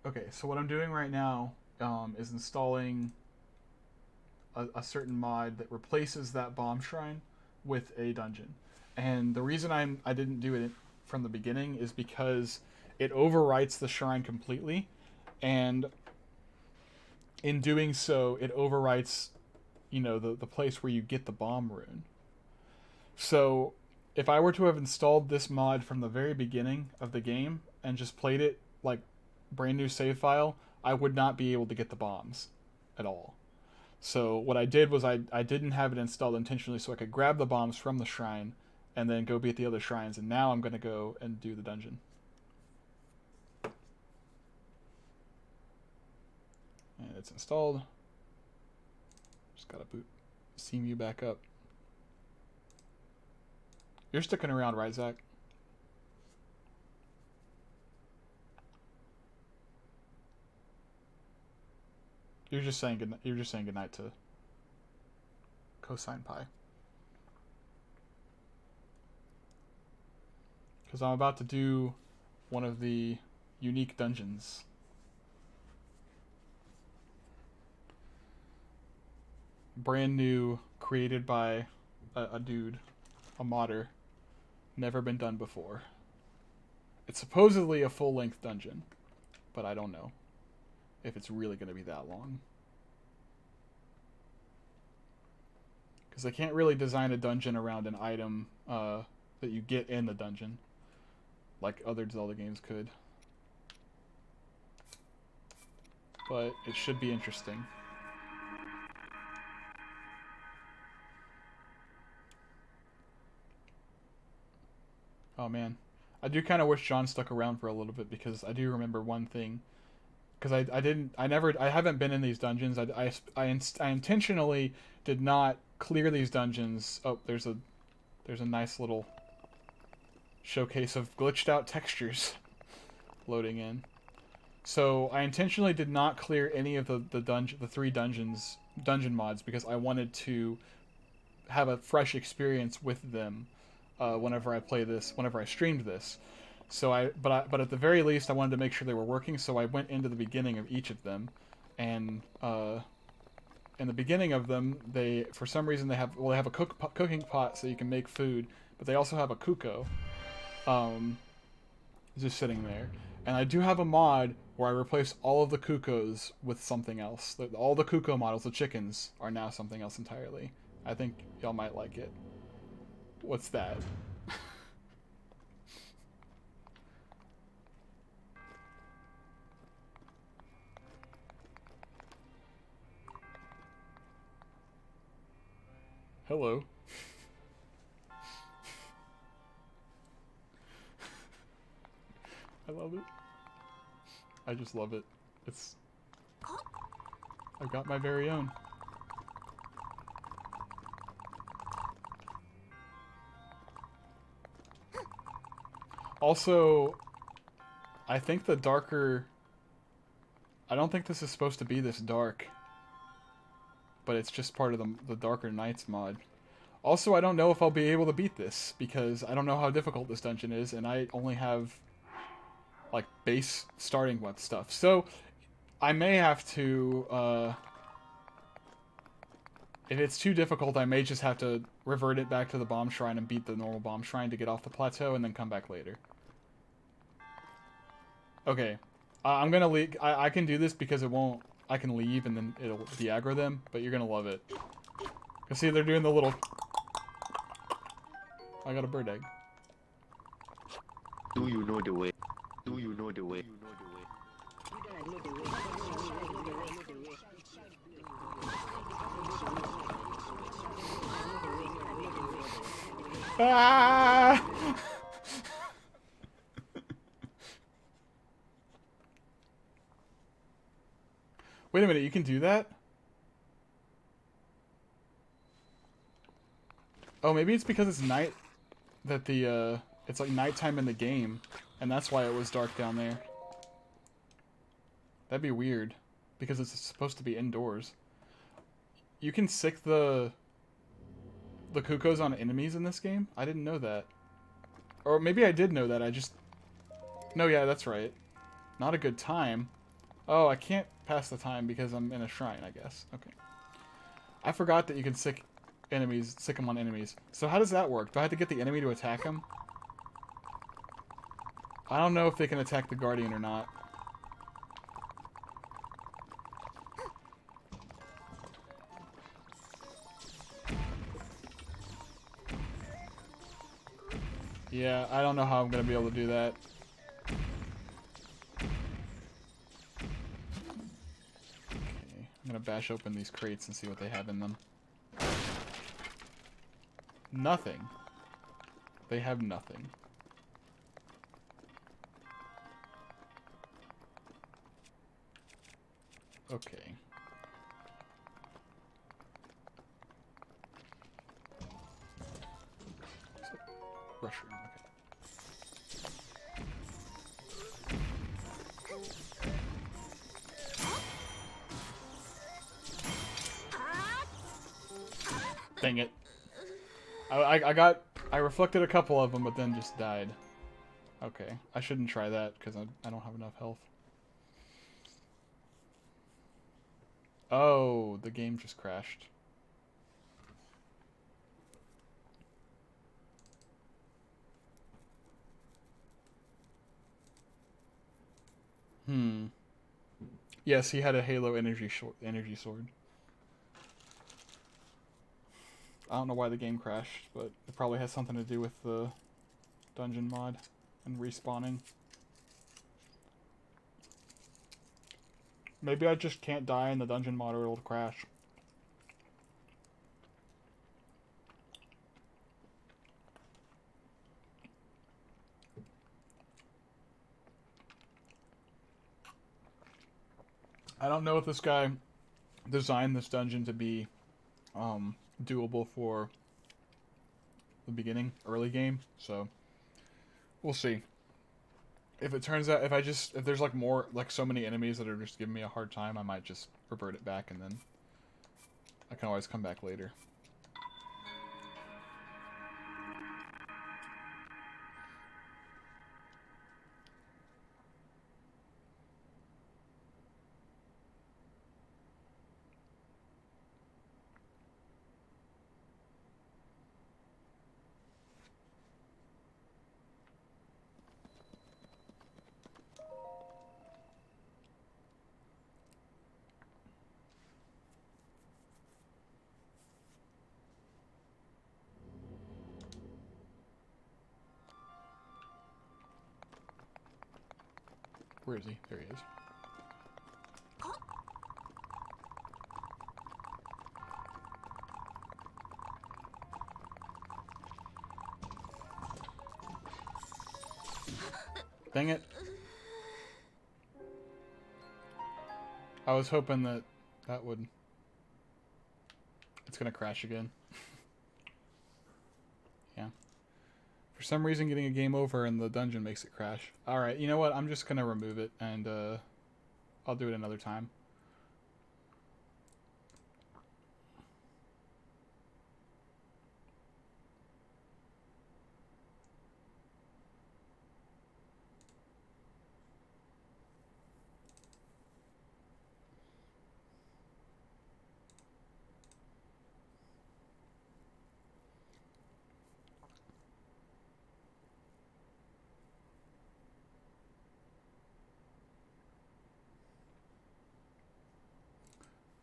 Okay, so what I'm doing right now is installing a certain mod that replaces that bomb shrine with a dungeon. And the reason I didn't do it from the beginning is because it overwrites the shrine completely, and in doing so, it overwrites, you know, the place where you get the bomb rune. So if I were to have installed this mod from the very beginning of the game and just played it like brand new save file, I would not be able to get the bombs at all. So what I did was I didn't have it installed intentionally so I could grab the bombs from the shrine and then go beat the other shrines, and now I'm going to go and do the dungeon. And it's installed. Just gotta boot CMU back up. You're sticking around, right, Zach? You're just saying good. You're just saying goodnight to cosine pi. Because I'm about to do one of the unique dungeons. Brand new, created by a dude, a modder. Never been done before. It's supposedly a full-length dungeon, but I don't know if it's really going to be that long. Because I can't really design a dungeon around an item that you get in the dungeon, like other Zelda games could. But it should be interesting. Oh man, I do kind of wish John stuck around for a little bit, because I do remember one thing. Because I haven't been in these dungeons. I intentionally did not clear these dungeons. Oh, there's a There's a nice little showcase of glitched out textures loading in. So I intentionally did not clear any of the 3 dungeon mods because I wanted to have a fresh experience with them whenever I streamed this. So but at the very least I wanted to make sure they were working, so I went into the beginning of each of them, and in the beginning of them, for some reason they have a cooking pot so you can make food, but they also have a cuckoo just sitting there. And I do have a mod where I replace all of the cuckoos with something else. All the cuckoo models, the chickens, are now something else entirely. I think y'all might like it. What's that? Hello. I love it. I just love it. I've got my very own. Also, I think I don't think this is supposed to be this dark, but it's just part of the Darker Nights mod. Also, I don't know if I'll be able to beat this, because I don't know how difficult this dungeon is, and I only have, like, base starting with stuff. So, I may have to, if it's too difficult, I may just have to revert it back to the bomb shrine and beat the normal bomb shrine to get off the plateau, and then come back later. Okay. I'm gonna leave. I can do this because it won't... I can leave and then it'll de-aggro them, but you're gonna love it. You see, they're doing the little... I got a bird egg. Do you know the way? Do you know the way? Ah! Wait a minute, you can do that? Oh, maybe it's because it's night that it's like nighttime in the game, and that's why it was dark down there. That'd be weird, because it's supposed to be indoors. You can sick the cuckoos on enemies in this game? I didn't know that. Or maybe I did know that, No, yeah, that's right. Not a good time. Oh, I can't pass the time because I'm in a shrine, I guess. Okay. I forgot that you can sick them on enemies. So how does that work? Do I have to get the enemy to attack him? I don't know if they can attack the Guardian or not. Yeah, I don't know how I'm going to be able to do that. I'm gonna bash open these crates and see what they have in them. Nothing. They have nothing. Okay. Rushroom, okay. Dang it. I reflected a couple of them, but then just died. Okay, I shouldn't try that, because I don't have enough health. Oh, the game just crashed. Yes, he had a Halo energy sword. I don't know why the game crashed, but it probably has something to do with the dungeon mod and respawning. Maybe I just can't die in the dungeon mod or it'll crash. I don't know if this guy designed this dungeon to be doable for the beginning, early game. So we'll see. If it turns out, if there's like more, like so many enemies that are just giving me a hard time, I might just revert it back, and then I can always come back later. Where is he? There he is. Dang it. I was hoping that would... It's gonna crash again. Yeah. For some reason, getting a game over in the dungeon makes it crash. Alright, you know what? I'm just gonna remove it, and I'll do it another time.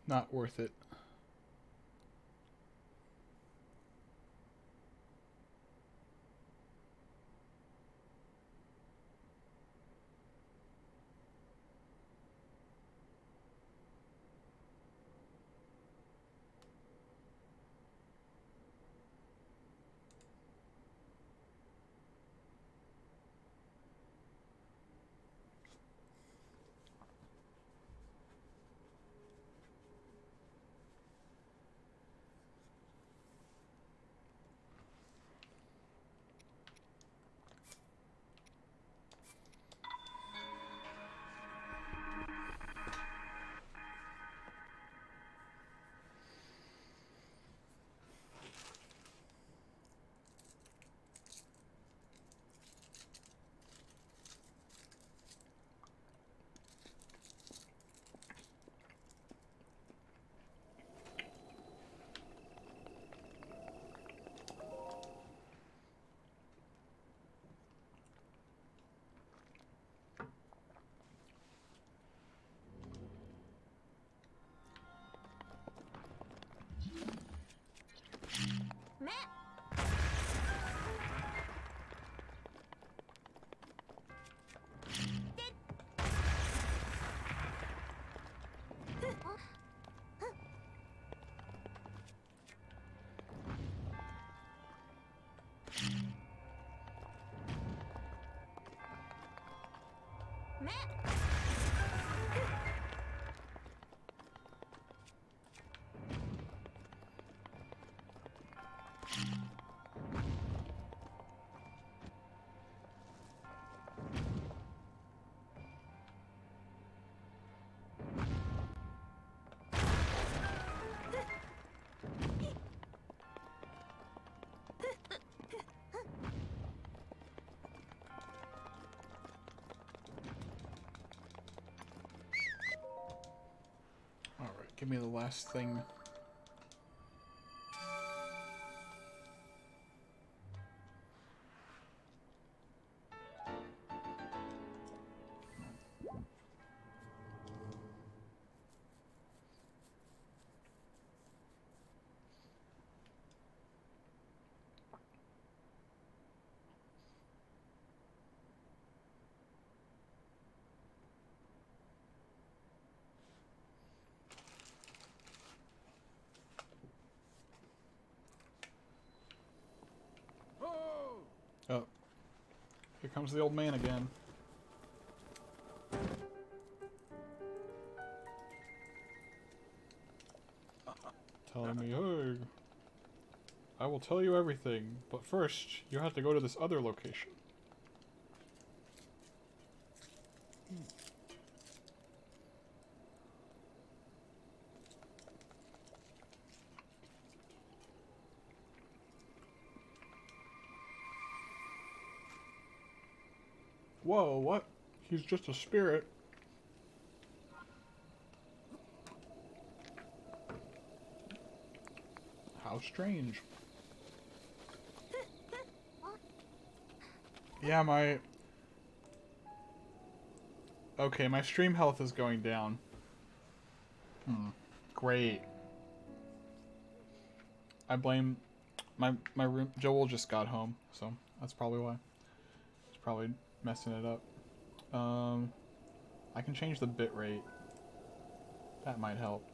Not worth it. Give me the last thing. Oh. Here comes the old man again. Telling me, hey, I will will tell you everything, but first, you have to go to this other location. Whoa, what? He's just a spirit. How strange. Yeah, my... Okay, my stream health is going down. Great. I blame... My room... Joel just got home, so that's probably why. He's probably messing it up. I can change the bit rate. That might help.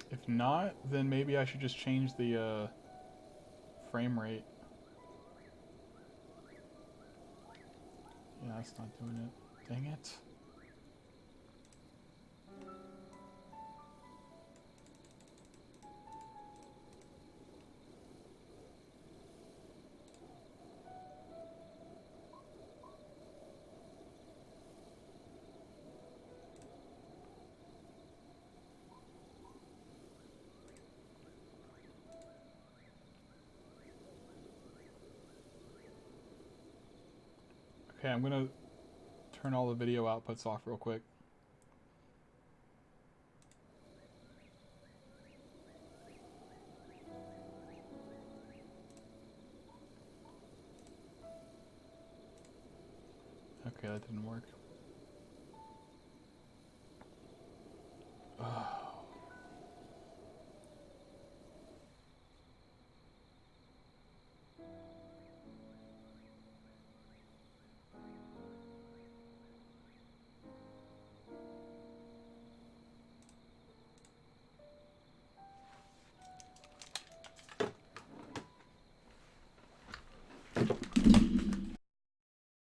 If not, then maybe I should just change the frame rate. Yeah, that's not doing it. Dang it. Okay, I'm gonna turn all the video outputs off real quick. Okay, that didn't work. Ugh.